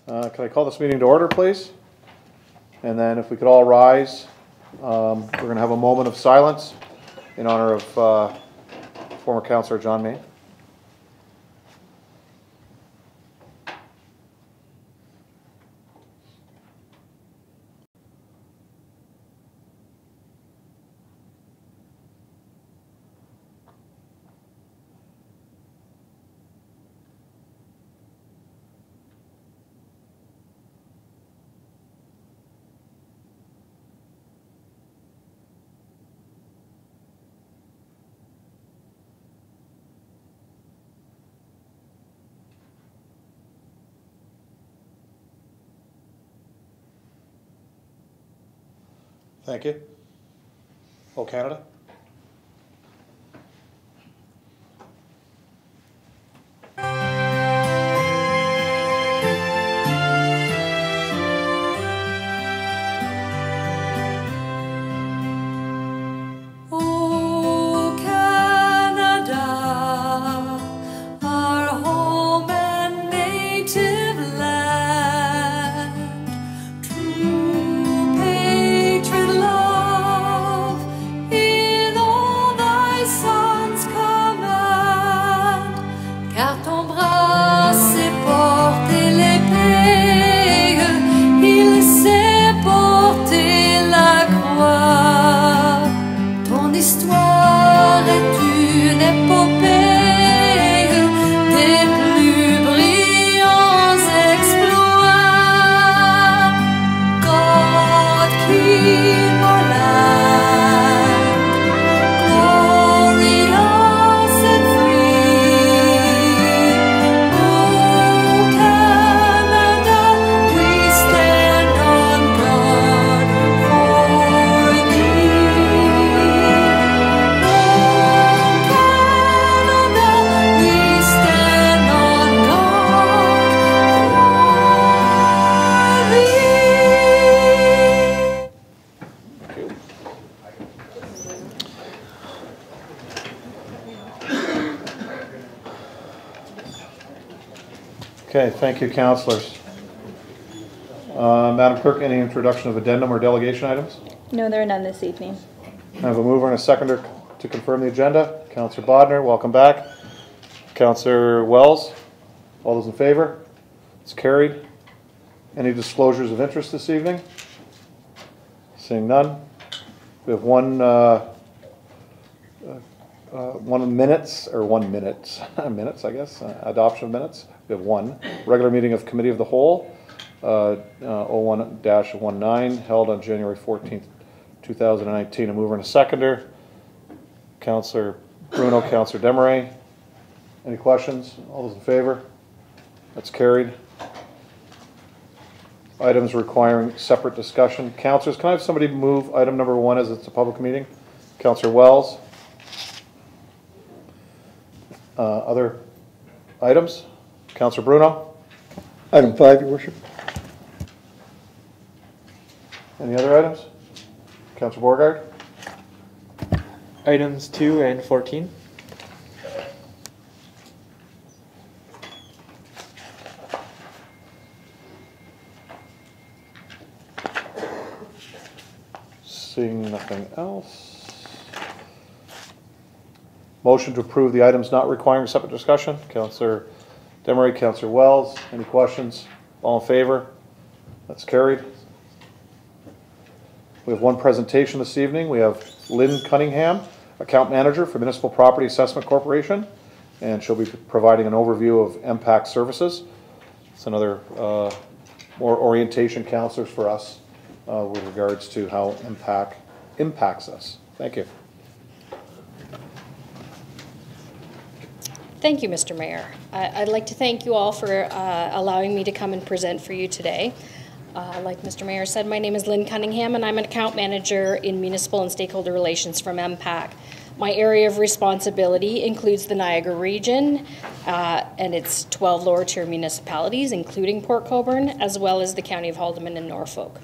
Can I call this meeting to order, please? And then if we could all rise, we're going to have a moment of silence in honor of former Councillor John May. Thank you. Oh, Canada. Okay, thank you, councillors. Madam Clerk, any introduction of addendum or delegation items? No, there are none this evening. I have a mover and a seconder to confirm the agenda. Councillor Bodner, welcome back. Councillor Wells, all those in favor? It's carried. Any disclosures of interest this evening? Seeing none. We have one minutes, I guess, adoption of minutes. We have one. Regular meeting of Committee of the Whole, 01-19, held on January 14th, 2019. A mover and a seconder. Councillor Bruno, Councillor Desmarais. Any questions? All those in favor? That's carried. Items requiring separate discussion. Councillors, can I have somebody move item number 1 as it's a public meeting? Councillor Wells. Other items? Councillor Bruno. Item 5, Your Worship. Any other items? Councillor Borgard. Items 2 and 14. Seeing nothing else. Motion to approve the items not requiring separate discussion. Councillor Desmarais, Councillor Wells. Any questions? All in favor? That's carried. We have one presentation this evening. We have Lynn Cunningham, Account Manager for Municipal Property Assessment Corporation, and she'll be providing an overview of MPAC services. It's another more orientation, councillors, for us with regards to how MPAC impacts us. Thank you. Thank you, Mr. Mayor. I'd like to thank you all for allowing me to come and present for you today. Like Mr. Mayor said, my name is Lynn Cunningham, and I'm an account manager in municipal and stakeholder relations from MPAC. My area of responsibility includes the Niagara region and its 12 lower tier municipalities, including Port Colborne, as well as the County of Haldimand and Norfolk.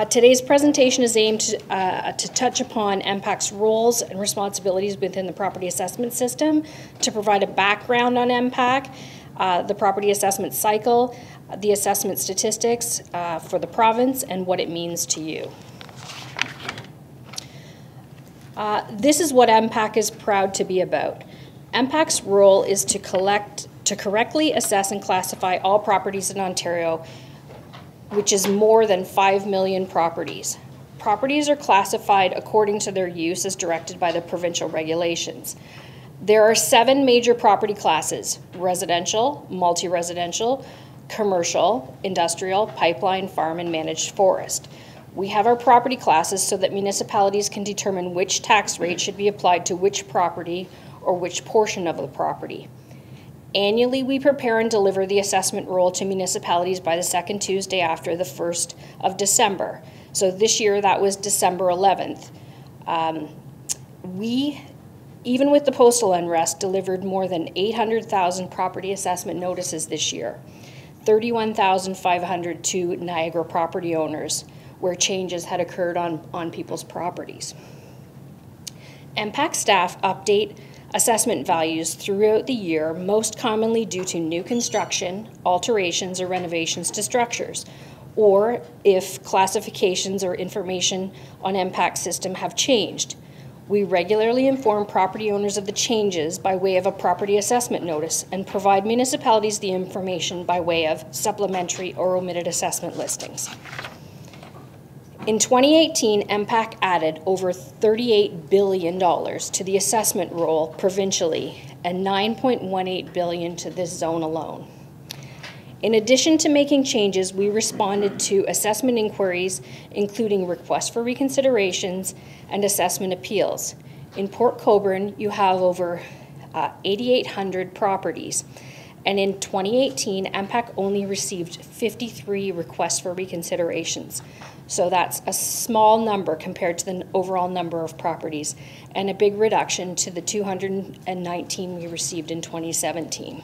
Today's presentation is aimed to touch upon MPAC's roles and responsibilities within the property assessment system, to provide a background on MPAC, the property assessment cycle, the assessment statistics for the province, and what it means to you. This is what MPAC is proud to be about. MPAC's role is to correctly assess and classify all properties in Ontario, which is more than 5 million properties. Properties are classified according to their use as directed by the provincial regulations. There are 7 major property classes: residential, multi-residential, commercial, industrial, pipeline, farm, and managed forest. We have our property classes so that municipalities can determine which tax rate should be applied to which property or which portion of the property. Annually, we prepare and deliver the assessment roll to municipalities by the second Tuesday after the 1st of December. So this year, that was December 11th. Even with the postal unrest, delivered more than 800,000 property assessment notices this year, 31,500 to Niagara property owners, where changes had occurred on people's properties. MPAC staff update assessment values throughout the year, most commonly due to new construction, alterations, or renovations to structures, or if classifications or information on MPAC system have changed. We regularly inform property owners of the changes by way of a property assessment notice and provide municipalities the information by way of supplementary or omitted assessment listings. In 2018, MPAC added over $38 billion to the assessment roll provincially and $9.18 billion to this zone alone. In addition to making changes, we responded to assessment inquiries, including requests for reconsiderations and assessment appeals. In Port Colborne, you have over 8,800 properties, and in 2018, MPAC only received 53 requests for reconsiderations. So that's a small number compared to the overall number of properties, and a big reduction to the 219 we received in 2017.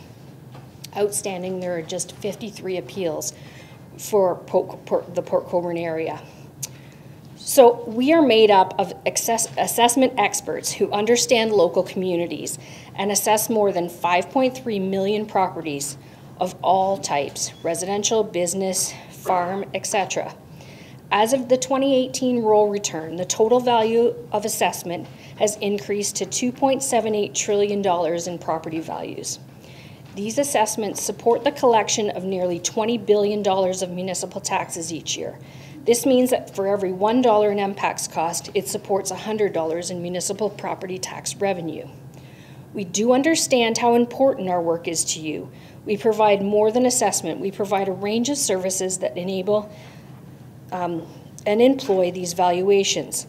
Outstanding, there are just 53 appeals for the Port Colborne area. So we are made up of assessment experts who understand local communities and assess more than 5.3 million properties of all types: residential, business, farm, etc. As of the 2018 roll return, the total value of assessment has increased to $2.78 trillion in property values. These assessments support the collection of nearly $20 billion of municipal taxes each year. This means that for every $1 in MPAC's cost, it supports $100 in municipal property tax revenue. We do understand how important our work is to you. We provide more than assessment. We provide a range of services that enable and employ these valuations.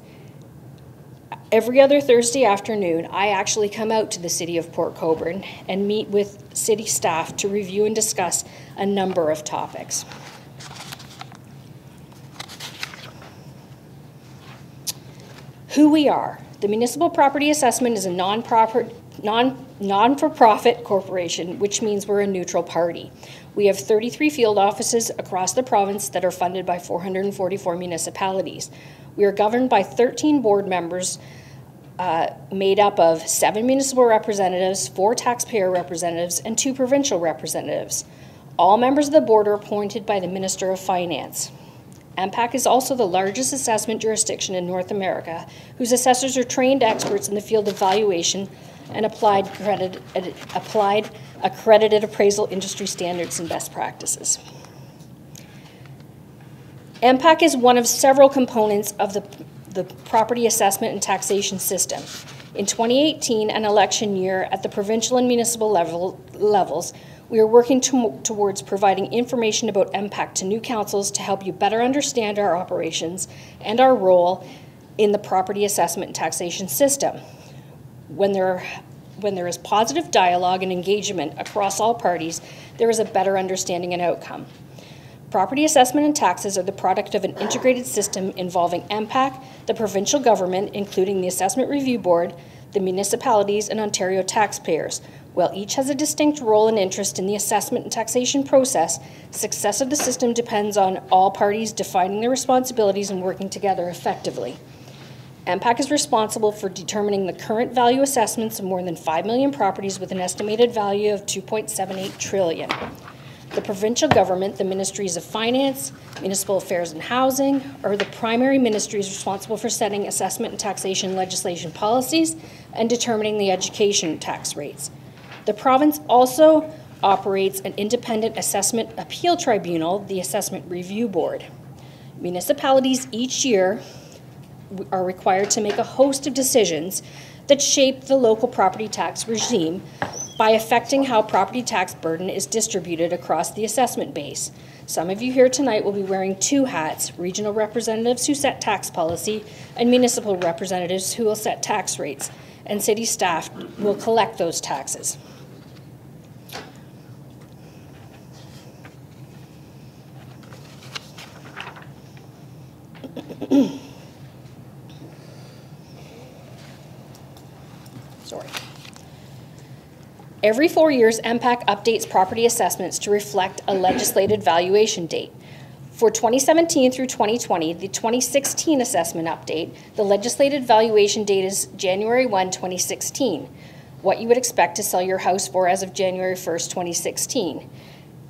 Every other Thursday afternoon, I actually come out to the city of Port Colborne and meet with city staff to review and discuss a number of topics. Who we are. The Municipal Property Assessment is a non-for-profit corporation, which means we're a neutral party. We have 33 field offices across the province that are funded by 444 municipalities. We are governed by 13 board members made up of 7 municipal representatives, 4 taxpayer representatives, and 2 provincial representatives. All members of the board are appointed by the Minister of Finance. MPAC is also the largest assessment jurisdiction in North America, whose assessors are trained experts in the field of valuation and applied accredited appraisal industry standards and best practices. MPAC is one of several components of the property assessment and taxation system. In 2018, an election year at the provincial and municipal levels, we are working towards providing information about MPAC to new councils to help you better understand our operations and our role in the property assessment and taxation system. When there is positive dialogue and engagement across all parties, there is a better understanding and outcome. Property assessment and taxes are the product of an integrated system involving MPAC, the provincial government, including the Assessment Review Board, the municipalities, and Ontario taxpayers. While each has a distinct role and interest in the assessment and taxation process, success of the system depends on all parties defining their responsibilities and working together effectively. MPAC is responsible for determining the current value assessments of more than 5 million properties with an estimated value of $2.78 trillion. The provincial government, the Ministries of Finance, Municipal Affairs and Housing, are the primary ministries responsible for setting assessment and taxation legislation policies and determining the education tax rates. The province also operates an independent assessment appeal tribunal, the Assessment Review Board. Municipalities each year are required to make a host of decisions that shape the local property tax regime by affecting how property tax burden is distributed across the assessment base. Some of you here tonight will be wearing two hats: regional representatives who set tax policy and municipal representatives who will set tax rates, and city staff will collect those taxes. Sorry. Every 4 years, MPAC updates property assessments to reflect a legislated valuation date. For 2017 through 2020, the 2016 assessment update, the legislated valuation date is January 1, 2016, what you would expect to sell your house for as of January 1st, 2016.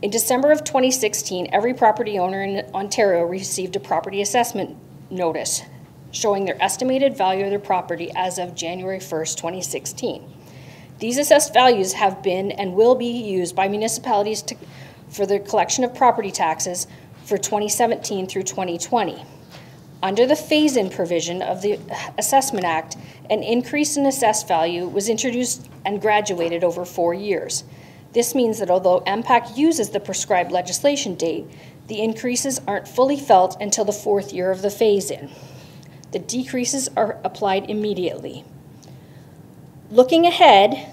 In December of 2016, every property owner in Ontario received a property assessment notice showing their estimated value of their property as of January 1st, 2016. These assessed values have been and will be used by municipalities for the collection of property taxes for 2017 through 2020. Under the phase-in provision of the Assessment Act, an increase in assessed value was introduced and graduated over 4 years. This means that although MPAC uses the prescribed legislation date, the increases aren't fully felt until the 4th year of the phase-in. The decreases are applied immediately. Looking ahead,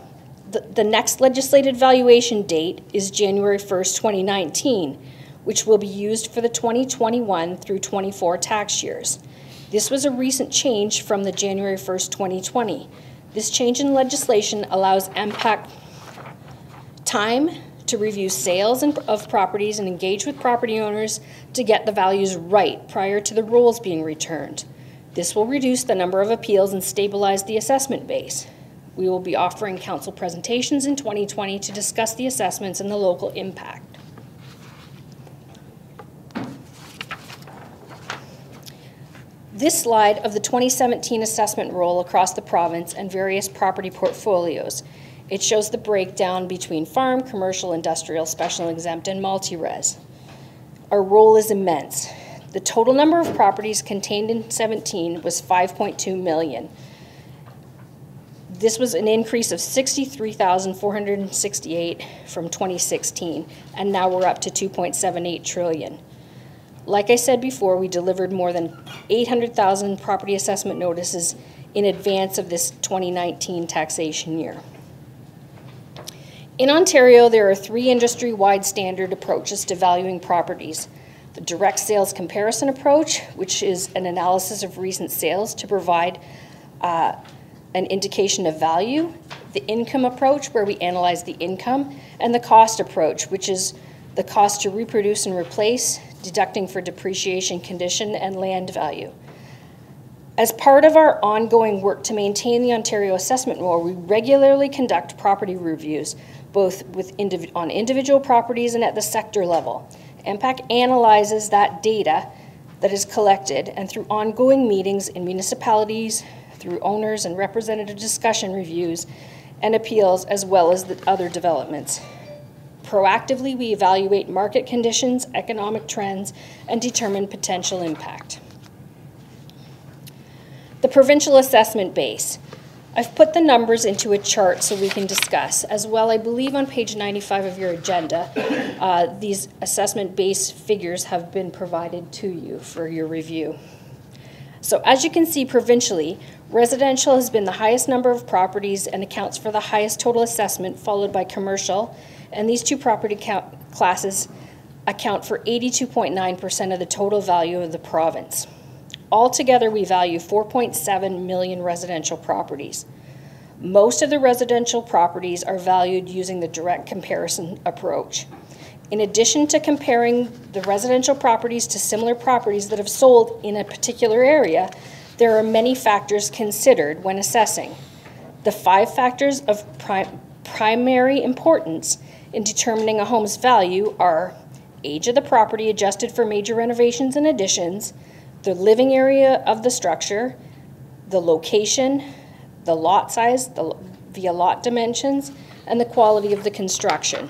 the next legislated valuation date is January 1st, 2019, which will be used for the 2021 through 24 tax years. This was a recent change from the January 1st, 2020. This change in legislation allows MPAC time to review sales of properties and engage with property owners to get the values right prior to the rolls being returned. This will reduce the number of appeals and stabilize the assessment base. We will be offering council presentations in 2020 to discuss the assessments and the local impact. This slide of the 2017 assessment roll across the province and various property portfolios. It shows the breakdown between farm, commercial, industrial, special exempt, and multi-res. Our roll is immense. The total number of properties contained in 17 was 5.2 million. This was an increase of 63,468 from 2016, and now we're up to 2.78 trillion. Like I said before, we delivered more than 800,000 property assessment notices in advance of this 2019 taxation year. In Ontario, there are 3 industry-wide standard approaches to valuing properties. The direct sales comparison approach, which is an analysis of recent sales to provide an indication of value, the income approach, where we analyze the income, and the cost approach, which is the cost to reproduce and replace, deducting for depreciation, condition, and land value. As part of our ongoing work to maintain the Ontario assessment roll, we regularly conduct property reviews, both on individual properties and at the sector level. MPAC analyzes that data that is collected, and through ongoing meetings in municipalities, through owners and representative discussion reviews and appeals, as well as the other developments. Proactively, we evaluate market conditions, economic trends, and determine potential impact. The provincial assessment base. I've put the numbers into a chart so we can discuss. As well, I believe on page 95 of your agenda, these assessment base figures have been provided to you for your review. So as you can see, provincially, residential has been the highest number of properties and accounts for the highest total assessment, followed by commercial, and these two property classes account for 82.9% of the total value of the province. Altogether, we value 4.7 million residential properties. Most of the residential properties are valued using the direct comparison approach. In addition to comparing the residential properties to similar properties that have sold in a particular area, There are many factors considered when assessing. The 5 factors of primary importance in determining a home's value are age of the property adjusted for major renovations and additions, the living area of the structure, the location, the lot size via lot dimensions, and the quality of the construction.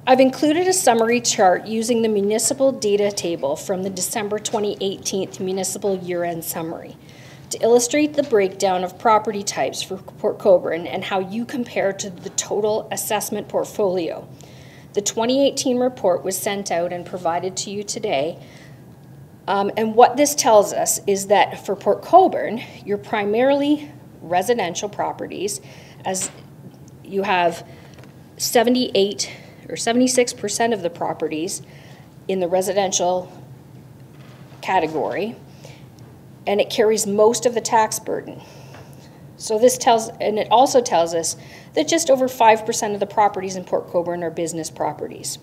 I've included a summary chart using the municipal data table from the December 2018 municipal year-end summary to illustrate the breakdown of property types for Port Colborne and how you compare to the total assessment portfolio. The 2018 report was sent out and provided to you today. And what this tells us is that for Port Colborne, you're primarily residential properties, as you have 78 or 76% of the properties in the residential category, and it carries most of the tax burden. So this tells, and it also tells us that just over 5% of the properties in Port Colborne are business properties.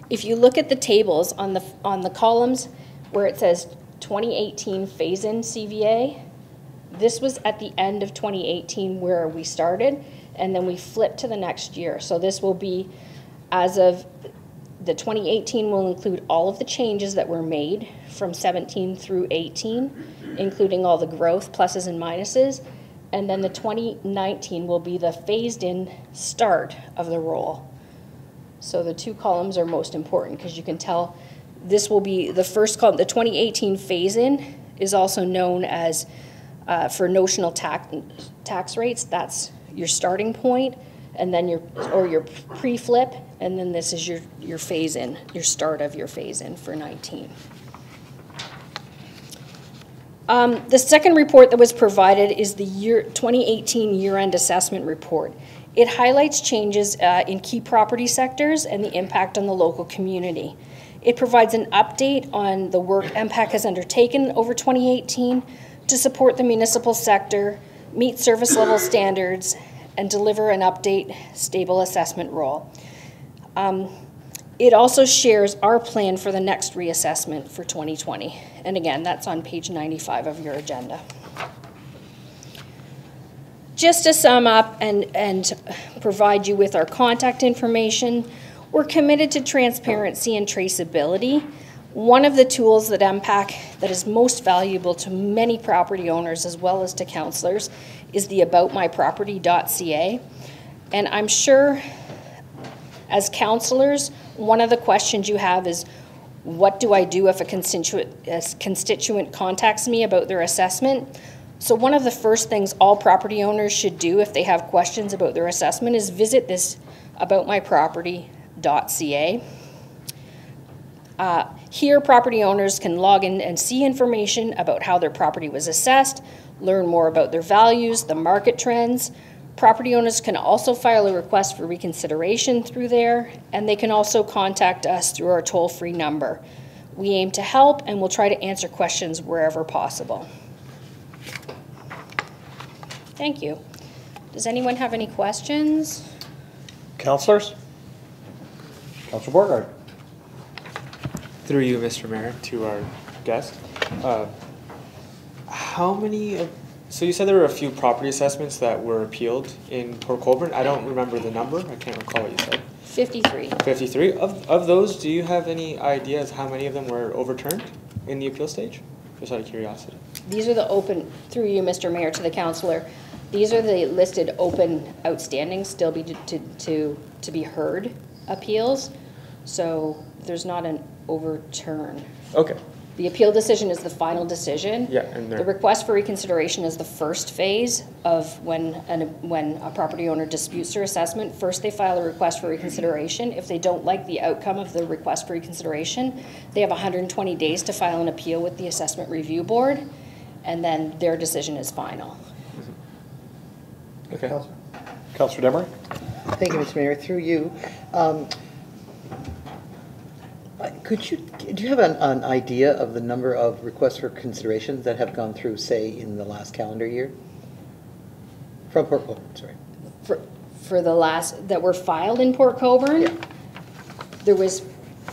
If you look at the tables on the columns where it says 2018 phase-in CVA, this was at the end of 2018 where we started, and then we flipped to the next year. So this will be, as of the 2018 will include all of the changes that were made from 17 through 18, including all the growth, pluses and minuses. And then the 2019 will be the phased-in start of the roll. So the 2 columns are most important because you can tell this will be the first column. The 2018 phase-in is also known as, for notional tax rates, that's your starting point, and then your pre-flip, and then this is your phase-in, your start of your phase-in for 19. The second report that was provided is the 2018 year-end assessment report. It highlights changes in key property sectors and the impact on the local community. It provides an update on the work MPAC has undertaken over 2018 to support the municipal sector, meet service level standards, and deliver an stable assessment role. It also shares our plan for the next reassessment for 2020. And again, that's on page 95 of your agenda. Just to sum up and provide you with our contact information, we're committed to transparency and traceability. One of the tools that MPAC that is most valuable to many property owners as well as to councillors is the aboutmyproperty.ca. And I'm sure as councillors, one of the questions you have is, what do I do if a constituent contacts me about their assessment? So one of the first things all property owners should do if they have questions about their assessment is visit this aboutmyproperty.ca. Here, property owners can log in and see information about how their property was assessed, learn more about their values, the market trends. Property owners can also file a request for reconsideration through there, and they can also contact us through our toll-free number. We aim to help, and we'll try to answer questions wherever possible. Thank you. Does anyone have any questions? Councillors? Councillor Borgard. Through you, Mr. Mayor, to our guest. How many so you said there were a few property assessments that were appealed in Port Colborne. I don't remember the number. I can't recall what you said. 53. 53. Of those, do you have any ideas how many of them were overturned in the appeal stage? Just out of curiosity. These are the open, through you, Mr. Mayor, to the councillor. These are the listed open outstanding, still be to be heard appeals. So there's not an overturn. Okay. The appeal decision is the final decision. Yeah, and the request for reconsideration is the first phase of when a property owner disputes their assessment. First, they file a request for reconsideration. If they don't like the outcome of the request for reconsideration, they have 120 days to file an appeal with the Assessment Review Board, and then their decision is final. Mm-hmm. Okay. Councillor Demery. Thank you, Mr. Mayor. Through you, do you have an idea of the number of requests for consideration that have gone through, say, in the last calendar year? From Port Colborne, sorry. For the last, that were filed in Port Colborne? Yeah. There was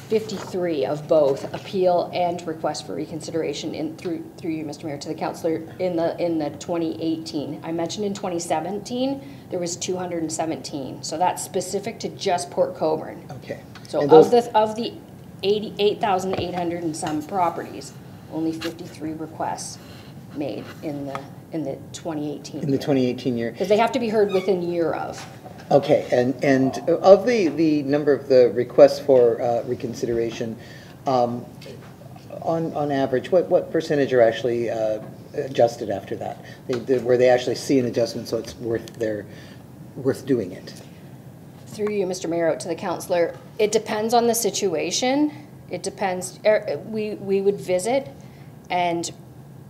53 of both appeal and request for reconsideration through you, Mr. Mayor, to the councillor in the 2018. I mentioned in 2017 there was 217. So that's specific to just Port Colborne. Okay. So And of the 88,800 and some properties, only 53 requests made in the 2018. In the 2018 year. Because they have to be heard within a year of. Okay, and of the number of the requests for reconsideration, on average, what percentage are actually adjusted after that? Where they actually see an adjustment, so it's worth doing it? Through you, Mr. Mayor, out to the councillor, it depends on the situation. It depends. We would visit and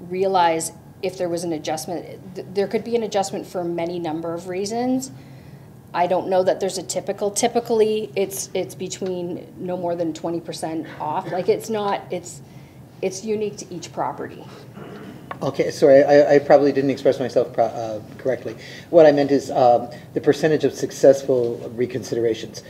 realize if there was an adjustment. There could be an adjustment for many number of reasons. I don't know that there's a typically it's between no more than 20% off. Like it's unique to each property. Okay, sorry, I probably didn't express myself correctly. What I meant is the percentage of successful reconsiderations.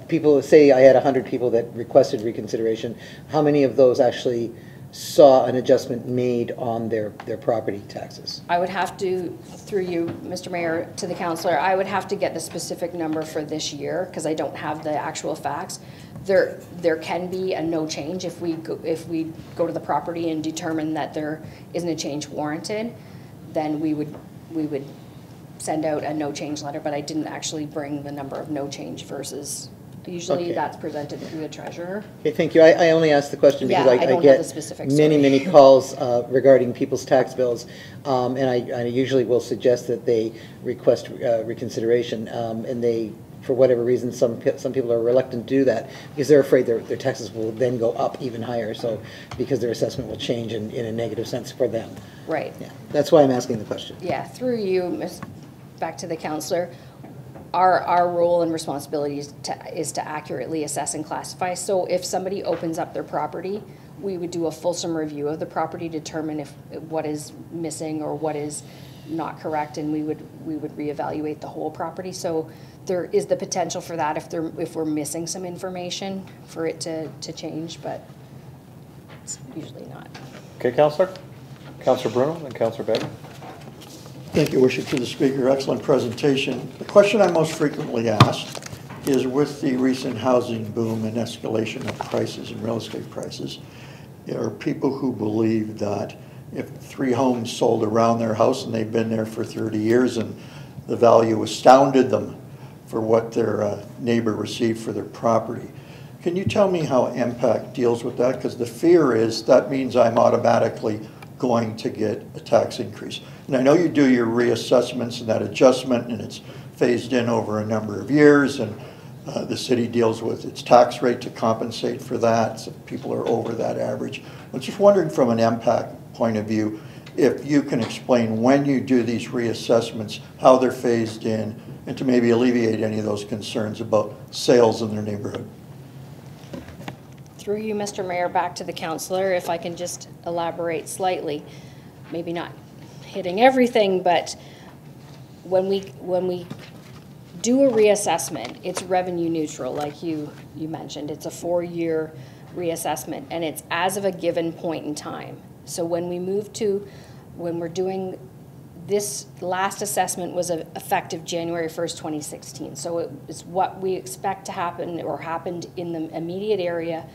People say I had 100 people that requested reconsideration. How many of those actually saw an adjustment made on their property taxes? I would have to, through you, Mr. Mayor, to the councillor, I would have to get the specific number for this year because I don't have the actual facts. There can be a no change if we go to the property and determine that there isn't a change warranted, then we would send out a no change letter, but I didn't actually bring the number of no change versus. Usually that's presented through the treasurer. Okay, thank you. I only asked the question because I don't get have the specifics, many calls regarding people's tax bills, and I usually will suggest that they request reconsideration, and they, for whatever reason, some people are reluctant to do that because they're afraid their taxes will then go up even higher, so because their assessment will change in a negative sense for them. Right. Yeah, that's why I'm asking the question. Yeah, through you, back to the councillor. Our role and responsibility is to accurately assess and classify. So if somebody opens up their property, we would do a fulsome review of the property, determine if what is missing or what is not correct, and we would reevaluate the whole property. So there is the potential for that if we're missing some information for it to change, but it's usually not. Okay, Councillor? Councillor Bruno and Councillor Begg. Thank you, Worship, to the Speaker. Excellent presentation. The question I'm most frequently asked is, with the recent housing boom and escalation of prices and real estate prices, there are people who believe that if 3 homes sold around their house and they've been there for 30 years and the value astounded them for what their neighbor received for their property. Can you tell me how MPAC deals with that? Because the fear is that means I'm automatically going to get a tax increase. And I know you do your reassessments and that adjustment, and it's phased in over a number of years, and the city deals with its tax rate to compensate for that, so people are over that average. I'm just wondering from an MPAC point of view, if you can explain when you do these reassessments, how they're phased in, and to maybe alleviate any of those concerns about sales in their neighborhood. Through you, Mr. Mayor, back to the councillor, if I can just elaborate slightly, maybe not hitting everything, but when we do a reassessment, it's revenue neutral, like you mentioned. It's a 4-year reassessment, and it's as of a given point in time. So when we're doing this last assessment was effective January 1st, 2016. So it is what we expect to happen or happened in the immediate area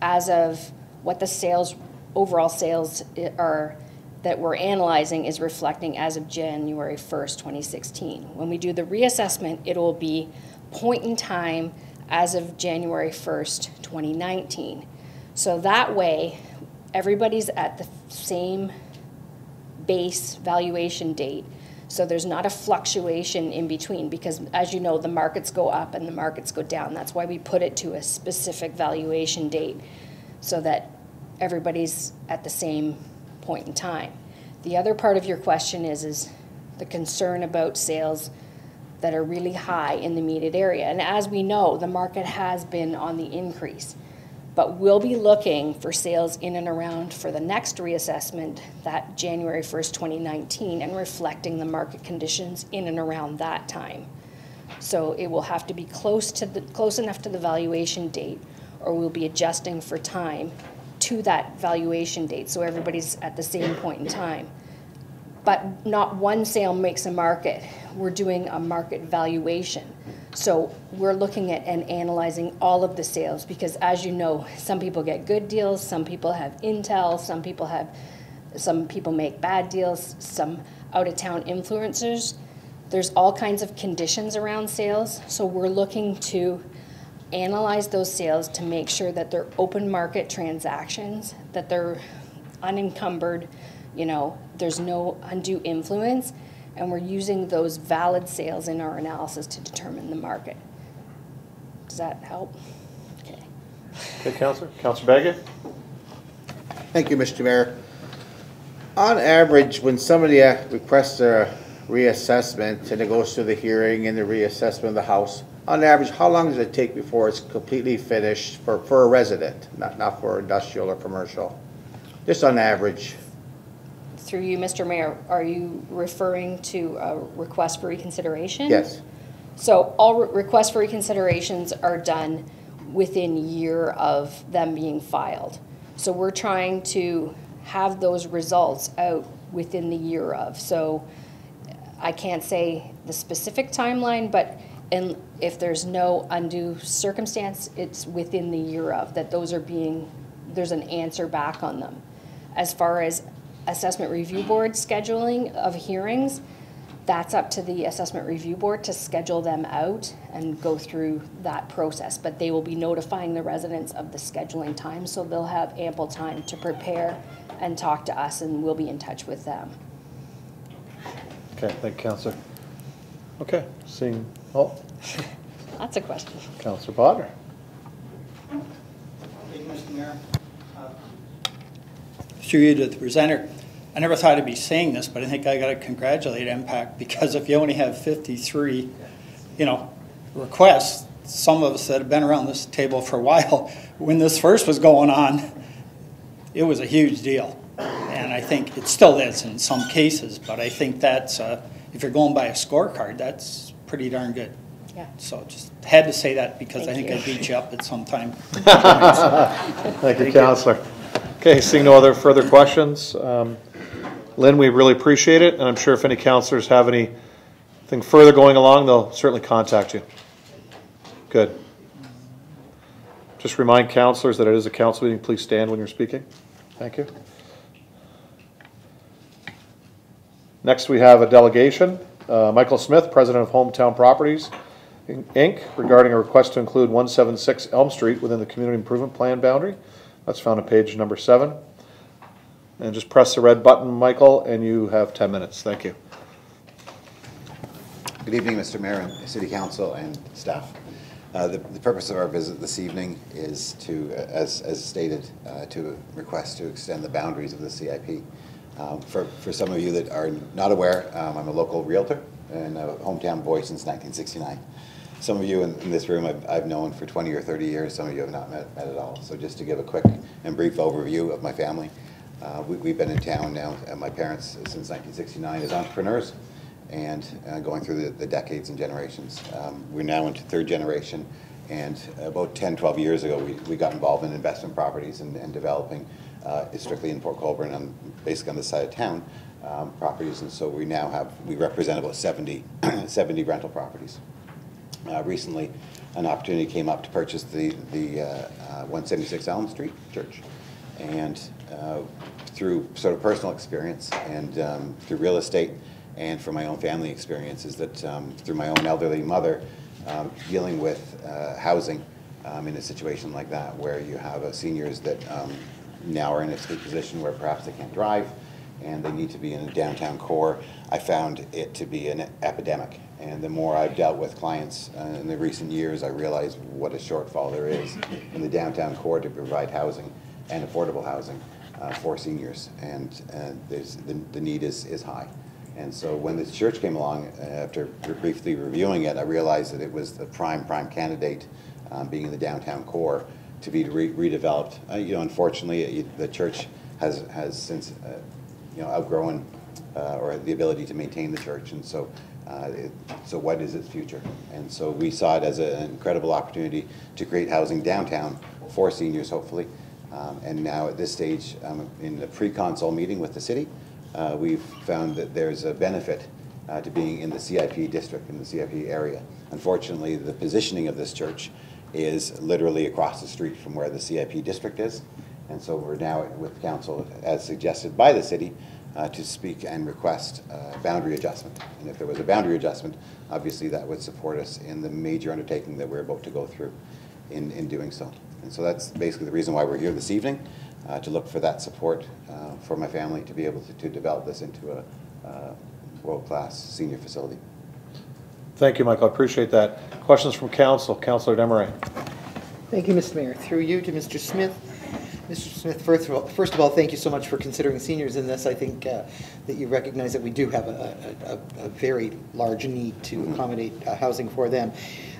as of what the overall sales are that we're analyzing is reflecting as of January 1st, 2016. When we do the reassessment, it will be point in time as of January 1st, 2019. So that way, everybody's at the same base valuation date. So there's not a fluctuation in between because, as you know, the markets go up and the markets go down. That's why we put it to a specific valuation date so that everybody's at the same point in time. The other part of your question is the concern about sales that are really high in the immediate area. And as we know, the market has been on the increase. But we'll be looking for sales in and around for the next reassessment, that January 1st, 2019, and reflecting the market conditions in and around that time. So it will have to be close enough to the valuation date, or we'll be adjusting for time to that valuation date, so everybody's at the same point in time. But not one sale makes a market. We're doing a market valuation. So we're looking at and analyzing all of the sales, because as you know, some people get good deals, some people have intel, some people make bad deals, some out-of-town influencers. There's all kinds of conditions around sales, so we're looking to analyze those sales to make sure that they're open market transactions, that they're unencumbered, you know, there's no undue influence, and we're using those valid sales in our analysis to determine the market. Does that help? Okay. Okay, Councillor. Councillor Baggett? Thank you, Mr. Mayor. On average, when somebody requests a reassessment and it goes through the hearing and the reassessment of the house, on average, how long does it take before it's completely finished for a resident, not for industrial or commercial? Just on average. Through you, Mr. Mayor, are you referring to a request for reconsideration? Yes. So all requests for reconsiderations are done within a year of them being filed. So we're trying to have those results out within the year of. So I can't say the specific timeline, but if there's no undue circumstance, it's within the year of that those are there's an answer back on them. As far as Assessment Review Board scheduling of hearings, that's up to the Assessment Review Board to schedule them out and go through that process. But they will be notifying the residents of the scheduling time, so they'll have ample time to prepare and talk to us, and we'll be in touch with them. Okay, thank you, Councillor. Okay, seeing, oh, That's a question. Councillor Bodnar. Thank you, Mr. Mayor. Through you to the presenter, I never thought I'd be saying this, but I think I got to congratulate MPAC, because if you only have 53, requests, some of us that have been around this table for a while, when this first was going on, it was a huge deal. And I think it still is in some cases, but I think that's, if you're going by a scorecard, that's pretty darn good. Yeah. So just had to say that, because I Thank think you. I beat you up at some time. Thank you, Councillor. Okay, seeing no other further questions, Lynn, we really appreciate it, and I'm sure if any councillors have anything further going along, they'll certainly contact you. Good. Just remind councillors that it is a council meeting. Please stand when you're speaking. Thank you. Next, we have a delegation. Michael Smith, President of Hometown Properties, Inc., regarding a request to include 176 Elm Street within the Community Improvement Plan boundary. That's found on page number 7. And just press the red button, Michael, and you have 10 minutes. Thank you. Good evening, Mr. Mayor and City Council and staff. The purpose of our visit this evening is to, as stated, to request to extend the boundaries of the CIP. For some of you that are not aware, I'm a local realtor and a hometown boy since 1969. Some of you in this room I've known for 20 or 30 years. Some of you have not met at all. So just to give a quick and brief overview of my family. We've been in town now, my parents, since 1969 as entrepreneurs, and going through the decades and generations. We're now into 3rd generation, and about 10, 12 years ago, we got involved in investment properties and developing, strictly in Port Colborne, basically on this side of town, properties, and so we represent about 70 rental properties. Recently, an opportunity came up to purchase the 176 Elm Street Church, and through sort of personal experience and through real estate and from my own family experiences, that through my own elderly mother, dealing with housing in a situation like that, where you have seniors that now are in a position where perhaps they can't drive and they need to be in a downtown core, I found it to be an epidemic. And the more I've dealt with clients in the recent years, I realize what a shortfall there is in the downtown core to provide housing and affordable housing for seniors, and the need is high. And so when the church came along, after briefly reviewing it, I realized that it was the prime candidate, being in the downtown core, to be redeveloped. Unfortunately, the church has since outgrown or the ability to maintain the church. And so, so what is its future? And so we saw it as an incredible opportunity to create housing downtown for seniors, hopefully. And now at this stage, in the pre-console meeting with the city, we've found that there's a benefit to being in the CIP district, in the CIP area. Unfortunately, the positioning of this church is literally across the street from where the CIP district is. And so we're now with council, as suggested by the city, to speak and request boundary adjustment. And if there was a boundary adjustment, obviously that would support us in the major undertaking that we're about to go through in doing so. And so that's basically the reason why we're here this evening, to look for that support for my family to be able to develop this into a world-class senior facility. Thank you, Michael. I appreciate that. Questions from council. Councillor Desmarais. Thank you, Mr. Mayor. Through you to Mr. Smith. Mr. Smith, first of all, thank you so much for considering seniors in this. I think that you recognize that we do have a very large need to accommodate housing for them.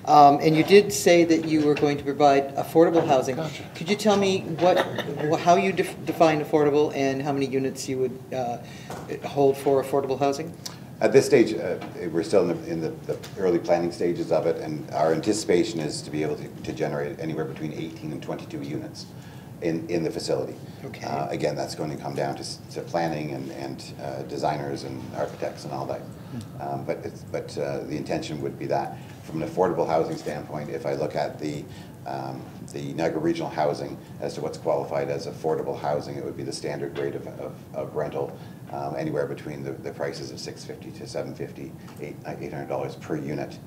And you did say that you were going to provide affordable housing. Gotcha. Could you tell me how you define affordable and how many units you would hold for affordable housing? At this stage, we're still in the early planning stages of it, and our anticipation is to be able to generate anywhere between 18 and 22 units in the facility. Okay. Again, that's going to come down to planning and designers and architects and all that. But the intention would be that. From an affordable housing standpoint, if I look at the Niagara Regional Housing as to what's qualified as affordable housing, it would be the standard rate of rental, anywhere between the prices of $650 to $750, $800 per unit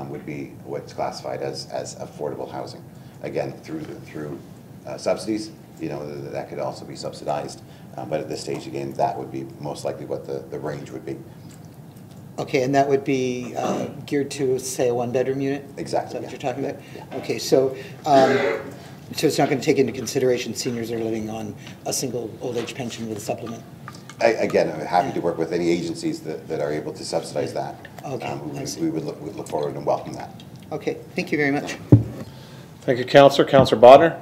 would be what's classified as affordable housing. Again, through subsidies, you know, that could also be subsidized, but at this stage, again, that would be most likely what the range would be. Okay, and that would be geared to, say, a one-bedroom unit? Exactly. Is that what yeah. you're talking about? Yeah. Okay, so it's not going to take into consideration seniors are living on a single old age pension with a supplement? Again, I'm happy to work with any agencies that are able to subsidize that. Okay, We would look forward and welcome that. Okay, thank you very much. Thank you, Councillor. Councillor Bodner.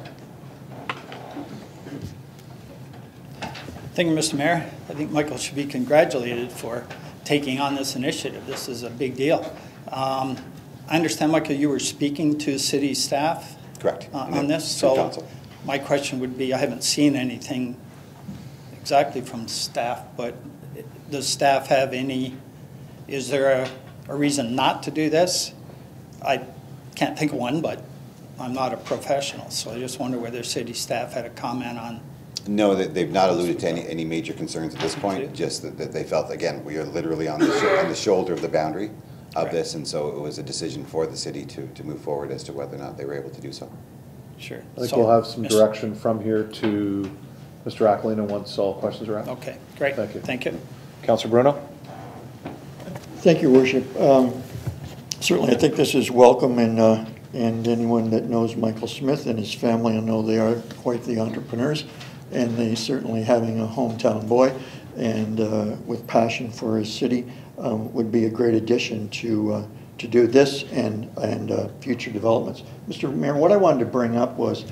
Thank you, Mr. Mayor. I think Michael should be congratulated for taking on this initiative. This is a big deal. I understand, Michael, you were speaking to city staff. Correct. On this. City So Council. my question would be, I haven't seen anything exactly from staff, but does staff have any, is there a reason not to do this? I can't think of one, but I'm not a professional, so I just wonder whether city staff had a comment on. No, they've not alluded to any major concerns at this point, just that they felt, again, we are literally on the shoulder of the boundary of this, and so it was a decision for the city to move forward as to whether or not they were able to do so. Sure. I think So, we'll have some Mr. direction from here to Mr. Aquilina once all questions are asked. Okay, great. Thank you. Thank you. Councillor Bruno. Thank you, Worship. Certainly, I think this is welcome, and anyone that knows Michael Smith and his family, I know they are quite the entrepreneurs, and they certainly having a hometown boy and with passion for his city would be a great addition to do this and future developments. Mr. Mayor, what I wanted to bring up was,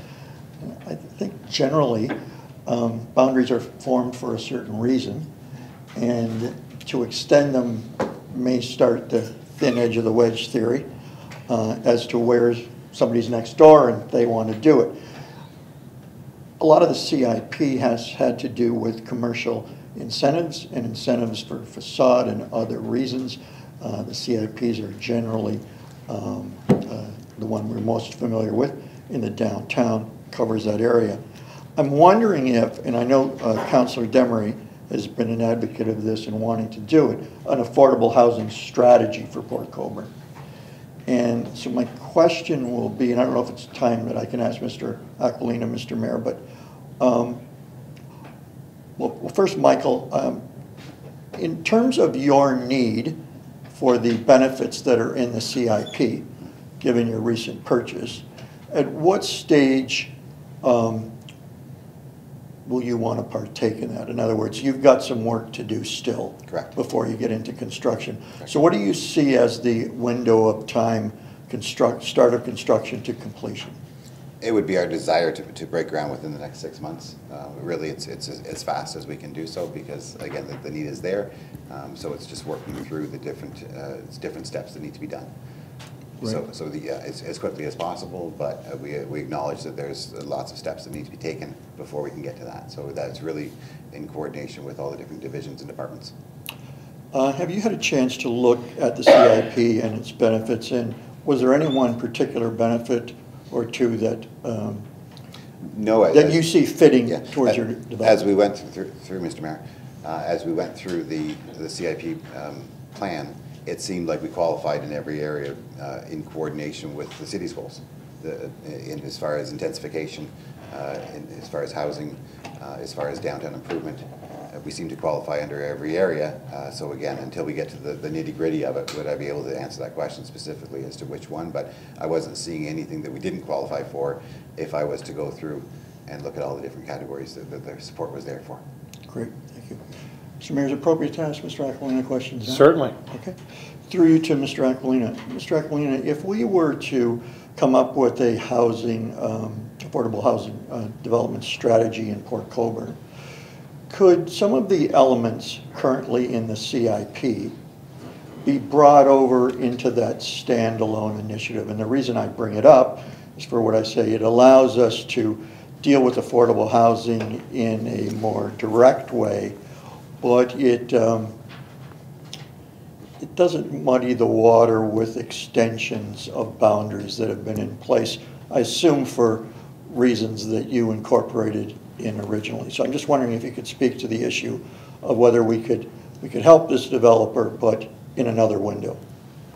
I think generally boundaries are formed for a certain reason, and to extend them may start the thin edge of the wedge theory as to where somebody's next door and they want to do it. A lot of the CIP has had to do with commercial incentives and incentives for facade and other reasons. The CIPs are generally the one we're most familiar with in the downtown, covers that area. I'm wondering if, and I know Councillor Desmarais has been an advocate of this and wanting to do it, an affordable housing strategy for Port Colborne. And so my question will be, and I don't know if it's time that I can ask Mr. Aquilina, Mr. Mayor, but well, first, Michael, in terms of your need for the benefits that are in the CIP, given your recent purchase, at what stage will you want to partake in that? In other words, you've got some work to do still. Correct. Before you get into construction. Correct. So what do you see as the window of time, start of construction to completion? It would be our desire to break ground within the next 6 months. Really, it's as fast as we can do so because, again, the need is there. So it's just working through the different steps that need to be done. Right. So as quickly as possible, but we acknowledge that there's lots of steps that need to be taken before we can get to that. So that's really in coordination with all the different divisions and departments. Have you had a chance to look at the CIP and its benefits, and was there any one particular benefit or two that that you see fitting towards your development? As we went through Mr. Mayor, as we went through the CIP plan, it seemed like we qualified in every area in coordination with the city's goals, as far as intensification, as far as housing, as far as downtown improvement. We seem to qualify under every area. So again, until we get to the nitty-gritty of it, would I be able to answer that question specifically as to which one? But I wasn't seeing anything that we didn't qualify for if I was to go through and look at all the different categories that the support was there for. Great, thank you. Mr. Mayor, is it appropriate to ask Mr. Aquilina questions now? Certainly. Okay. Through you to Mr. Aquilina. Mr. Aquilina, if we were to come up with a housing, affordable housing development strategy in Port Colborne, could some of the elements currently in the CIP be brought over into that standalone initiative? And the reason I bring it up is for what I say, it allows us to deal with affordable housing in a more direct way, but it doesn't muddy the water with extensions of boundaries that have been in place, I assume for reasons that you incorporated in originally. So I'm just wondering if you could speak to the issue of whether we could help this developer, but in another window.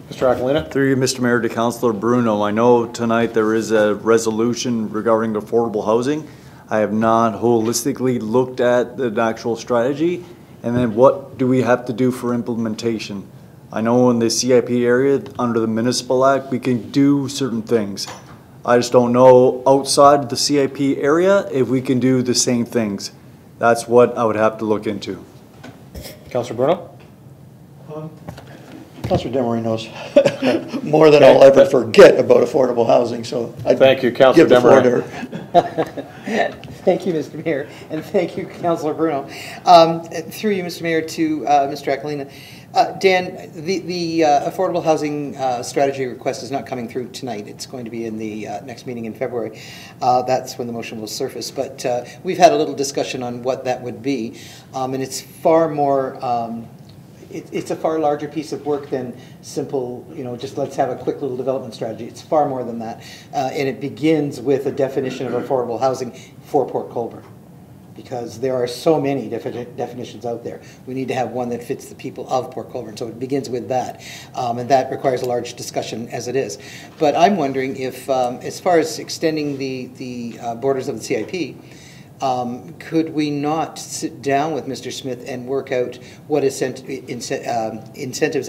Mr. Aquilina? Through you, Mr. Mayor, to Councillor Bruno. I know tonight there is a resolution regarding affordable housing. I have not holistically looked at the actual strategy. And then what do we have to do for implementation? I know in the CIP area, under the Municipal Act, we can do certain things. I just don't know outside the CIP area if we can do the same things. That's what I would have to look into. Councillor Bruno? Councillor Demery knows more than I'll ever forget about affordable housing, so thank you, Councillor Demery. Thank you, Mr. Mayor, and thank you, Councillor Bruno. Through you, Mr. Mayor, to Mr. Aquilina. Dan, the affordable housing strategy request is not coming through tonight. It's going to be in the next meeting in February. That's when the motion will surface. But we've had a little discussion on what that would be, and it's far more. It's a far larger piece of work than simple, just let's have a quick little development strategy. It's far more than that, and it begins with a definition of affordable housing for Port Colborne, because there are so many definitions out there. We need to have one that fits the people of Port Colborne, so it begins with that, and that requires a large discussion as it is. But I'm wondering if, as far as extending the borders of the CIP, could we not sit down with Mr. Smith and work out what incentives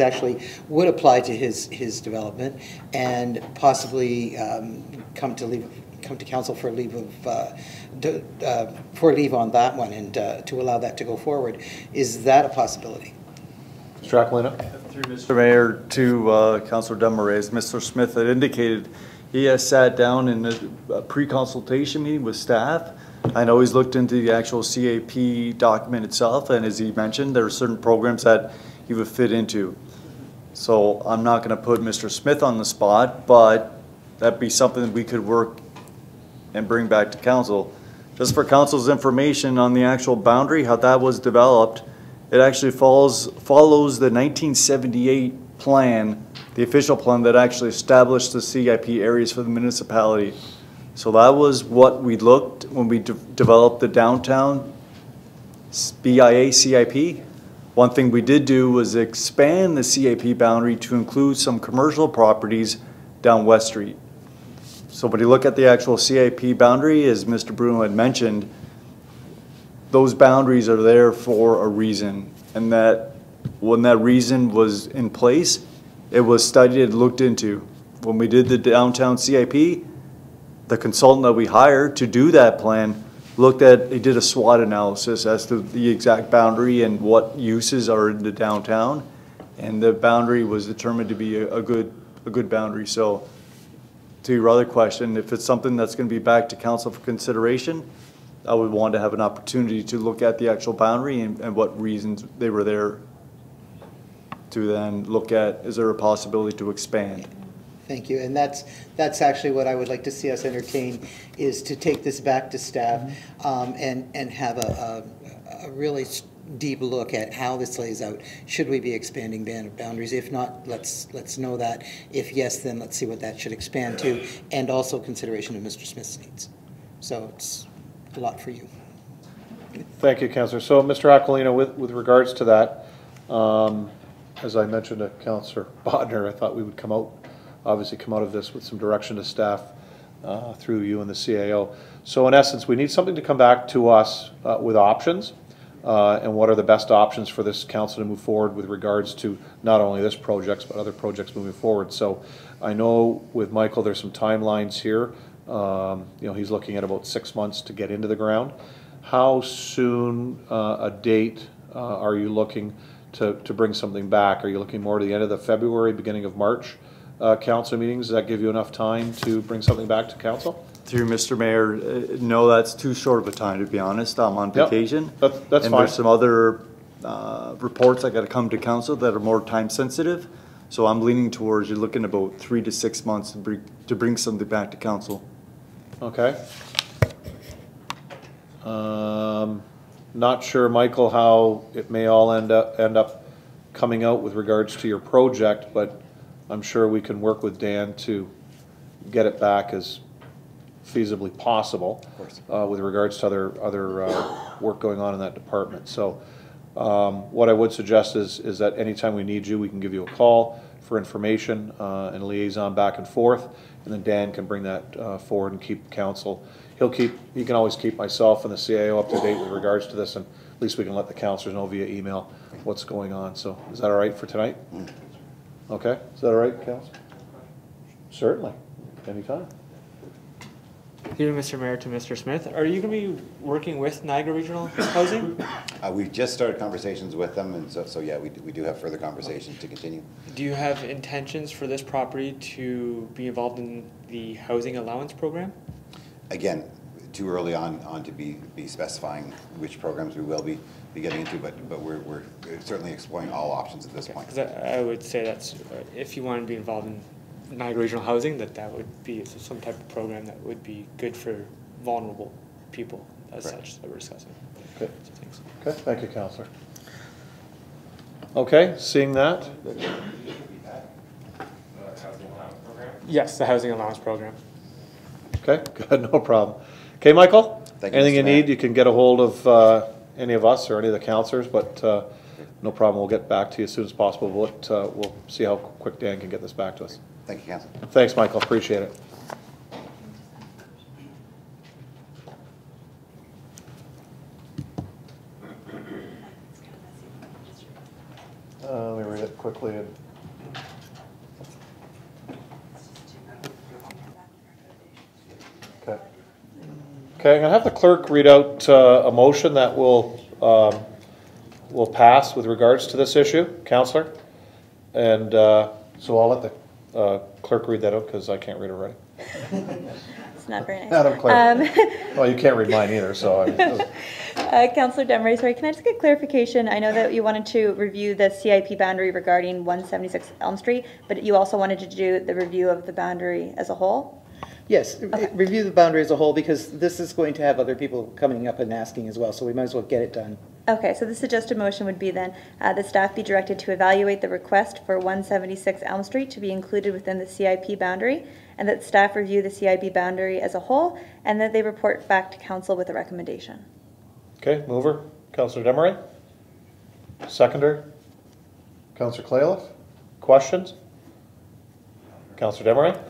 actually would apply to his development, and possibly come to council for leave on that one, and to allow that to go forward? Is that a possibility? Mr. Aquilina? Through Mr. Mayor to Councillor Demery, as Mr. Smith had indicated, he has sat down in a pre-consultation meeting with staff. I know he's looked into the actual CAP document itself, and as he mentioned, there are certain programs that he would fit into. So I'm not going to put Mr. Smith on the spot, but that'd be something that we could work and bring back to council. Just for council's information on the actual boundary, how that was developed, it actually follows the 1978 plan, the official plan that actually established the CIP areas for the municipality. So that was what we looked when we developed the downtown BIA CIP. One thing we did do was expand the CIP boundary to include some commercial properties down West Street. So when you look at the actual CIP boundary, as Mr. Bruno had mentioned, those boundaries are there for a reason. And that when that reason was in place, it was studied and looked into. When we did the downtown CIP, the consultant that we hired to do that plan he did a SWOT analysis as to the exact boundary and what uses are in the downtown, and the boundary was determined to be a good boundary. So to your other question, if it's something that's going to be back to council for consideration, I would want to have an opportunity to look at the actual boundary and what reasons they were there, to then look at, is there a possibility to expand? Thank you, and that's actually what I would like to see us entertain, is to take this back to staff and have a really deep look at how this lays out. Should we be expanding boundaries? If not, let's know that. If yes, then let's see what that should expand to, and also consideration of Mr. Smith's needs. So it's a lot for you. Thank you, Councillor. So, Mr. Aquilino, with regards to that, as I mentioned to Councillor Bodner, I thought we would come out of this with some direction to staff through you and the CAO. So in essence, we need something to come back to us with options and what are the best options for this council to move forward with regards to not only this project, but other projects moving forward. So I know with Michael, there's some timelines here. You know, he's looking at about 6 months to get into the ground. How soon a date are you looking to bring something back? Are you looking more to the end of the February, beginning of March council meetings? Does that give you enough time to bring something back to council? Through Mr. Mayor, no, that's too short of a time, to be honest. I'm on vacation. That's and fine. There's some other reports that got to come to council that are more time sensitive. So I'm leaning towards you're looking about 3 to 6 months to bring something back to council. Okay. Not sure, Michael, how it may all end up coming out with regards to your project, but I'm sure we can work with Dan to get it back as feasibly possible with regards to other work going on in that department. So what I would suggest is that anytime we need you, we can give you a call for information and liaison back and forth, and then Dan can bring that forward and keep council. He can always keep myself and the CAO up to date with regards to this, and at least we can let the councillors know via email what's going on. So is that all right for tonight? Okay, is that all right, Council? Certainly, anytime. Through Mr. Mayor to Mr. Smith, are you going to be working with Niagara Regional Housing? We've just started conversations with them, and so yeah, we do have further conversations to continue. Do you have intentions for this property to be involved in the housing allowance program? Again, too early on to be specifying which programs we will be getting into, but we're certainly exploring all options at this point. Because I would say that's if you want to be involved in Niagara Regional Housing, that would be some type of program that would be good for vulnerable people as such that we're discussing. Okay. So thanks. Okay, thank you, Councillor. Okay, seeing that. Yes, the housing allowance program. Okay, good, no problem. Okay, Michael? Thank you, anything you Mr. Mayor. need, you can get a hold of any of us or any of the councillors, but no problem, we'll get back to you as soon as possible. We'll see how quick Dan can get this back to us. Thank you, Council. Thanks, Michael, appreciate it. Let me read it quickly. Okay. Okay, I'm going to have the clerk read out a motion that will pass with regards to this issue, Councillor. And so I'll let the clerk read that out because I can't read it right. It's not very nice. Madam Clerk. Well, you can't read mine either, so. Councillor Demray, sorry, can I just get clarification? I know that you wanted to review the CIP boundary regarding 176 Elm Street, but you also wanted to do the review of the boundary as a whole? Yes, review the boundary as a whole, because this is going to have other people coming up and asking as well, so we might as well get it done. Okay, so the suggested motion would be then, the staff be directed to evaluate the request for 176 Elm Street to be included within the CIP boundary, and that staff review the CIP boundary as a whole, and that they report back to council with a recommendation. Okay, mover, Councillor Demeray. Seconder, Councillor Clayliff. Questions? Councillor Demeray.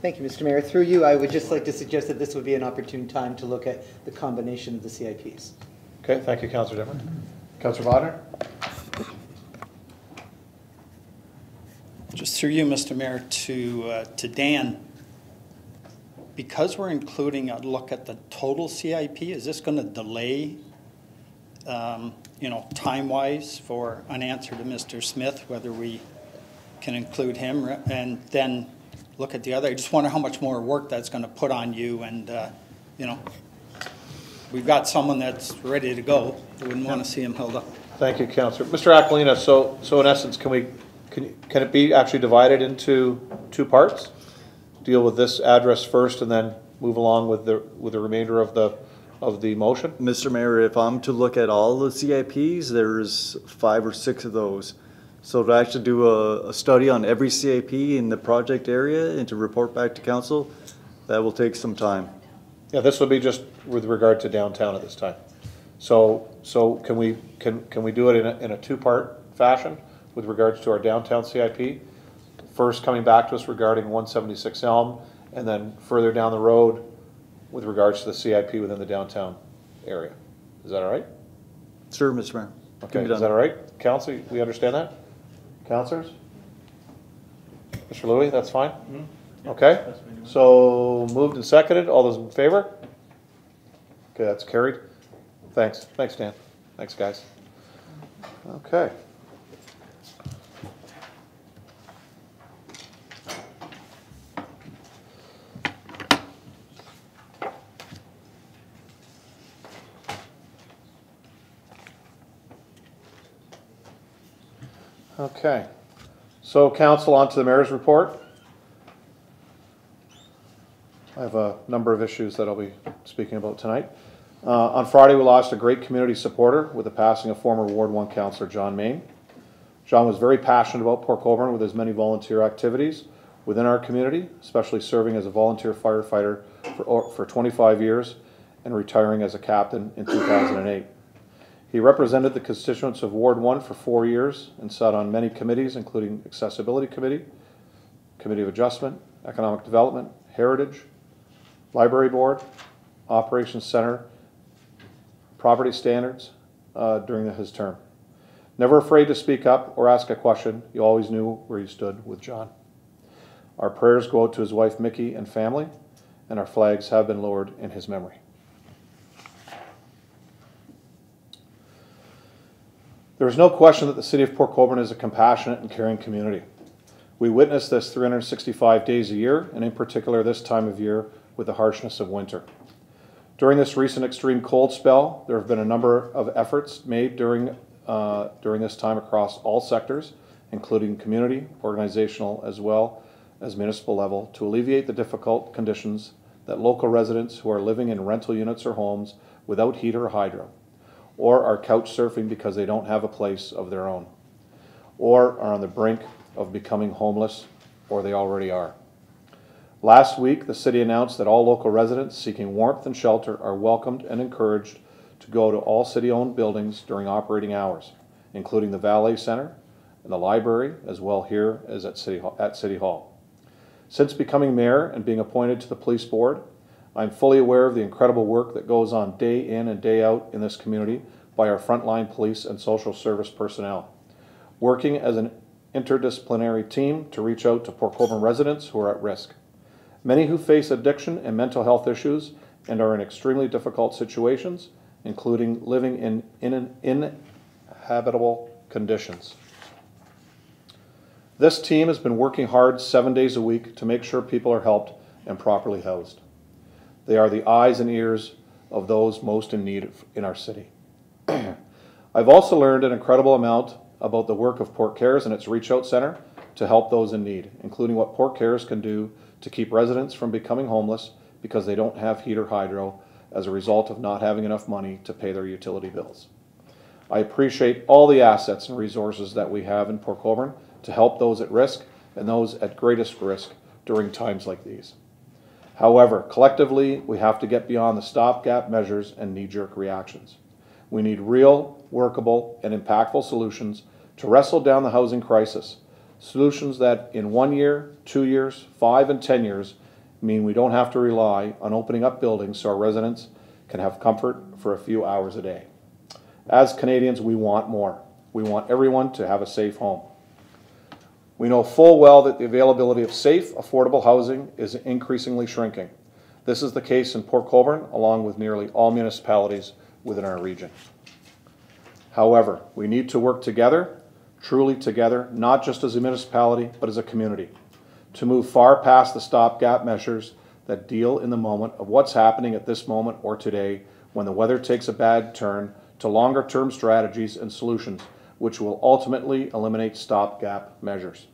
Thank you, Mr. Mayor. Through you, I would just like to suggest that this would be an opportune time to look at the combination of the CIPs. Okay, thank you, Councillor Demeray. Councillor Bodner. Just through you, Mr. Mayor, to Dan, because we're including a look at the total CIP, is this going to delay, time-wise for an answer to Mr. Smith, whether we can include him, and then look at the other. I just wonder how much more work that's going to put on you. And, you know, we've got someone that's ready to go. I wouldn't want to see him held up. Thank you, Councillor. Mr. Aquilina, so in essence, can it be actually divided into two parts? Deal with this address first and then move along with the remainder of the motion? Mr. Mayor, if I'm to look at all the CIPs, there's 5 or 6 of those. So to actually do a study on every CIP in the project area and to report back to council, that will take some time. Yeah, this would be just with regard to downtown at this time. So can we do it in a two-part fashion with regards to our downtown CIP? First coming back to us regarding 176 Elm, and then further down the road with regards to the CIP within the downtown area. Is that all right? Sure, Mr. Mayor. Okay, is that all right? Council, we understand that? Councillors? Mr. Louie, that's fine? Mm-hmm. Okay, so moved and seconded. All those in favor? Okay, that's carried. Thanks. Thanks, Dan. Thanks, guys. Okay. Okay, so council, on to the mayor's report. I have a number of issues that I'll be speaking about tonight. On Friday, we lost a great community supporter with the passing of former Ward 1 councillor John Main. John was very passionate about Port Colborne with his many volunteer activities within our community, especially serving as a volunteer firefighter for 25 years and retiring as a captain in 2008. He represented the constituents of Ward 1 for 4 years and sat on many committees, including Accessibility Committee, Committee of Adjustment, Economic Development, Heritage, Library Board, Operations Center, Property Standards during his term. Never afraid to speak up or ask a question, you always knew where you stood with John. Our prayers go out to his wife Mickey and family, and our flags have been lowered in his memory. There is no question that the City of Port Colborne is a compassionate and caring community. We witness this 365 days a year, and in particular this time of year with the harshness of winter. During this recent extreme cold spell, there have been a number of efforts made during this time across all sectors, including community, organizational, as well as municipal level, to alleviate the difficult conditions that local residents who are living in rental units or homes without heat or hydro, or are couch surfing because they don't have a place of their own, or are on the brink of becoming homeless, or they already are. Last week, the city announced that all local residents seeking warmth and shelter are welcomed and encouraged to go to all city-owned buildings during operating hours, including the Valet Center and the library, as well here as at City Hall. Since becoming mayor and being appointed to the police board, I'm fully aware of the incredible work that goes on day in and day out in this community by our frontline police and social service personnel, working as an interdisciplinary team to reach out to Port Colborne residents who are at risk. Many who face addiction and mental health issues and are in extremely difficult situations, including living in uninhabitable conditions. This team has been working hard 7 days a week to make sure people are helped and properly housed. They are the eyes and ears of those most in need in our city. I've also learned an incredible amount about the work of Port Cares and its Reach Out Center to help those in need, including what Port Cares can do to keep residents from becoming homeless because they don't have heat or hydro as a result of not having enough money to pay their utility bills. I appreciate all the assets and resources that we have in Port Colborne to help those at risk and those at greatest risk during times like these. However, collectively, we have to get beyond the stopgap measures and knee-jerk reactions. We need real, workable, and impactful solutions to wrestle down the housing crisis. Solutions that in 1 year, 2 years, 5 and 10 years mean we don't have to rely on opening up buildings so our residents can have comfort for a few hours a day. As Canadians, we want more. We want everyone to have a safe home. We know full well that the availability of safe, affordable housing is increasingly shrinking. This is the case in Port Colborne, along with nearly all municipalities within our region. However, we need to work together, truly together, not just as a municipality, but as a community, to move far past the stopgap measures that deal in the moment of what's happening at this moment or today when the weather takes a bad turn, to longer-term strategies and solutions which will ultimately eliminate stopgap measures.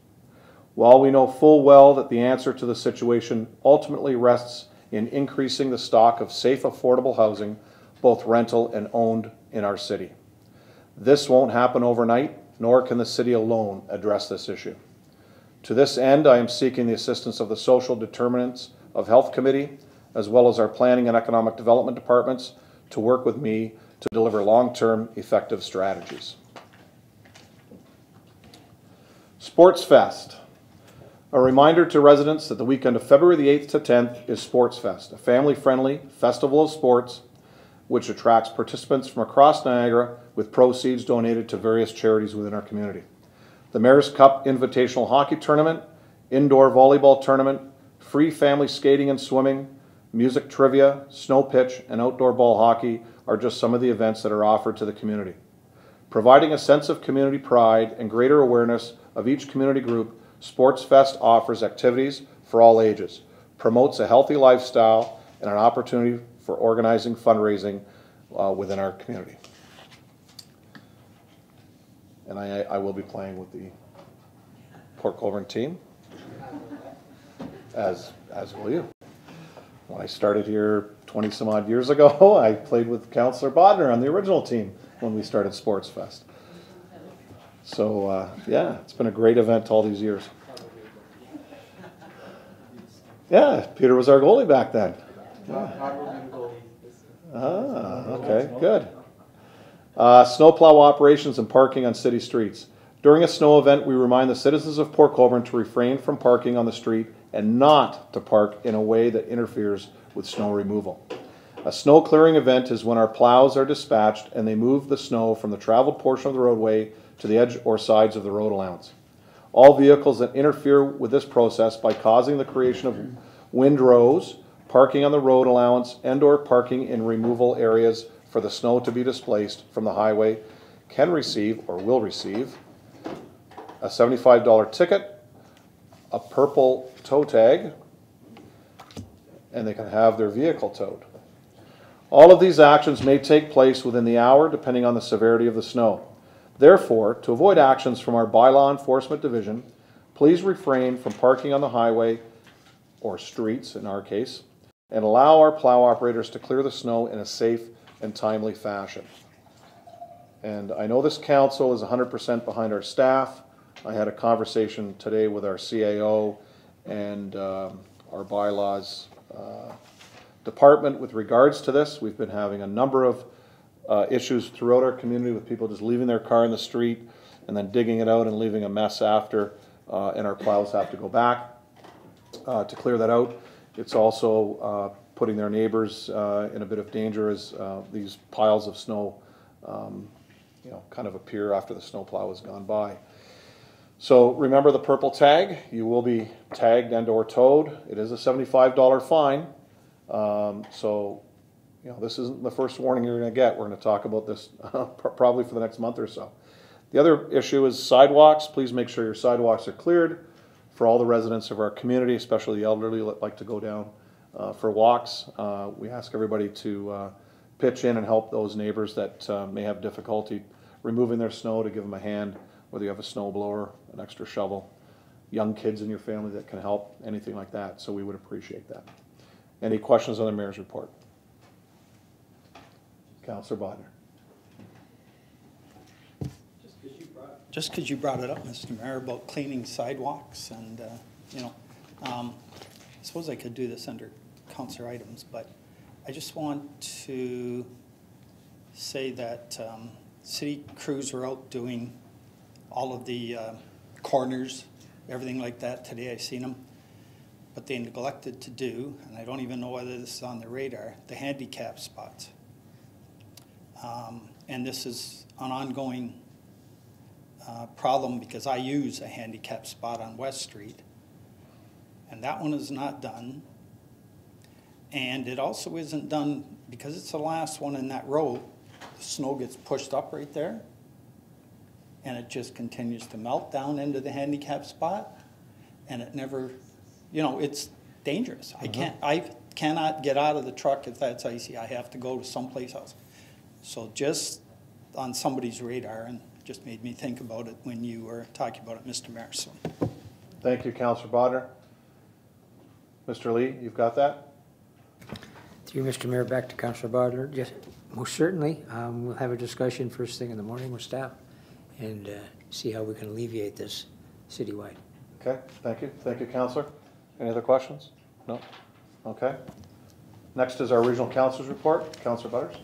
While we know full well that the answer to the situation ultimately rests in increasing the stock of safe, affordable housing, both rental and owned, in our city. This won't happen overnight, nor can the city alone address this issue. To this end, I am seeking the assistance of the Social Determinants of Health Committee, as well as our Planning and Economic Development Departments, to work with me to deliver long-term effective strategies. Sports Fest. A reminder to residents that the weekend of February the 8th to 10th is Sports Fest, a family-friendly festival of sports which attracts participants from across Niagara with proceeds donated to various charities within our community. The Mayor's Cup Invitational Hockey Tournament, Indoor Volleyball Tournament, free family skating and swimming, music trivia, snow pitch, and outdoor ball hockey are just some of the events that are offered to the community. Providing a sense of community pride and greater awareness of each community group, Sports Fest offers activities for all ages, promotes a healthy lifestyle, and an opportunity for organizing fundraising within our community. And I will be playing with the Port Colborne team, as will you. When I started here 20 some odd years ago, I played with Councillor Bodner on the original team when we started Sports Fest. So yeah, it's been a great event all these years. Yeah, Peter was our goalie back then. Ah, okay, good. Snowplow operations and parking on city streets. During a snow event, we remind the citizens of Port Colborne to refrain from parking on the street and not to park in a way that interferes with snow removal. A snow clearing event is when our plows are dispatched and they move the snow from the traveled portion of the roadway to the edge or sides of the road allowance. All vehicles that interfere with this process by causing the creation of windrows, parking on the road allowance, and/or parking in removal areas for the snow to be displaced from the highway can receive or will receive a $75 ticket, a purple tow tag, and they can have their vehicle towed. All of these actions may take place within the hour depending on the severity of the snow. Therefore, to avoid actions from our bylaw enforcement division, please refrain from parking on the highway or streets in our case, and allow our plow operators to clear the snow in a safe and timely fashion. And I know this council is 100% behind our staff. I had a conversation today with our CAO and our bylaws department with regards to this. We've been having a number of issues throughout our community with people just leaving their car in the street and then digging it out and leaving a mess after, and our plows have to go back to clear that out. It's also putting their neighbors in a bit of danger as these piles of snow kind of appear after the snowplow has gone by. So remember the purple tag. You will be tagged and or towed. It is a $75 fine. So this isn't the first warning you're going to get. We're going to talk about this probably for the next month or so. The other issue is sidewalks. Please make sure your sidewalks are cleared for all the residents of our community, especially the elderly that like to go down for walks. We ask everybody to pitch in and help those neighbors that may have difficulty removing their snow, to give them a hand, whether you have a snow blower, an extra shovel, young kids in your family that can help, anything like that. So we would appreciate that. Any questions on the mayor's report? Councillor Bodner. Just because you brought it up, Mr. Mayor, about cleaning sidewalks, and I suppose I could do this under councillor items, but I just want to say that city crews are out doing all of the corners, everything like that. Today I've seen them, but they neglected to do, and I don't even know whether this is on the radar, the handicap spots. And this is an ongoing problem because I use a handicap spot on West Street, and that one is not done. And it also isn't done because it's the last one in that row. The snow gets pushed up right there, and it just continues to melt down into the handicap spot, and it never you know, it's dangerous. I cannot get out of the truck if that's icy. I have to go to someplace else. So just on somebody's radar, and just made me think about it when you were talking about it, Mr. Mayor. So. Thank you, Councillor Bodnar. Mr. Lee, you've got that? Through Mr. Mayor, back to Councillor Bodnar. Just most certainly, we'll have a discussion first thing in the morning with staff and see how we can alleviate this citywide. Okay, thank you. Thank you, Councillor. Any other questions? No? Okay. Next is our regional councilors report. Councillor Butters.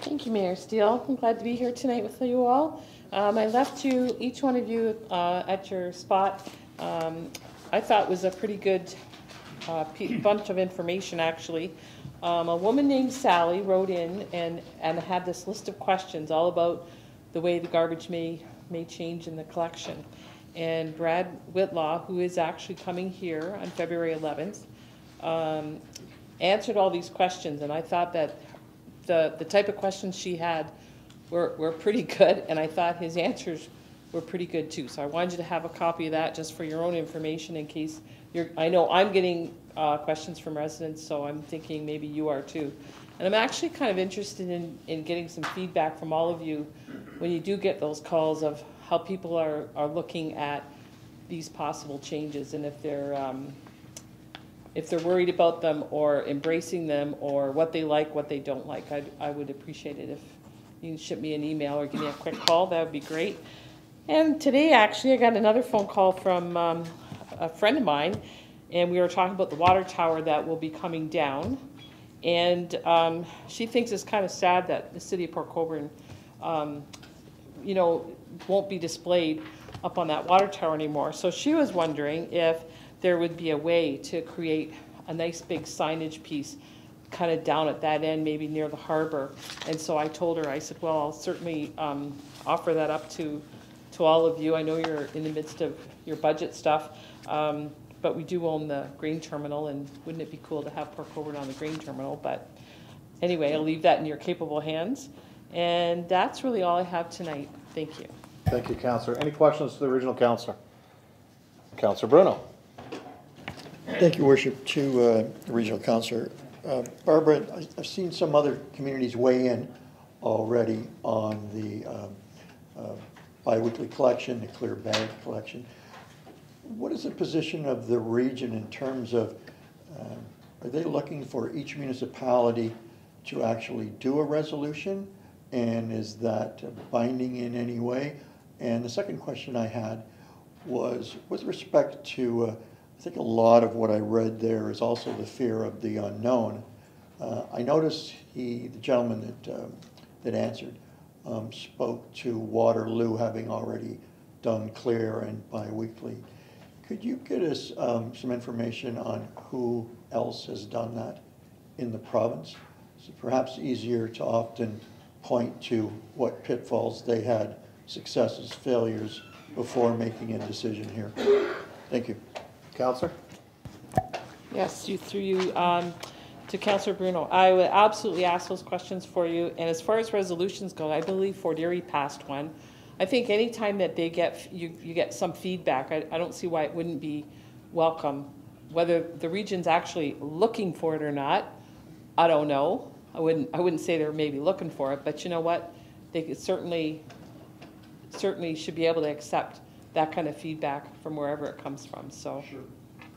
Thank you, Mayor Steele. I'm glad to be here tonight with you all. I left you, each one of you, at your spot. I thought was a pretty good bunch of information, actually. A woman named Sally wrote in and had this list of questions all about the way the garbage may change in the collection. And Brad Whitlaw, who is actually coming here on February 11th, answered all these questions. And I thought that the type of questions she had were pretty good, and I thought his answers were pretty good too. So I wanted you to have a copy of that just for your own information in case I know I'm getting questions from residents, so I'm thinking maybe you are too. And I'm actually kind of interested in getting some feedback from all of you when you do get those calls of how people are looking at these possible changes, and if they're worried about them or embracing them, or what they like, what they don't like. I would appreciate it if you can ship me an email or give me a quick call. That would be great. And today, actually, I got another phone call from a friend of mine, and we were talking about the water tower that will be coming down. And she thinks it's kind of sad that the city of Port Colborne, you know, won't be displayed up on that water tower anymore. So she was wondering if there would be a way to create a nice big signage piece kind of down at that end, maybe near the harbor. And so I told her, I said, well, I'll certainly offer that up to all of you. I know you're in the midst of your budget stuff, but we do own the grain terminal, and wouldn't it be cool to have Port Colborne on the grain terminal? But anyway, I'll leave that in your capable hands. And that's really all I have tonight. Thank you. Thank you, Councillor. Any questions to the regional councillor? Councillor Bruno. Thank you, Worship, to the regional councillor. Barbara, I've seen some other communities weigh in already on the biweekly collection, the clear bag collection. What is the position of the region in terms of, are they looking for each municipality to actually do a resolution? And is that binding in any way? And the second question I had was with respect to, I think a lot of what I read there is also the fear of the unknown. I noticed the gentleman that answered spoke to Waterloo having already done clear and biweekly. Could you get us some information on who else has done that in the province? It's perhaps easier to often point to what pitfalls they had, successes, failures, before making a decision here. Thank you. Councillor? Yes, through you to Councillor Bruno. I would absolutely ask those questions for you. And as far as resolutions go, I believe Fort Erie passed one. I think any time that they get you get some feedback, I don't see why it wouldn't be welcome. Whether the region's actually looking for it or not, I don't know. I wouldn't say they're maybe looking for it, but you know what? They could certainly should be able to accept that kind of feedback from wherever it comes from. So, sure.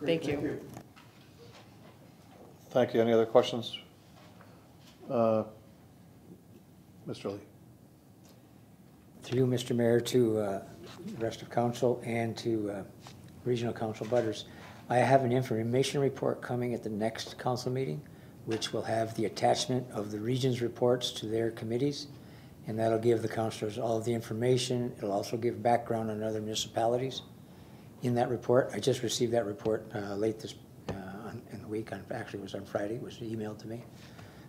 Thank you. Thank you. Any other questions? Mr. Lee. Through you, Mr. Mayor, to the rest of council and to regional council butters, I have an information report coming at the next council meeting, which will have the attachment of the region's reports to their committees, and that'll give the councillors all of the information. It'll also give background on other municipalities in that report. I just received that report late this in the week. Actually, it was on Friday. It was emailed to me.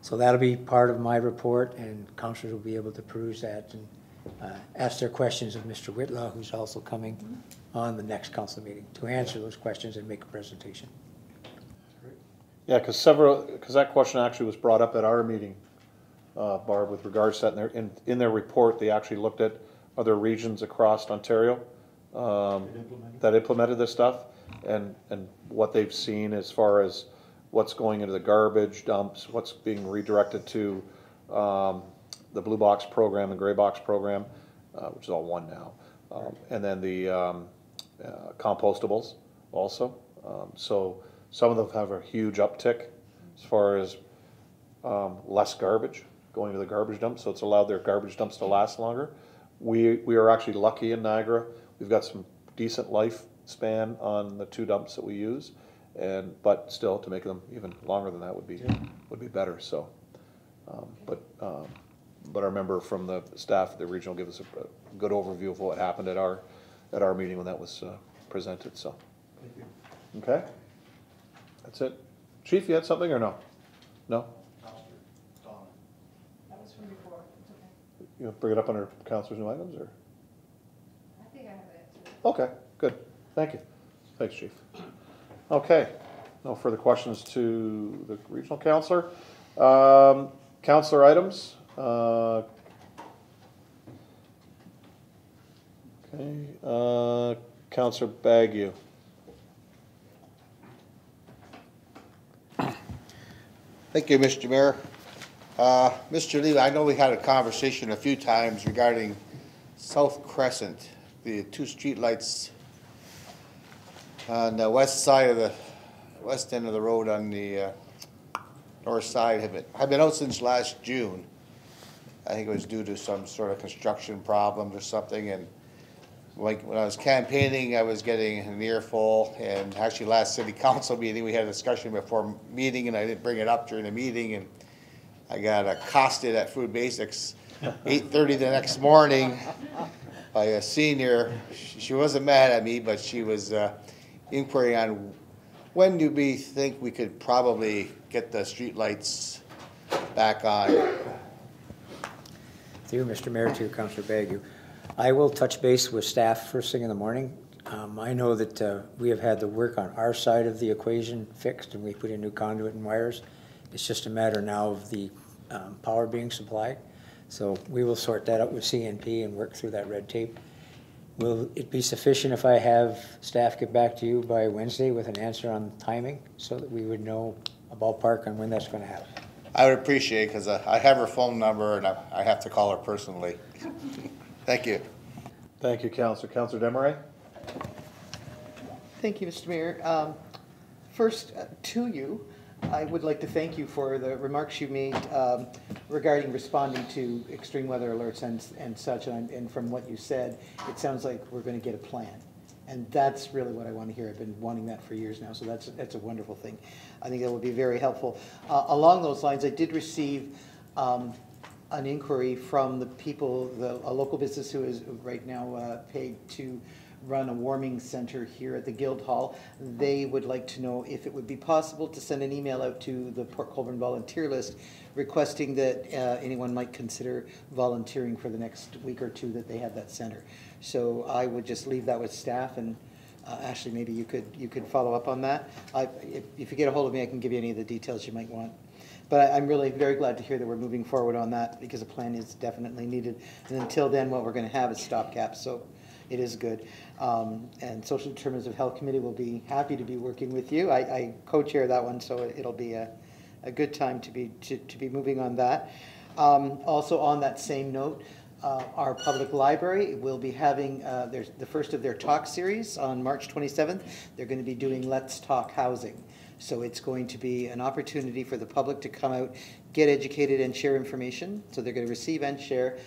So that'll be part of my report, and councillors will be able to peruse that and ask their questions of Mr. Whitlaw, who's also coming on the next council meeting to answer those questions and make a presentation. Yeah, because that question actually was brought up at our meeting, Barb, with regards to that. In their report, they actually looked at other regions across Ontario that implemented this stuff, and what they've seen as far as what's going into the garbage dumps, what's being redirected to the blue box program and gray box program, which is all one now, and then the compostables also. So some of them have a huge uptick as far as less garbage going to the garbage dump, so it's allowed their garbage dumps to last longer. We are actually lucky in Niagara. We've got some decent lifespan on the 2 dumps that we use, but still to make them even longer than that would be better. So, but I remember from the staff at the regional give us a good overview of what happened at our meeting when that was presented. So, thank you. Okay, that's it. Chief, you had something or no? No. You want to bring it up under Councillors' new items, or? I think I have it. Okay, good. Thank you. Thanks, Chief. Okay, no further questions to the regional councillor. Councillor items. Okay, Councillor Bagu. Thank you, Mr. Mayor. Mr. Lee, I know we had a conversation a few times regarding South Crescent, the 2 streetlights on the west side of the west end of the road on the north side have been out since last June. I think it was due to some sort of construction problems or something, and like when I was campaigning, I was getting an earful, and actually last city council meeting, we had a discussion before meeting, and I didn't bring it up during the meeting, and I got accosted at Food Basics 8:30 the next morning by a senior. She wasn't mad at me, but she was inquiring on when do we think we could probably get the streetlights back on. Through Mr. Mayor to Councillor Bagu. I will touch base with staff first thing in the morning. I know that we have had the work on our side of the equation fixed, and we put in new conduit and wires. It's just a matter now of the power being supplied. So we will sort that out with CNP and work through that red tape. Will it be sufficient if I have staff get back to you by Wednesday with an answer on timing so that we would know a ballpark on when that's going to happen? I would appreciate it because I have her phone number and I have to call her personally. Thank you. Thank you, Councillor. Councillor Desmarais? Thank you, Mr. Mayor. First, to you, I would like to thank you for the remarks you made regarding responding to extreme weather alerts and such. And from what you said, it sounds like we're going to get a plan. And that's really what I want to hear. I've been wanting that for years now, so that's a wonderful thing. I think that will be very helpful. Along those lines, I did receive an inquiry from the people, a local business who is right now paid to run a warming center here at the Guildhall. They would like to know if it would be possible to send an email out to the Port Colborne volunteer list requesting that anyone might consider volunteering for the next week or two that they have that center. So I would just leave that with staff, and Ashley, maybe you could follow up on that. If you get a hold of me, I can give you any of the details you might want. But I'm really very glad to hear that we're moving forward on that because a plan is definitely needed. And until then, what we're going to have is stopgaps. So it is good. And Social Determinants of Health Committee will be happy to be working with you. I co-chair that one, so it'll be a good time to be moving on that. Also on that same note, our public library will be having the first of their talk series on March 27th. They're going to be doing Let's Talk Housing. So it's going to be an opportunity for the public to come out, get educated, and share information. So they're going to receive and share.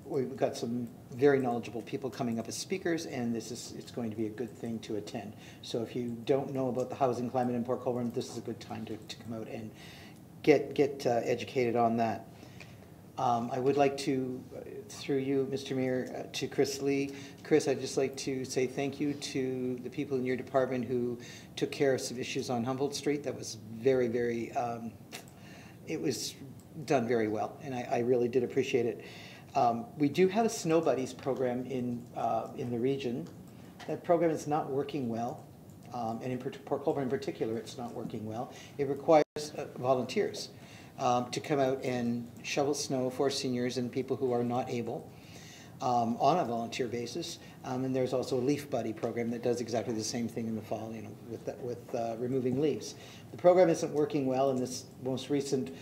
We've got some very knowledgeable people coming up as speakers, and it's going to be a good thing to attend. So if you don't know about the housing climate in Port Colborne, this is a good time to come out and get educated on that. I would like to, through you, Mr. Mayor, to Chris Lee. Chris, I'd just like to say thank you to the people in your department who took care of some issues on Humboldt Street. That was very, very, it was done very well, and I really did appreciate it. We do have a Snow Buddies program in the region. That program is not working well, and in Port Colborne in particular, it's not working well. It requires volunteers to come out and shovel snow for seniors and people who are not able. on a volunteer basis. And there's also a leaf buddy program that does exactly the same thing in the fall, you know, with removing leaves. The program isn't working well in this most recent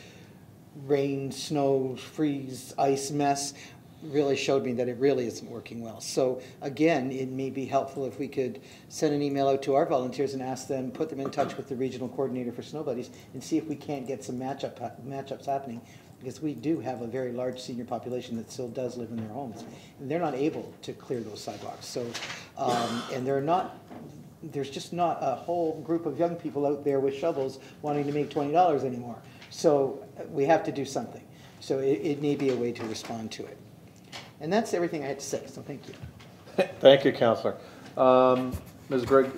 rain, snow, freeze, ice mess. Really showed me that it really isn't working well. So again, it may be helpful if we could send an email out to our volunteers and ask them, put them in touch with the regional coordinator for Snow Buddies and see if we can't get some matchups happening, because we do have a very large senior population that still does live in their homes, and they're not able to clear those sidewalks. So, and there's just not a whole group of young people out there with shovels wanting to make $20 anymore. So we have to do something. So it may be a way to respond to it. And that's everything I had to say, so thank you. Thank you, Councillor. Ms. Gregg,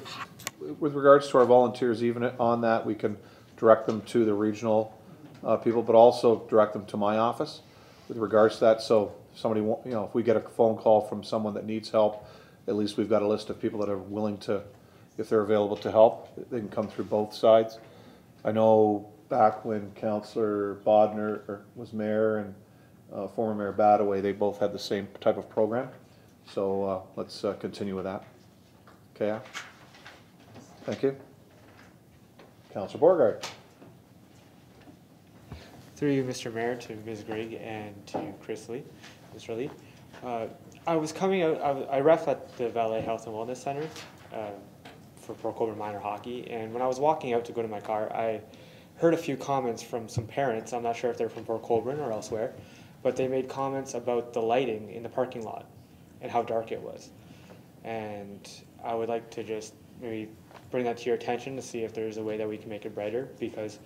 with regards to our volunteers, even on that, we can direct them to the regional people, but also direct them to my office with regards to that. So if somebody, you know, if we get a phone call from someone that needs help, at least we've got a list of people that are willing to, if they're available to help, they can come through both sides. I know back when Councillor Bodner was mayor and former Mayor Badaway, they both had the same type of program. So let's continue with that. Okay. Thank you. Councillor Borgard. Through you, Mr. Mayor, to Ms. Gregg and to Chris Lee, Mr. Lee. I was coming out, I ref at the Valley Health and Wellness Center for Pro Colborne Minor Hockey, and when I was walking out to go to my car, I heard a few comments from some parents. I'm not sure if they're from Pro Colborne or elsewhere, but they made comments about the lighting in the parking lot and how dark it was. And I would like to just maybe bring that to your attention to see if there's a way that we can make it brighter, because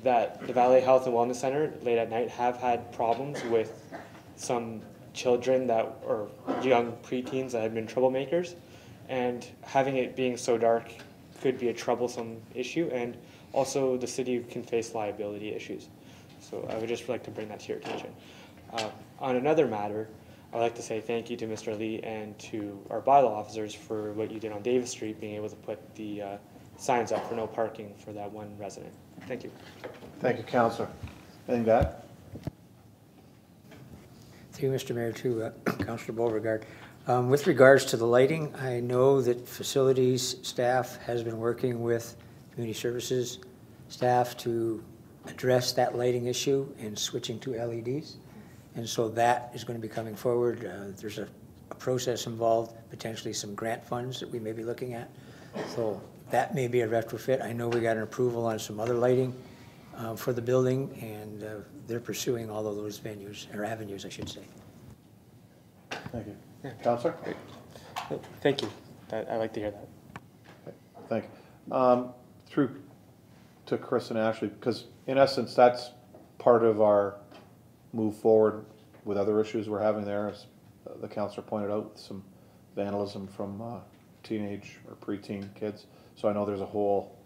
the Valley Health and Wellness Center late at night have had problems with some children or young preteens that have been troublemakers, and having it being so dark could be a troublesome issue, and also the city can face liability issues. So I would just like to bring that to your attention. On another matter, I'd like to say thank you to Mr. Lee and to our bylaw officers for what you did on Davis Street, being able to put the signs up for no parking for that one resident. Thank you. Thank you, Councillor. Anything to add? Through Mr. Mayor, to Councillor Beauregard. With regards to the lighting, I know that facilities staff has been working with community services staff to address that lighting issue and switching to LEDs. And so that is going to be coming forward. There's a process involved, potentially some grant funds that we may be looking at. So that may be a retrofit. I know we got an approval on some other lighting for the building, and they're pursuing all of those venues, or avenues, I should say. Thank you. Yeah. Councillor? Thank you. I'd like to hear that. Okay. Thank you. Through to Chris and Ashley, because in essence, that's part of our move forward with other issues we're having there, as the councillor pointed out, with some vandalism from teenage or preteen kids. So I know there's a whole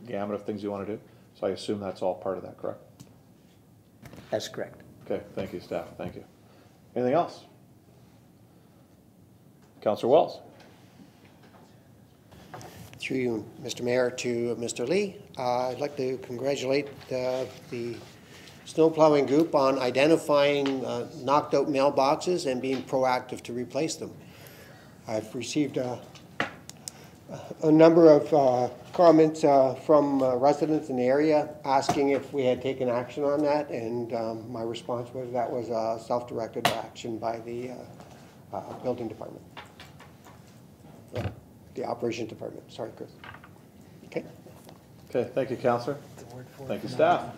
gamut of things you want to do. So I assume that's all part of that, correct? That's correct. Okay, thank you, staff. Thank you. Anything else? Councillor Wells. Through you, Mr. Mayor, to Mr. Lee. I'd like to congratulate the snow plowing group on identifying knocked out mailboxes and being proactive to replace them. I've received a number of comments from residents in the area asking if we had taken action on that, and my response was that was a self-directed action by the building department. The operations department. Sorry, Chris. Okay. Okay, thank you, Councillor. Thank you, staff.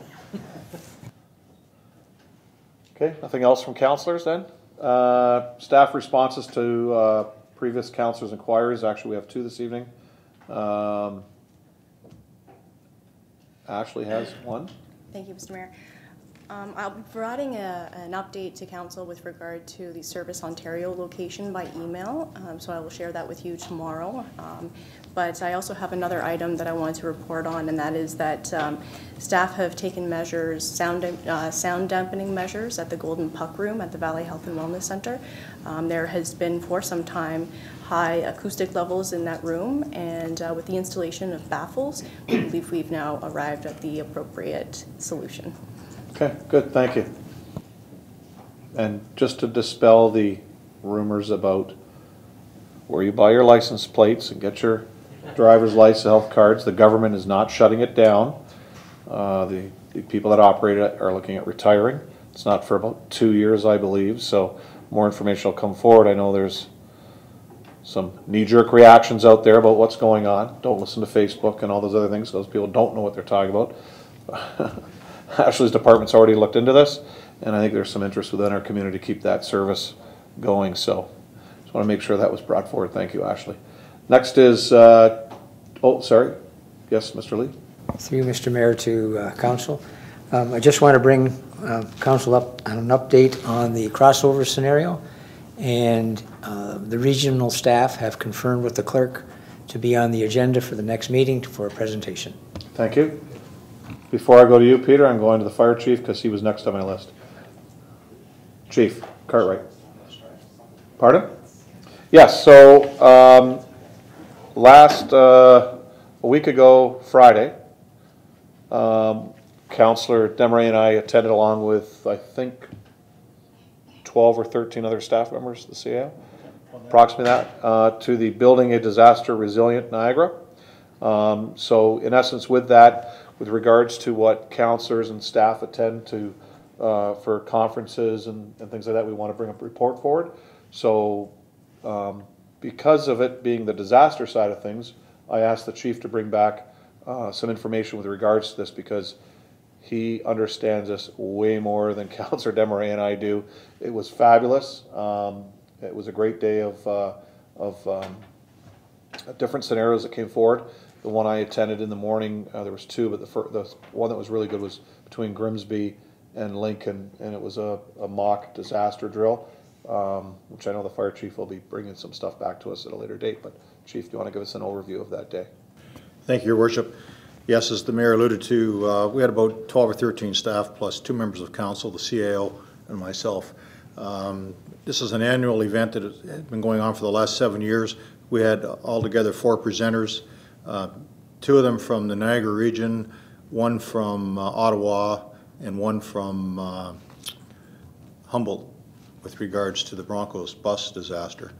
Okay, nothing else from councillors then? Staff responses to previous councillors' inquiries. Actually, we have two this evening. Ashley has one. Thank you, Mr. Mayor. I'll be providing an update to council with regard to the Service Ontario location by email, so I will share that with you tomorrow. But I also have another item that I wanted to report on, and that is that staff have taken measures, sound dampening measures at the Golden Puck Room at the Valley Health and Wellness Center. There has been for some time high acoustic levels in that room, and with the installation of baffles, we believe we've now arrived at the appropriate solution. Okay, good, thank you. And just to dispel the rumors about where you buy your license plates and get your driver's license health cards. The government is not shutting it down. The people that operate it are looking at retiring. It's not for about 2 years, I believe, so more information will come forward. I know there's some knee-jerk reactions out there about what's going on. Don't listen to Facebook and all those other things. Those people don't know what they're talking about. Ashley's department's already looked into this, and I think there's some interest within our community to keep that service going. So just want to make sure that was brought forward. Thank you, Ashley. Next is, oh, sorry. Yes, Mr. Lee. Through Mr. Mayor to Council. I just want to bring Council up on an update on the crossover scenario, and the regional staff have confirmed with the clerk to be on the agenda for the next meeting for a presentation. Thank you. Before I go to you, Peter, I'm going to the fire chief because he was next on my list. Chief Cartwright. Pardon? Yes, so last, a week ago Friday, Councillor Desmarais and I attended along with, I think, 12 or 13 other staff members of the CAO, approximately that, to the Building a Disaster Resilient Niagara. So in essence with that, with regards to what councillors and staff attend to for conferences and things like that, we want to bring up a report forward. So because of it being the disaster side of things, I asked the chief to bring back some information with regards to this because he understands this way more than Councillor Desmarais and I do. It was fabulous. It was a great day of different scenarios that came forward. The one I attended in the morning, there was two, but the one that was really good was between Grimsby and Lincoln, and it was a mock disaster drill, which I know the fire chief will be bringing some stuff back to us at a later date. But Chief, do you want to give us an overview of that day? Thank you, Your Worship. Yes, as the Mayor alluded to, we had about 12 or 13 staff plus 2 members of council, the CAO and myself. This is an annual event that has been going on for the last 7 years. We had altogether 4 presenters, 2 of them from the Niagara region, 1 from Ottawa, and 1 from Humboldt with regards to the Broncos bus disaster.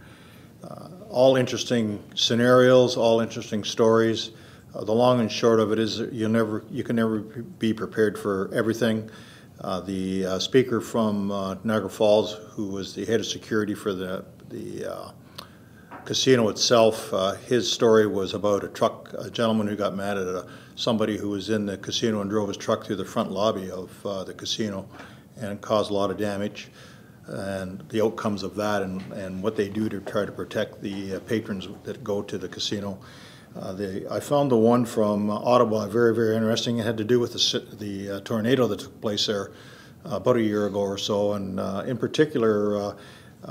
All interesting scenarios, all interesting stories. The long and short of it is you can never be prepared for everything. The speaker from Niagara Falls, who was the head of security for the casino itself, his story was about a gentleman who got mad at somebody who was in the casino and drove his truck through the front lobby of the casino and caused a lot of damage, and the outcomes of that and what they do to try to protect the patrons that go to the casino. I found the one from Ottawa very, very interesting. It had to do with the tornado that took place there about a year ago or so, and in particular,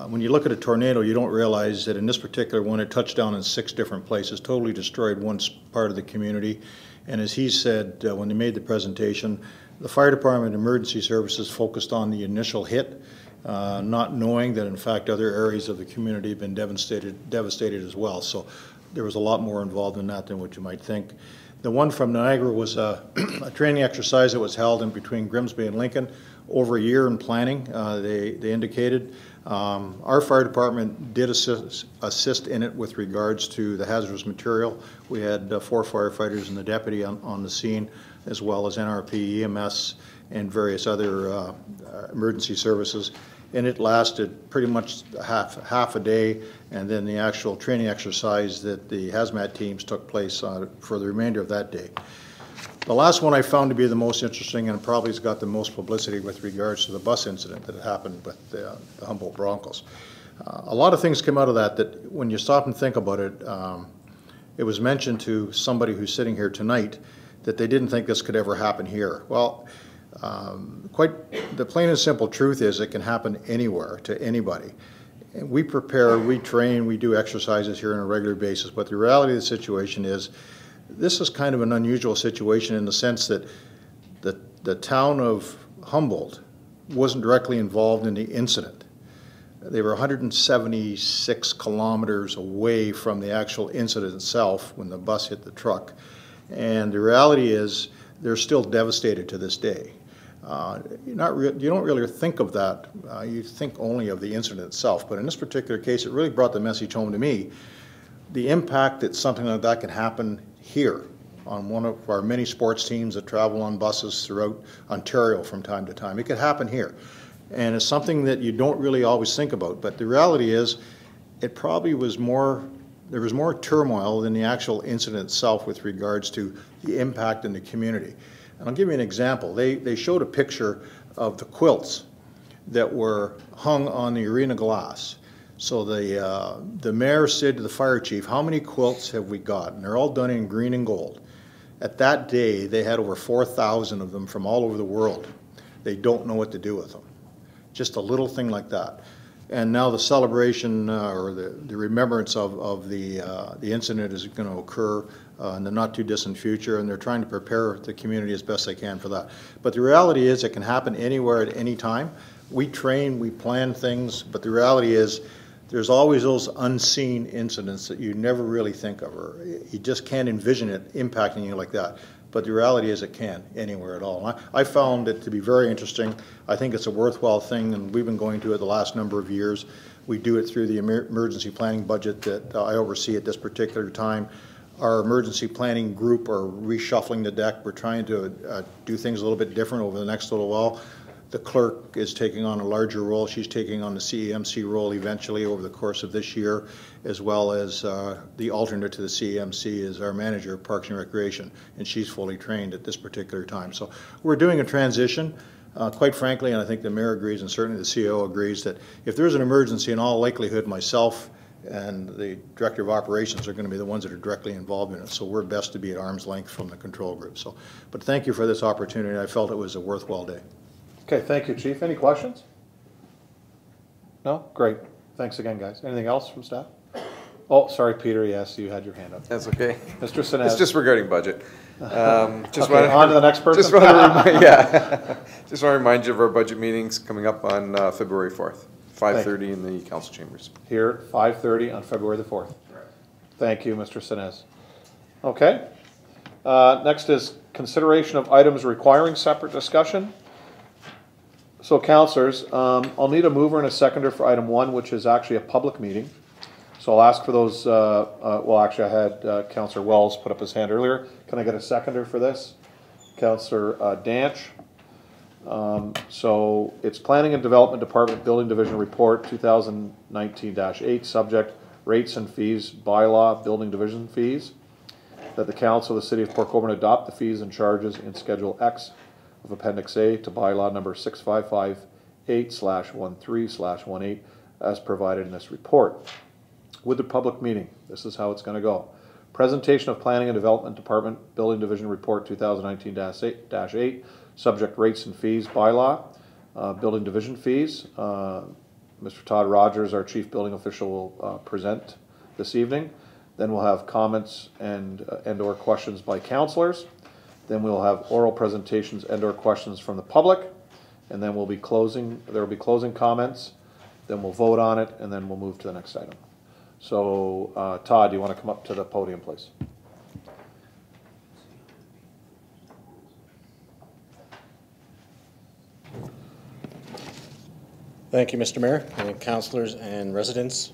when you look at a tornado, you don't realize that in this particular one, it touched down in 6 different places, totally destroyed one part of the community. And as he said when they made the presentation, the fire department and emergency services focused on the initial hit, not knowing that in fact other areas of the community have been devastated as well. So there was a lot more involved in that than what you might think. The one from Niagara was a training exercise that was held in between Grimsby and Lincoln over a year in planning, they indicated. Our fire department did assist in it with regards to the hazardous material. We had 4 firefighters and the deputy on the scene, as well as NRP, EMS, and various other emergency services. And it lasted pretty much half a day, and then the actual training exercise that the hazmat teams took place for the remainder of that day. The last one I found to be the most interesting and probably has got the most publicity with regards to the bus incident that happened with the Humboldt Broncos. A lot of things came out of that when you stop and think about it, it was mentioned to somebody who's sitting here tonight that they didn't think this could ever happen here. Well, the plain and simple truth is it can happen anywhere to anybody. And we prepare, we train, we do exercises here on a regular basis, but the reality of the situation is this is kind of an unusual situation in the sense that the town of Humboldt wasn't directly involved in the incident. They were 176 kilometers away from the actual incident itself when the bus hit the truck. And the reality is they're still devastated to this day. you don't really think of that. You think only of the incident itself. But in this particular case, it really brought the message home to me, the impact that something like that can happen here on one of our many sports teams that travel on buses throughout Ontario from time to time. It could happen here. And it's something that you don't really always think about. But the reality is, it probably was there was more turmoil than the actual incident itself with regards to the impact in the community. And I'll give you an example. They showed a picture of the quilts that were hung on the arena glass. So the mayor said to the fire chief, how many quilts have we got? And they're all done in green and gold. At that day, they had over 4,000 of them from all over the world. They don't know what to do with them. Just a little thing like that. And now the celebration or the remembrance of the incident is going to occur in the not too distant future, and they're trying to prepare the community as best they can for that. But the reality is it can happen anywhere at any time. We train, we plan things, but the reality is there's always those unseen incidents that you never really think of, or you just can't envision it impacting you like that. But the reality is it can anywhere at all. I found it to be very interesting. I think it's a worthwhile thing, and we've been going to it the last number of years. We do it through the emergency planning budget that I oversee at this particular time. Our emergency planning group are reshuffling the deck. We're trying to do things a little bit different over the next little while. The clerk is taking on a larger role. She's taking on the CEMC role eventually over the course of this year, as well as the alternate to the CEMC is our manager of Parks and Recreation, and she's fully trained at this particular time. So we're doing a transition, quite frankly, and I think the mayor agrees, and certainly the CEO agrees, that if there's an emergency, in all likelihood, myself and the Director of Operations are going to be the ones that are directly involved in it. So we're best to be at arm's length from the control group. So, but thank you for this opportunity. I felt it was a worthwhile day. Okay, thank you, Chief. Any questions? No? Great. Thanks again, guys. Anything else from staff? Oh, sorry, Peter. Yes, you had your hand up. That's okay. Mr. Sinez. It's just regarding budget. Just okay, on to the next person. Just want to just want to remind you of our budget meetings coming up on February 4th, 5:30 in the council chambers. Here, 5:30 on February the 4th. Thank you, Mr. Sinez. Okay. Next is consideration of items requiring separate discussion. So, councillors, I'll need a mover and a seconder for item 1, which is actually a public meeting. So I'll ask for those, well, actually I had Councillor Wells put up his hand earlier. Can I get a seconder for this? Councillor Danch. So it's Planning and Development Department Building Division Report 2019-8, subject rates and fees, bylaw, building division fees. That the Council of the City of Port Colborne adopt the fees and charges in Schedule X of Appendix A to bylaw number 6558/13/18 as provided in this report. With the public meeting, this is how it's going to go. Presentation of Planning and Development Department Building Division Report 2019-8, subject rates and fees, bylaw, building division fees. Mr. Todd Rogers, our Chief Building Official, will present this evening. Then we'll have comments and or questions by councillors. Then we'll have oral presentations and or questions from the public. And then we'll be closing, there will be closing comments. Then we'll vote on it, and then we'll move to the next item. So, Todd, do you want to come up to the podium, please? Thank you, Mr. Mayor, and councillors and residents.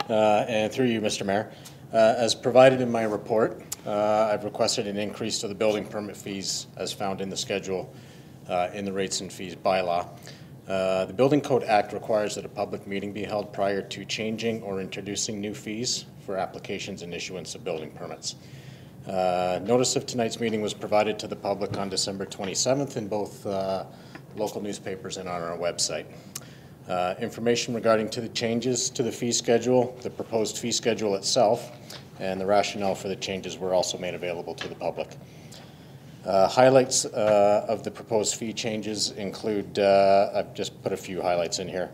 And through you, Mr. Mayor. As provided in my report, I've requested an increase to the building permit fees as found in the schedule in the rates and fees bylaw. The Building Code Act requires that a public meeting be held prior to changing or introducing new fees for applications and issuance of building permits. Notice of tonight's meeting was provided to the public on December 27th in both local newspapers and on our website. Information regarding to the changes to the fee schedule, the proposed fee schedule itself, and the rationale for the changes were also made available to the public. Highlights of the proposed fee changes include, I've just put a few highlights in here,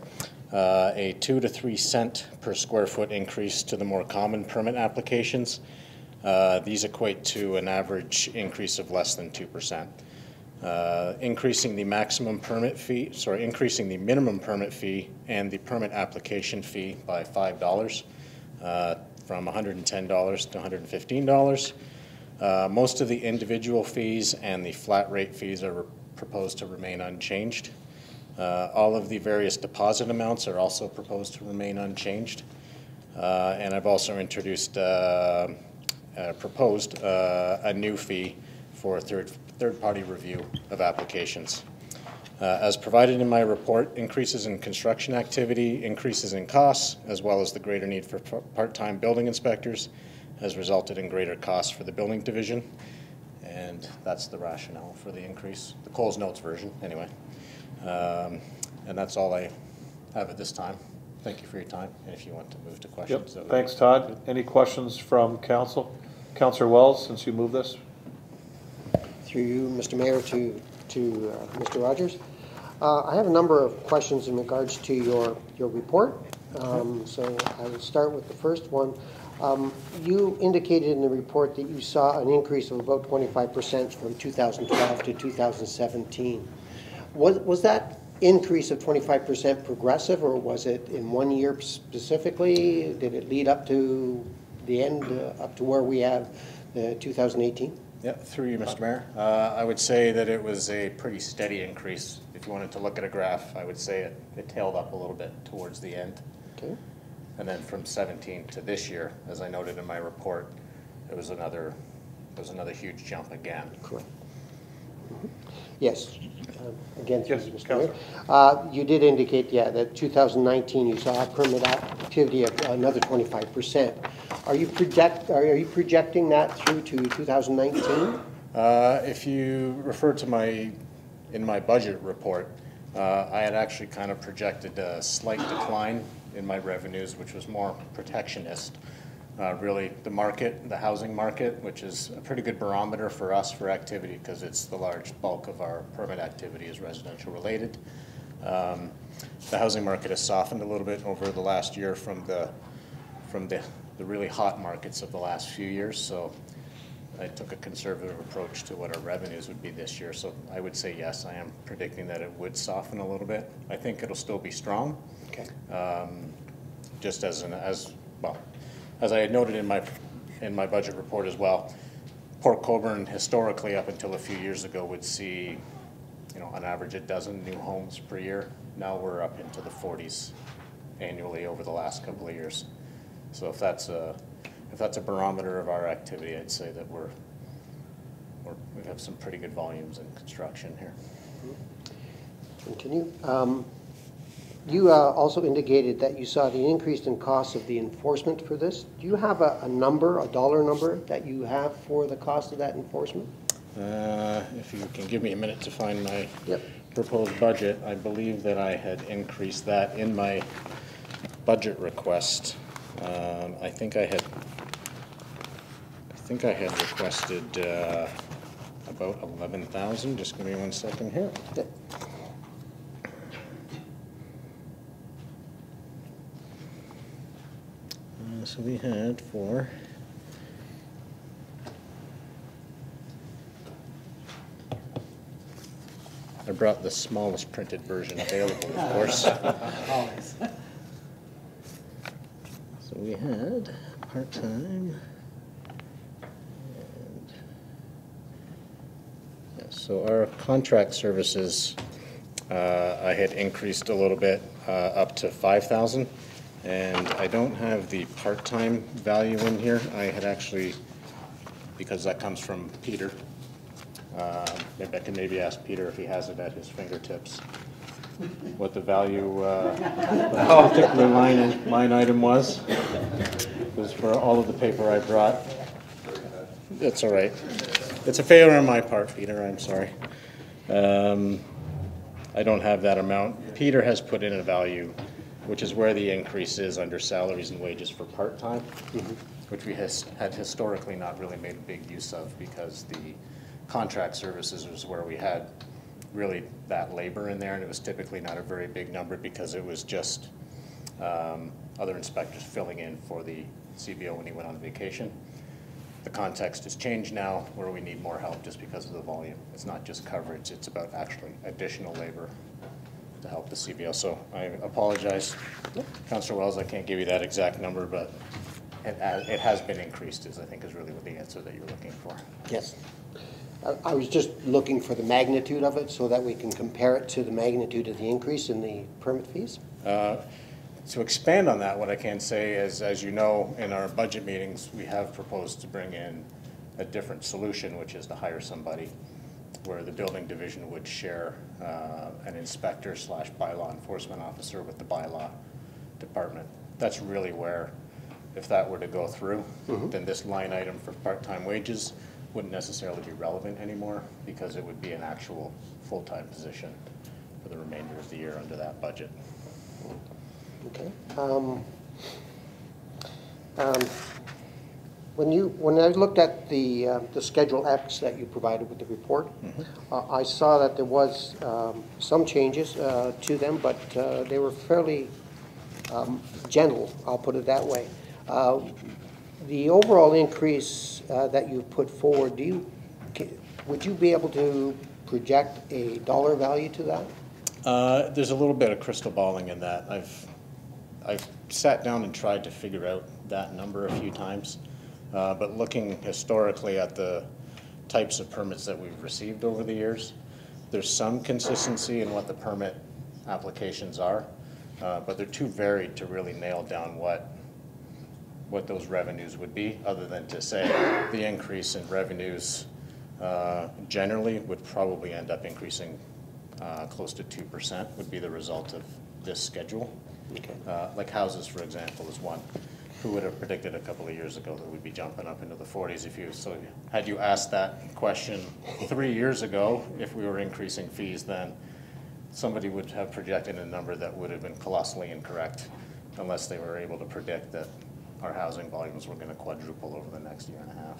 a 2 to 3 cent per square foot increase to the more common permit applications. These equate to an average increase of less than 2%. Increasing the maximum permit fee, increasing the minimum permit fee and the permit application fee by $5 from $110 to $115. Most of the individual fees and the flat rate fees are proposed to remain unchanged. All of the various deposit amounts are also proposed to remain unchanged. And I've also introduced, proposed a new fee for third-party review of applications. As provided in my report, increases in construction activity, increases in costs, as well as the greater need for part-time building inspectors has resulted in greater costs for the building division. And that's the rationale for the increase, the Coles Notes version, anyway. And that's all I have at this time. Thank you for your time, and if you want to move to questions. Yep. Thanks, Todd. Any questions from council? Councillor Wells, since you moved this. Through you, Mr. Mayor, to Mr. Rogers. I have a number of questions in regards to your report. So I will start with the first one. You indicated in the report that you saw an increase of about 25% from 2012 to 2017. Was that increase of 25% progressive, or was it in 1 year specifically? Did it lead up to the end, up to where we have 2018? Yeah, through you, Mr. Mayor. I would say that it was a pretty steady increase. If you wanted to look at a graph, I would say it tailed up a little bit towards the end. Okay. And then from 17 to this year, as I noted in my report, it was another huge jump again. Correct. Mm-hmm. Yes. Again, yes, Mr. Mayor. You did indicate, yeah, that 2019 you saw a permit activity of another 25%. Are you projecting that through to 2019? If you refer to in my budget report, I had actually kind of projected a slight decline in my revenues, which was more protectionist. Really, the housing market, which is a pretty good barometer for us for activity because it's the large bulk of our permit activity is residential related. The housing market has softened a little bit over the last year from the really hot markets of the last few years. So I took a conservative approach to what our revenues would be this year. So I would say yes, I am predicting that it would soften a little bit. I think it'll still be strong. Okay. Just as I had noted in my budget report as well, Port Colborne historically up until a few years ago would see, on average a dozen new homes per year. Now we're up into the 40s annually over the last couple of years. So if that's a barometer of our activity, I'd say that we have some pretty good volumes in construction here. Continue. You also indicated that you saw the increase in costs of the enforcement for this. Do you have a number, a dollar number, that you have for the cost of that enforcement? If you can give me a minute to find my proposed budget, I believe that I had increased that in my budget request. I think I had requested about 11,000. Just give me 1 second here. So we had I brought the smallest printed version available, of course. So we had part-time, and so our contract services, I had increased a little bit up to 5,000. And I don't have the part-time value in here. I had actually, because that comes from Peter, maybe I can ask Peter if he has it at his fingertips, what the value of that particular line item was. It was for all of the paper I brought. That's all right. It's a failure on my part, Peter, I'm sorry. I don't have that amount. Peter has put in a value, which is where the increase is under salaries and wages for part-time, which we had historically not really made a big use of because the contract services was where we had really that labor in there, and it was typically not a very big number because it was just other inspectors filling in for the CBO when he went on vacation. The context has changed now where we need more help just because of the volume. It's not just coverage, it's about actually additional labor to help the CBO. So I apologize, Councillor Wells, I can't give you that exact number, but it has been increased, I think is really what the answer that you're looking for. Yes. I was just looking for the magnitude of it so that we can compare it to the magnitude of the increase in the permit fees. To expand on that, what I can say is, as you know, in our budget meetings, we have proposed to bring in a different solution, which is to hire somebody where the building division would share an inspector / bylaw enforcement officer with the bylaw department. That's really where, if that were to go through, then this line item for part-time wages wouldn't necessarily be relevant anymore because it would be an actual full-time position for the remainder of the year under that budget. Okay. When I looked at the Schedule X that you provided with the report, I saw that there was some changes to them, but they were fairly gentle, I'll put it that way. The overall increase that you put forward, would you be able to project a dollar value to that? There's a little bit of crystal balling in that. I've sat down and tried to figure out that number a few times, but looking historically at the types of permits that we've received over the years, there's some consistency in what the permit applications are, but they're too varied to really nail down what those revenues would be, other than to say the increase in revenues generally would probably end up increasing close to 2% would be the result of this schedule. Okay. Like houses, for example, is one. Who would have predicted a couple of years ago that we'd be jumping up into the 40s? Had you asked that question 3 years ago, if we were increasing fees, then somebody would have projected a number that would have been colossally incorrect, unless they were able to predict that our housing volumes were going to quadruple over the next year and a half.